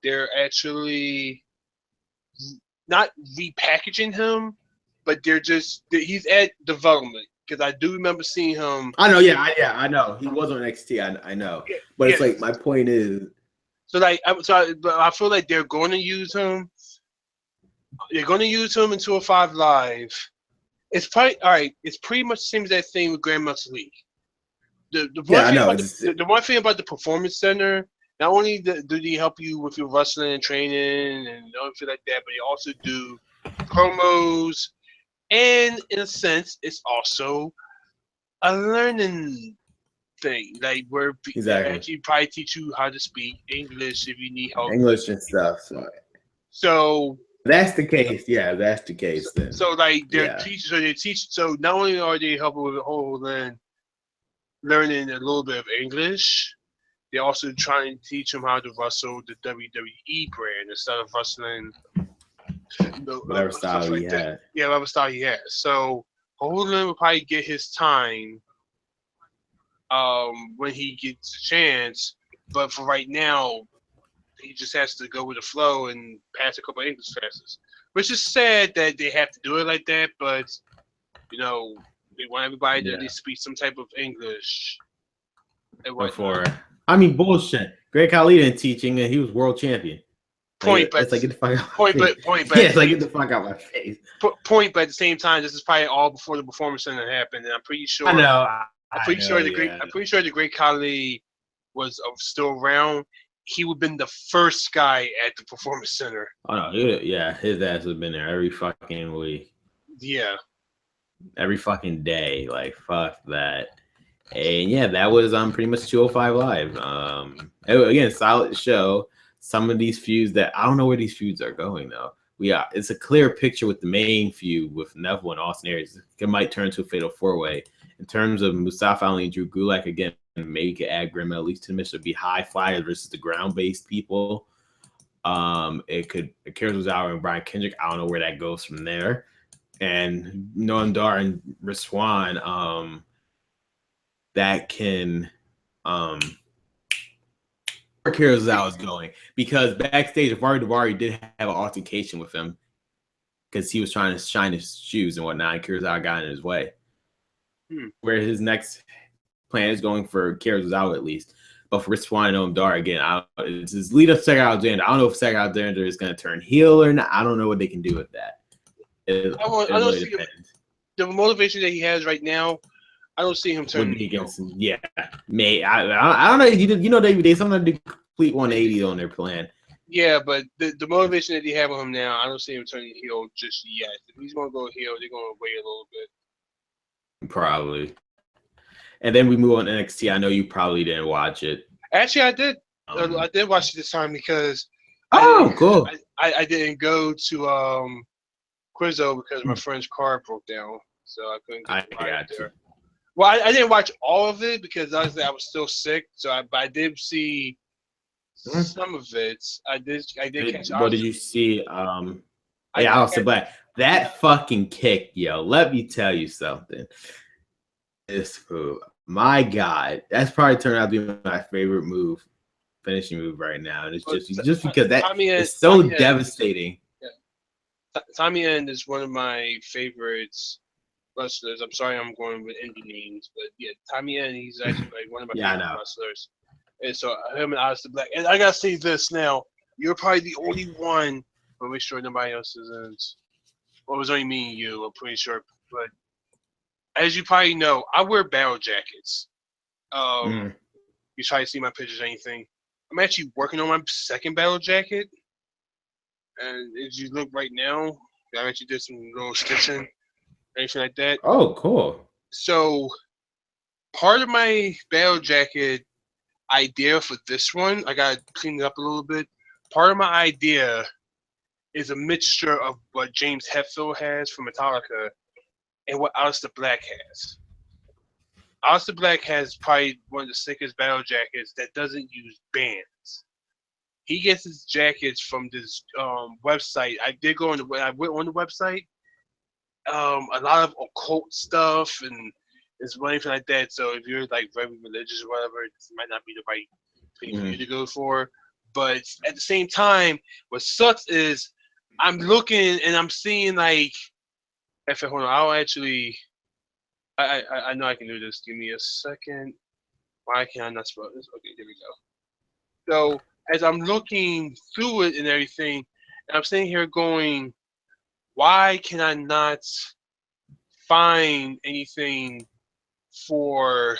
B: They're actually not repackaging him, but he's at development. Because I do remember seeing him.
A: I know, I know. He was on NXT, I know. Yeah, but it's like, my point is.
B: So, I feel like they're going to use him. They're going to use him in 205 Live. It's probably, all right, it's pretty much the same as that thing with Grandmaster League. The one thing about the Performance Center, not only do they help you with your wrestling and training and everything like that, but they also do promos. And in a sense, it's also a learning thing, like where they actually probably teach you how to speak English if you need help.
A: English and stuff. So that's the case. Yeah, that's the case. Then.
B: So like they're teaching. So they teach. So not only are they helping with the whole learning a little bit of English, they're also trying to teach them how to wrestle the WWE brand instead of wrestling.
A: Whatever style he had.
B: Yeah, whatever style he had. So Holden will probably get his time when he gets a chance. But for right now, he just has to go with the flow and pass a couple of English classes. Which is sad that they have to do it like that, but they want everybody to at least speak some type of English.
A: Before. I mean, bullshit. Greg Khali didn't teaching, and he was world champion. It's like get the fuck out. Point, but yeah, it's like get the fuck out my face.
B: Point, but at the same time, this is probably all before the Performance Center happened, and I'm pretty sure.
A: I know.
B: I'm pretty sure the Great Khali was still around. He would have been the first guy at the Performance Center.
A: Oh no, his ass would have been there every fucking week.
B: Yeah.
A: Every fucking day, like fuck that. And yeah, that was pretty much 205 Live. Again, solid show. Some of these feuds that I don't know where these feuds are going though. It's a clear picture with the main feud with Neville and Austin Aries. It might turn to a fatal 4-way. In terms of Mustafa Ali and Drew Gulak, again, maybe you could add Grim at least to the mission to be high flyers versus the ground-based people. It could Akira Tozawa and Brian Kendrick. I don't know where that goes from there. And Noam Dar and Rich Swann, that can where Akira Tozawa is going, because backstage, Vari Daivari did have an altercation with him because he was trying to shine his shoes and whatnot. And Akira Tozawa got in his way. Where his next plan is going for Akira Tozawa at least. of responding to him Dar again. It's his lead up Cedric Alexander. I don't know if Cedric Alexander is going to turn heel or not. I don't know what they can do with that. It
B: don't
A: really
B: see
A: depends.
B: The motivation that he has right now. I don't see him turning
A: Would be against him. Yeah, may I don't know. You know they sometimes do complete 180 on their plan.
B: Yeah, but the motivation that they have on him now, I don't see him turning heel just yet. If he's going to go heel, they're going to wait a little bit.
A: Probably. And then we move on to NXT. I know you probably didn't watch it.
B: Actually, I did. I did watch it this time because
A: cool.
B: I didn't go to Quizzo because my friend's car broke down, so I couldn't get to ride there. Well, I didn't watch all of it because honestly I was still sick. So I did see some of it. I did catch.
A: What did you see? Aleister Black. That fucking kick, yo. Let me tell you something. This move, my God, that's probably turned out to be my favorite finishing move right now. And it's just because that is so devastating.
B: Yeah. Tommy End is one of my favorites wrestlers. I'm sorry, I'm going with indie names, but yeah, Tommy End, he's actually like one of my favorite wrestlers. And so him and Aleister Black. And I gotta say this now. You're probably the only one. I'll make sure nobody else isn't. Well, it was only me and you. I'm pretty sure. But as you probably know, I wear battle jackets. You try to see my pictures or anything. I'm actually working on my second battle jacket. And as you look right now, I actually did some little stitching, anything like that.
A: Oh, cool.
B: So part of my battle jacket idea for this one, I got to clean it up a little bit. Part of my idea is a mixture of what James Hetfield has from Metallica and what Aleister Black has. Aleister Black has probably one of the sickest battle jackets that doesn't use bands. He gets his jackets from this website. I went on the website. A lot of occult stuff and it's anything like that. So if you're like very religious or whatever, this might not be the right thing for you to go for. But at the same time, what sucks is I'm looking and I'm seeing like, hold on, I'll actually, I know I can do this. Give me a second. Why can't I not spell this? Okay, there we go. So as I'm looking through it and everything, and I'm sitting here going, why can I not find anything for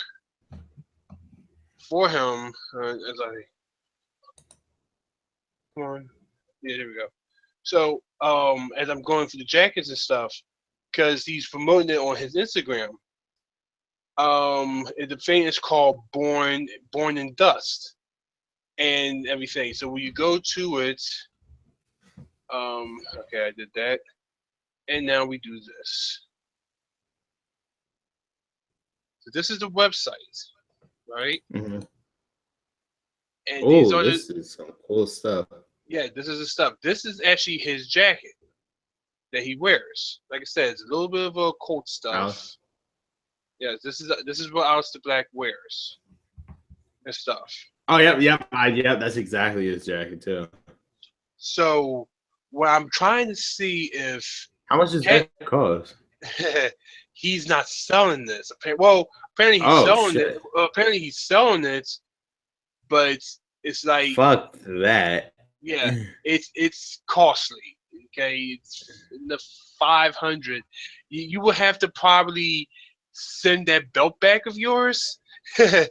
B: him as I come on. Yeah, there we go. So as I'm going through the jackets and stuff, because he's promoting it on his Instagram. The thing is called Born in Dust and everything. So when you go to it, okay, I did that. And now we do this. So this is the website, right?
A: Mm-hmm.
B: And
A: this is some cool stuff.
B: Yeah, this is the stuff. This is actually his jacket that he wears. Like I said, it's a little bit of occult stuff. Yes, this is what Aleister Black wears and stuff.
A: Oh, yep. That's exactly his jacket too.
B: So what I'm trying to see if
A: how much does that cost?
B: He's not selling this. Well, apparently he's selling it. Well, apparently he's selling it, but it's like
A: fuck that.
B: Yeah, it's costly. Okay, it's in the 500. You will have to probably send that belt back of yours, and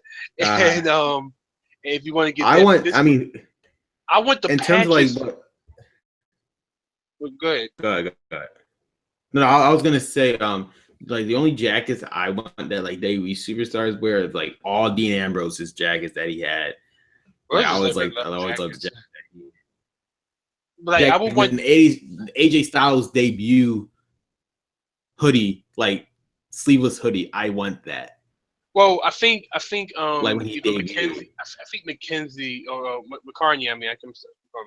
B: if you want to get, I want the
A: in
B: patches.
A: Terms of like,
B: well, go ahead.
A: Go ahead. No, I was gonna say, like the only jackets I want that like WWE superstars wear is like all Dean Ambrose's jackets that he had. Like, I always loved the jacket.
B: But like, I would want
A: AJ Styles debut hoodie, like sleeveless hoodie. I want that.
B: Well, I think
A: like when he debuted.
B: I think McKenzie or McCartney. I mean, I can call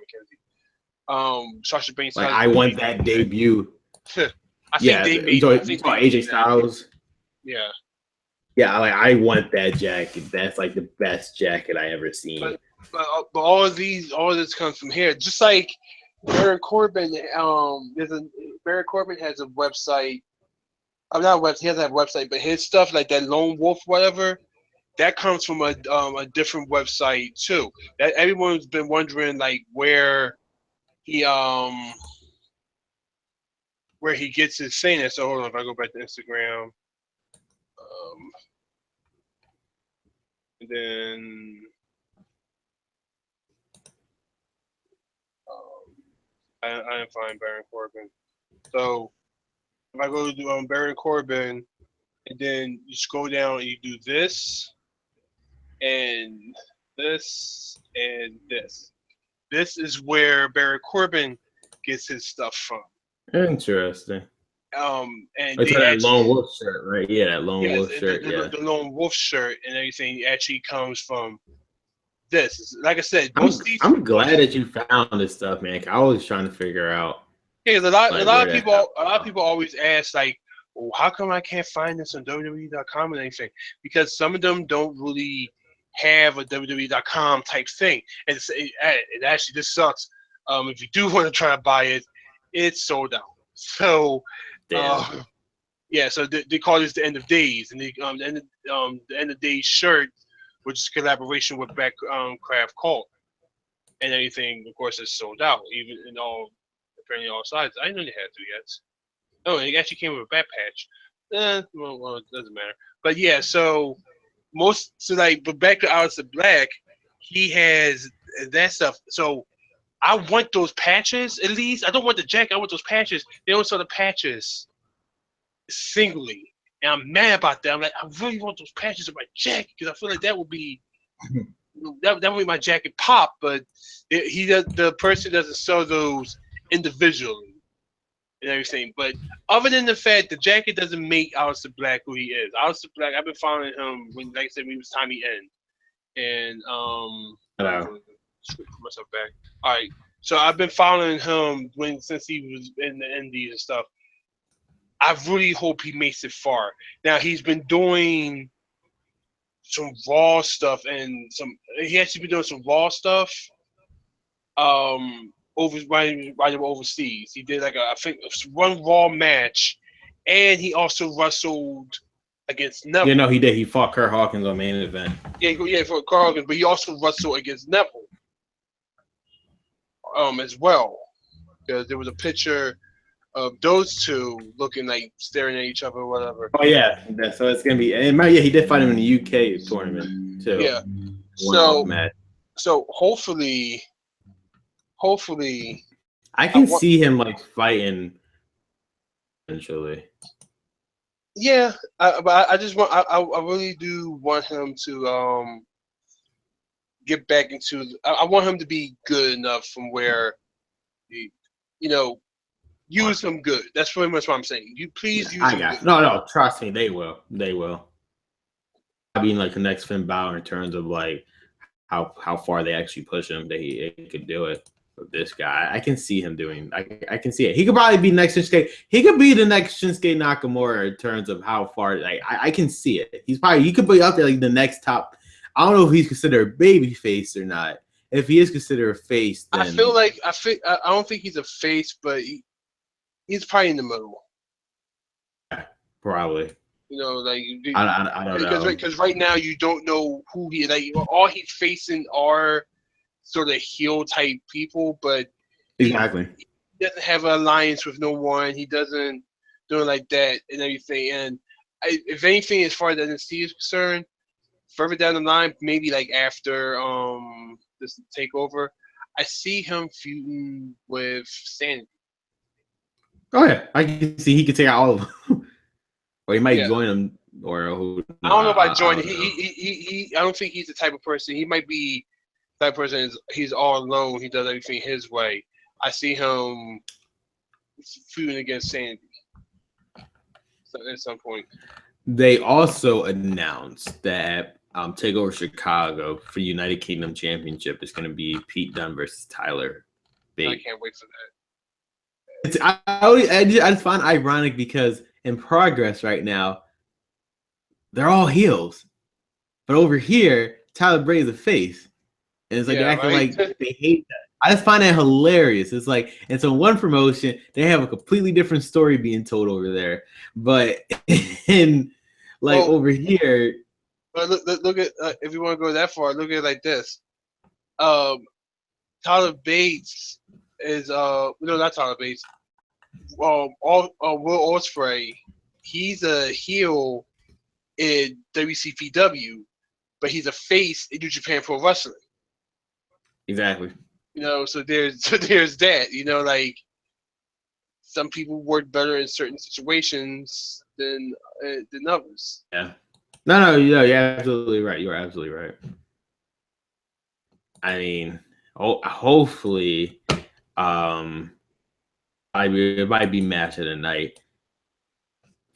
B: McKenzie. Sasha Banks.
A: Like I want that debut.
B: I think they made. I think
A: AJ Styles.
B: Yeah.
A: Yeah, like I want that jacket. That's like the best jacket I ever seen.
B: But all of this comes from here. Just like Baron Corbin, Baron Corbin has a website. I'm not a website. He doesn't have a website, but his stuff like that Lone Wolf, whatever. that comes from a different website too. That everyone's been wondering like where he gets his saying it. So hold on, if I go back to Instagram, and then I didn't find Baron Corbin. So if I go to Baron Corbin, and then you scroll down and you do this and this and this. This is where Baron Corbin gets his stuff from.
A: Interesting.
B: And
A: it's
B: they
A: that
B: actually,
A: lone wolf shirt, right? Yeah, that lone wolf shirt.
B: the lone wolf shirt and everything actually comes from this. Like I said,
A: I'm glad that you found this stuff, man. I was trying to figure out.
B: Yeah, a lot of people always ask like, well, how come I can't find this on WWE.com and anything? Because some of them don't really have a WWE.com type thing, and it actually this sucks. If you do want to try to buy it, it's sold out. So, yeah, so they call this the end of days, and the end of days shirt, which is collaboration with Craft Cult, and anything, of course, is sold out, even in apparently all sizes. I didn't know they had three yet. Oh, it actually came with a back patch. Well, it doesn't matter. But yeah, but back to Aleister Black, he has that stuff. So I want those patches at least. I don't want the jacket. I want those patches. They don't sell the patches singly, and I'm mad about that. I'm like, I really want those patches on my jacket because I feel like that would be that would make my jacket pop. But the person doesn't sell those individually and everything. But other than the fact the jacket doesn't make Aleister Black who he is. Aleister Black, I've been following him when, like I said, when he was Tommy End. And
A: Hello.
B: Put myself back. All right. So I've been following him since he was in the Indies and stuff. I really hope he makes it far. Now he's been doing some Raw stuff and he actually been doing some Raw stuff. Overseas. He did I think one Raw match, and he also wrestled against Neville.
A: You know, he did. He fought Kurt Hawkins on Main Event.
B: Yeah, for Kurt Hawkins, but he also wrestled against Neville. As well, because there was a picture of those two looking like staring at each other or whatever.
A: Oh yeah, so it's gonna be. And yeah, he did fight him in the UK tournament too.
B: Yeah. So hopefully,
A: I can see him like fighting eventually.
B: Yeah, but I just want. I really do want him to get back into. I want him to be good enough from where, use him good. That's pretty much what I'm saying. You please use him good.
A: No, trust me, they will. They will. I mean, like the next Finn Balor in terms of like how far they actually push him that he could do it. With this guy, I can see him doing. I can see it. He could probably be next Shinsuke. He could be the next Shinsuke Nakamura in terms of how far. Like I can see it. He could be out there like the next top. I don't know if he's considered a baby face or not. If he is considered a face, then
B: I don't think he's a face, but he's probably in the middle.
A: Yeah, probably.
B: I don't know. Because right now you don't know who he like. All he's facing are sort of heel type people, but
A: exactly
B: he doesn't have an alliance with no one. He doesn't do it like that and everything. And if anything, as far as NXT is concerned, further down the line, maybe like after this takeover, I see him feuding with Sanity.
A: Oh yeah, I can see he could take out all of them, or he might join them, or who?
B: I don't know about joining. He I don't think he's the type of person. He might be. That person he's all alone. He does everything his way. I see him feuding against Sandy at some point.
A: They also announced that Takeover Chicago for United Kingdom Championship is going to be Pete Dunne versus Tyler Bate.
B: I can't wait for that.
A: I just find it ironic because in Progress right now, they're all heels, but over here, Tyler Bate is a face. And it's like they're acting like they hate that. I just find that hilarious. It's like, and so one promotion, they have a completely different story being told over there. But over here,
B: But look at if you want to go that far, look at it like this. Um, Tyler Bates is no, not Tyler Bates. Will Ospreay, he's a heel in WCPW, but he's a face in New Japan Pro Wrestling.
A: Exactly.
B: So there's that. Like some people work better in certain situations than others.
A: Yeah. No, you're absolutely right. You're absolutely right. I mean, hopefully, it might be match of the night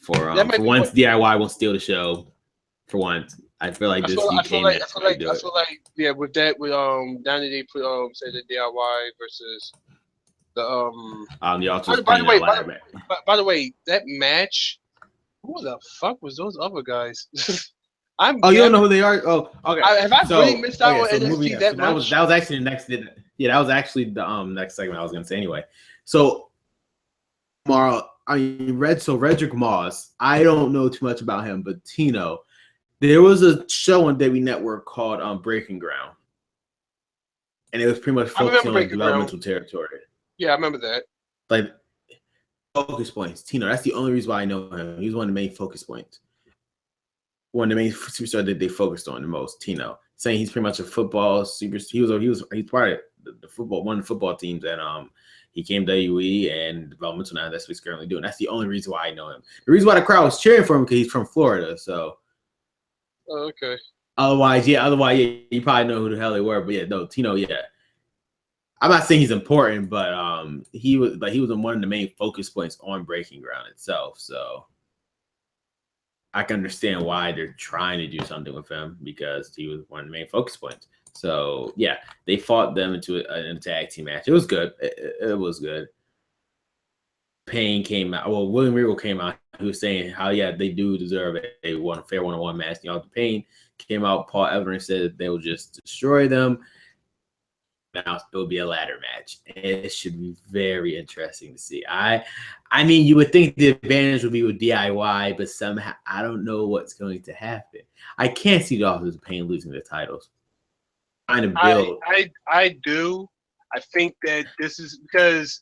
A: for once. DIY won't steal the show. For once, I feel like
B: I feel like yeah, with now that they put say the DIY versus the
A: Ultras.
B: By the way, that match, who the fuck was those other guys?
A: You don't know who they are? Oh, okay.
B: Have I really missed out on NXT that much?
A: That was actually the next. Yeah, that was actually the next segment I was gonna say anyway. So tomorrow, Redrick Moss. I don't know too much about him, but Tino. There was a show on WWE Network called Breaking Ground, and it was pretty much focusing on developmental territory.
B: Yeah, I remember that.
A: Like focus points, Tino. That's the only reason why I know him. He was one of the main focus points. One of the main superstars that they focused on the most. Tino, saying he's pretty much a football super. He's part of the football, one of the football teams, and he came to WWE and developmental now. That's what he's currently doing. That's the only reason why I know him. The reason why the crowd was cheering for him because he's from Florida, so.
B: Oh, okay.
A: Otherwise, you probably know who the hell they were. But yeah, no, Tino, yeah. I'm not saying he's important, but he was one of the main focus points on Breaking Ground itself. So I can understand why they're trying to do something with him because he was one of the main focus points. So yeah, they fought them into a tag team match. It was good. It was good. Payne came out. Well, William Regal came out. He was saying how they do deserve a fair one-on-one match. Payne came out. Paul Evans said that they will just destroy them. Now it will be a ladder match. It should be very interesting to see. I mean, you would think the advantage would be with DIY, but somehow I don't know what's going to happen. I can't see the Authors of Pain losing their titles. Trying to build.
B: I do. I think that this is because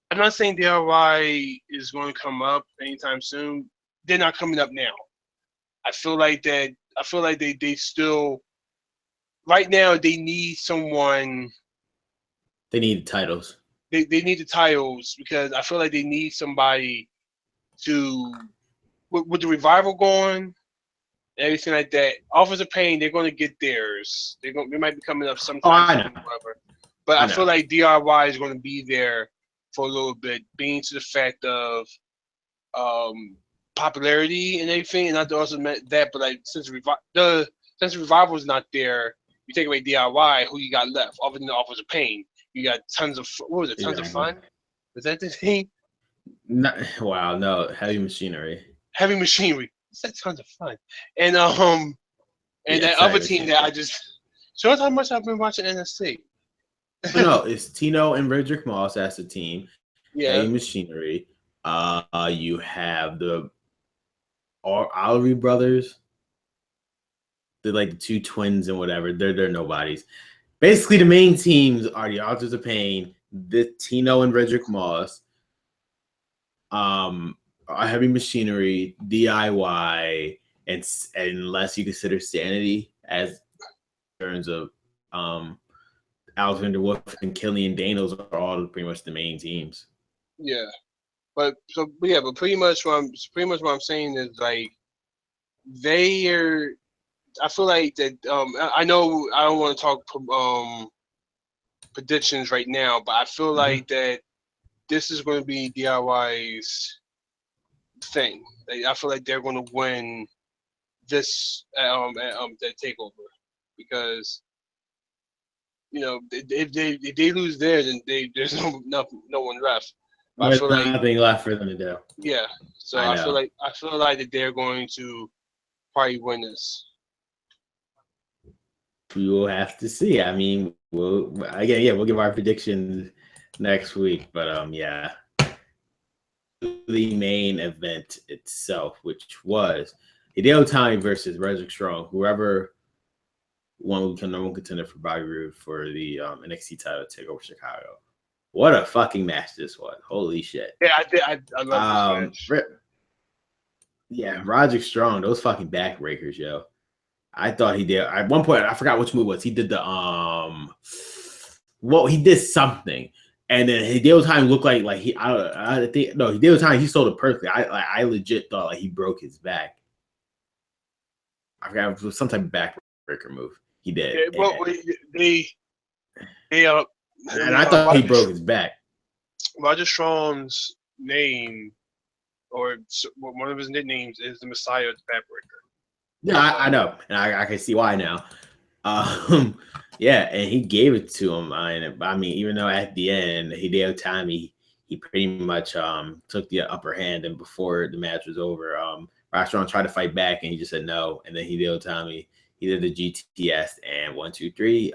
B: I'm not saying DIY is going to come up anytime soon. They're not coming up now. I feel like they still right now they need someone.
A: They need titles.
B: They need the titles because I feel like they need somebody to with the revival going, everything like that. Authors of Pain, they're going to get theirs. They might be coming up sometime. But I feel like DIY is going to be there for a little bit, being to the fact of popularity and everything, and not also meant that, but like since the revival is not there, you take away DIY, who you got left? Other than the Authors of Pain, you got tons of Tons of Fun. Is that the thing?
A: Wow, no, Heavy Machinery.
B: Heavy Machinery. It's like Tons of Fun, and that other team that I just shows how much I've been watching NXT.
A: No, it's Tino and Redrick Moss as a team.
B: Yeah.
A: Heavy Machinery. You have the Allery brothers. They're like the two twins and whatever. They're nobodies. Basically, the main teams are the Authors of Pain, the Tino and Redrick Moss, Heavy Machinery, DIY, and unless you consider Sanity as in terms of Alexander Wolf and Killian Daniels are all pretty much the main teams.
B: Yeah, but pretty much what I'm saying is like they are. I feel like that. I know I don't want to talk predictions right now, but I feel like that this is going to be DIY's thing. I feel like they're going to win this that takeover because if they lose there, then there's no one left.
A: There's nothing left for them to do.
B: Yeah, so I feel like that they're going to probably win this.
A: We will have to see. I mean, we'll give our predictions next week. But the main event itself, which was Hideo Itami versus Roderick Strong. Whoever won will become number one contender for Bobby Roode for the NXT title to take over Chicago. What a fucking match this was. Holy shit.
B: Yeah, I did. I love this match.
A: Yeah, Roderick Strong, those fucking backbreakers, yo. I thought he did. At one point, I forgot which move it was. He did the well, he did something, and then Hideo Itami looked like he. I think no, Hideo Itami he sold it perfectly. I legit thought like he broke his back. I forgot it was some type of backbreaker move he did.
B: Yeah, well, they
A: and I thought he broke his back.
B: Roger Strong's name, or one of his nicknames, is the Messiah of the Backbreaker.
A: Yeah, I know, and I can see why now. Yeah, and he gave it to him. I mean, even though at the end, Hideo Itami, he pretty much took the upper hand, and before the match was over, Rock Strong tried to fight back, and he just said no. And then Hideo Itami, he did the GTS, and 1, 2, 3.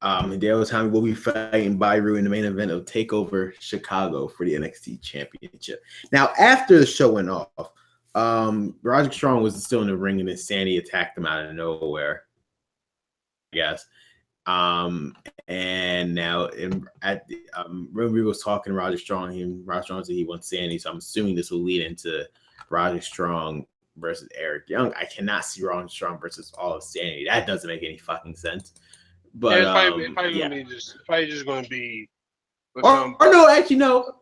A: Hideo Itami will be fighting Byru in the main event of TakeOver Chicago for the NXT Championship. Now, after the show went off, Roderick Strong was still in the ring, and then Sandy attacked him out of nowhere, I guess. And now Ruby was talking to Roderick Strong, and Roderick Strong said he wants Sandy, so I'm assuming this will lead into Roderick Strong versus Eric Young. I cannot see Roderick Strong versus all of Sandy. That doesn't make any fucking sense. But
B: it's probably just going to be.
A: Or no, actually no.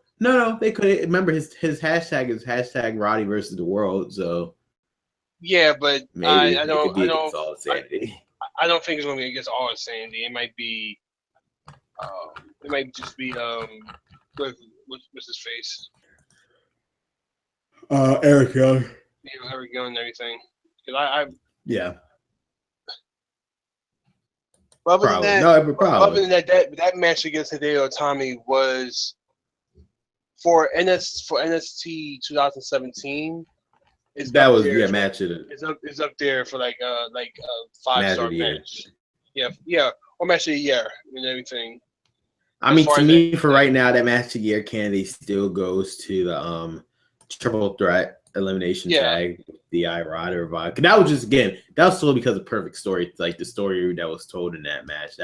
A: They could remember his hashtag is hashtag Roddy versus the world. So
B: yeah, but
A: maybe
B: I don't think
A: it's
B: going to be against all of Sandy. It might be. It might just be what's his face?
A: Eric Young.
B: Yeah, Eric Young and everything. Because
A: yeah.
B: Other than that match against Hideo Itami was for NXT 2017.
A: That was match of
B: the. It's up there for like 5-star match. Yeah, or match of the year and everything.
A: I mean, to me, for right now, that match of the year candidate still goes to the triple threat elimination tag, DI Rod or Vodka. That was still because of perfect story, like the story that was told in that match.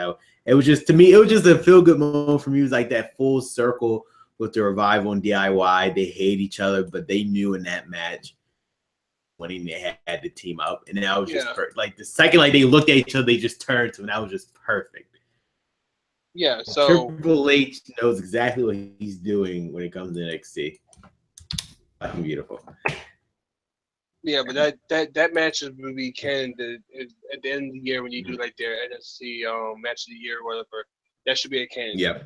A: It was just a feel good moment for me. It was like that full circle with the Revival and DIY. They hate each other, but they knew in that match when they had to team up, and that was just like the second they looked at each other, they just turned to him. That was just perfect.
B: Yeah, so
A: Triple H knows exactly what he's doing when it comes to NXT. Fucking beautiful.
B: Yeah, but that match will be candidate at the end of the year when you do like their NXT match of the year or whatever. That should be a candidate.
A: Yeah.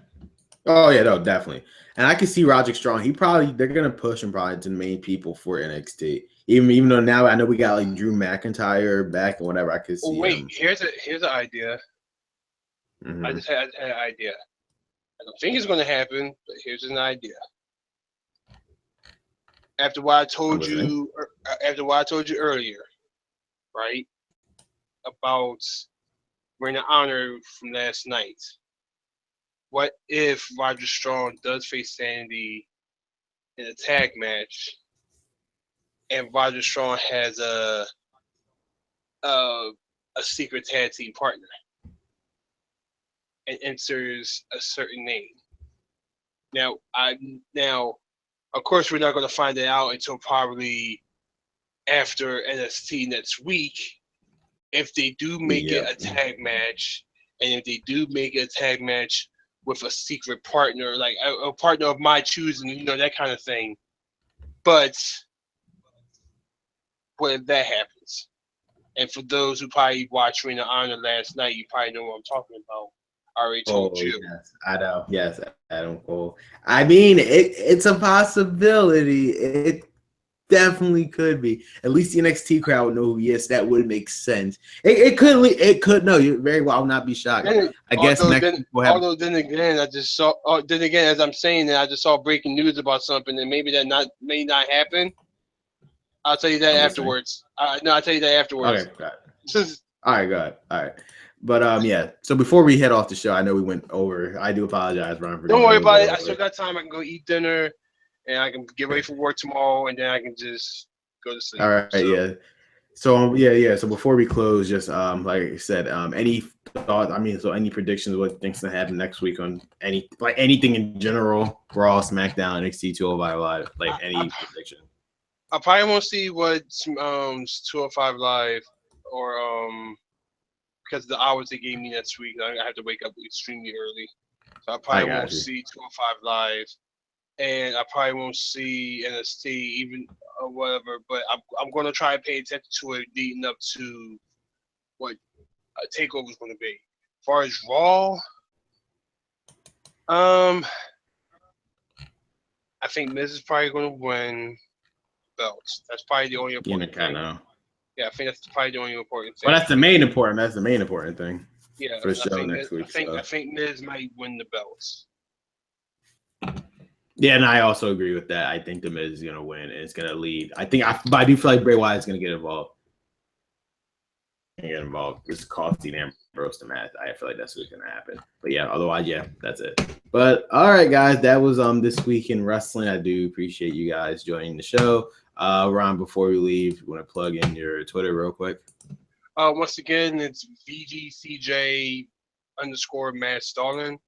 A: Oh yeah, no, definitely. And I can see Roderick Strong. They're gonna push him probably to the main people for NXT. Even though now I know we got like Drew McIntyre back and whatever. I could see.
B: Wait, here's an idea.
A: Mm-hmm.
B: I just had an idea. I don't think it's gonna happen, but here's an idea. After what I told you earlier, right, about Ring of Honor from last night. What if Roderick Strong does face Sandy in a tag match, and Roderick Strong has a secret tag team partner and enters a certain name? Now, of course, we're not going to find it out until probably after NXT next week. If they do make it a tag match, and if they do make it a tag match with a secret partner, like a partner of my choosing, that kind of thing. But what if that happens? And for those who probably watched Ring of Honor last night, you probably know what I'm talking about. I already told you.
A: Yes, I know. Yes, Adam Cole. I mean, it's a possibility. It definitely could be. At least the NXT crowd would know. Yes, that would make sense. It could. No, you very well. I will not be shocked. I guess
B: then again, I just saw. Then again, as I'm saying that, I just saw breaking news about something, and maybe that may not happen. I'll tell you that afterwards. I'll tell you that afterwards.
A: Okay, got it. All right, got it. All right. But yeah. So before we head off the show, I know we went over. I do apologize, Ron.
B: Don't worry about it. I still got time. I can go eat dinner and I can get ready for work tomorrow, and then I can just go to sleep.
A: All right, yeah. So yeah. So before we close, just like I said, any thoughts? I mean, so any predictions? What things to happen next week on anything in general? Raw, SmackDown, NXT 205 Live, like any prediction?
B: I probably won't see what 205 Live or because the hours they gave me next week, I have to wake up extremely early, so I probably won't see 205 Live, and I probably won't see NXT even or whatever. But I'm gonna try to pay attention to it leading up to what a takeover is gonna be. As far as Raw, I think Miz is probably gonna win belts. That's probably the only important thing. Yeah, I think that's probably the only important thing.
A: Well, that's the main important thing.
B: Yeah,
A: for the show next week.
B: I think Miz might win the belts.
A: Yeah, and I also agree with that. I think the Miz is gonna win and it's gonna lead. But I do feel like Bray Wyatt's gonna get involved. It's costing Ambrose the match. I feel like that's what's gonna happen. But yeah, otherwise, yeah, that's it. But all right, guys, that was this week in wrestling. I do appreciate you guys joining the show. Ron, before we leave, you want to plug in your Twitter real quick?
B: Once again, it's VGCJ_Matt Stalin.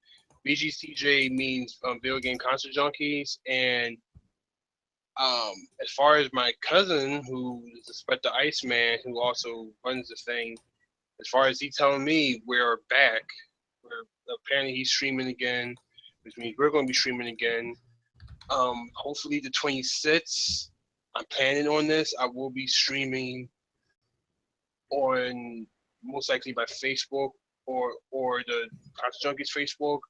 B: VGCJ means video game console junkies, and as far as my cousin, who is a Spectre Iceman, who also runs the thing, as far as he telling me, we're back. Apparently he's streaming again, which means we're going to be streaming again. Hopefully the 26th. I'm planning on this. I will be streaming on most likely by Facebook or the Console Junkies Facebook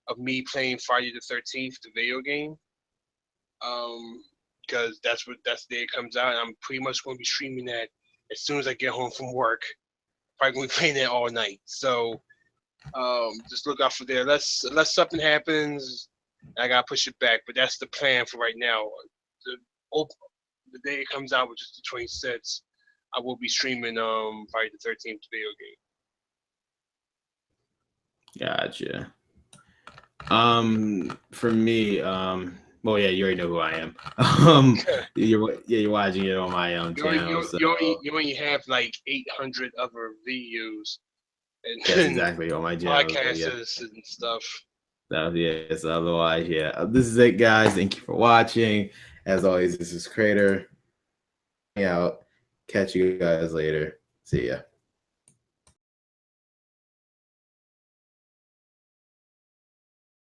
B: of me playing Friday the 13th, the video game. Because that's the day it comes out. And I'm pretty much going to be streaming that as soon as I get home from work. Probably going to be playing that all night. So just look out for there. Unless something happens, I got to push it back. But that's the plan for right now. The day it comes out, which is the 26th, I will be streaming Friday the 13th video
A: game. Gotcha. For me, well, yeah, you already know who I am. You're watching it on my own channel.
B: You only have like 800 other videos. And
A: yes, exactly, on my channel.
B: Podcasts and stuff.
A: So, yes, otherwise, yeah. This is it, guys. Thank you for watching. As always, this is Crater. Out. Catch you guys later. See ya.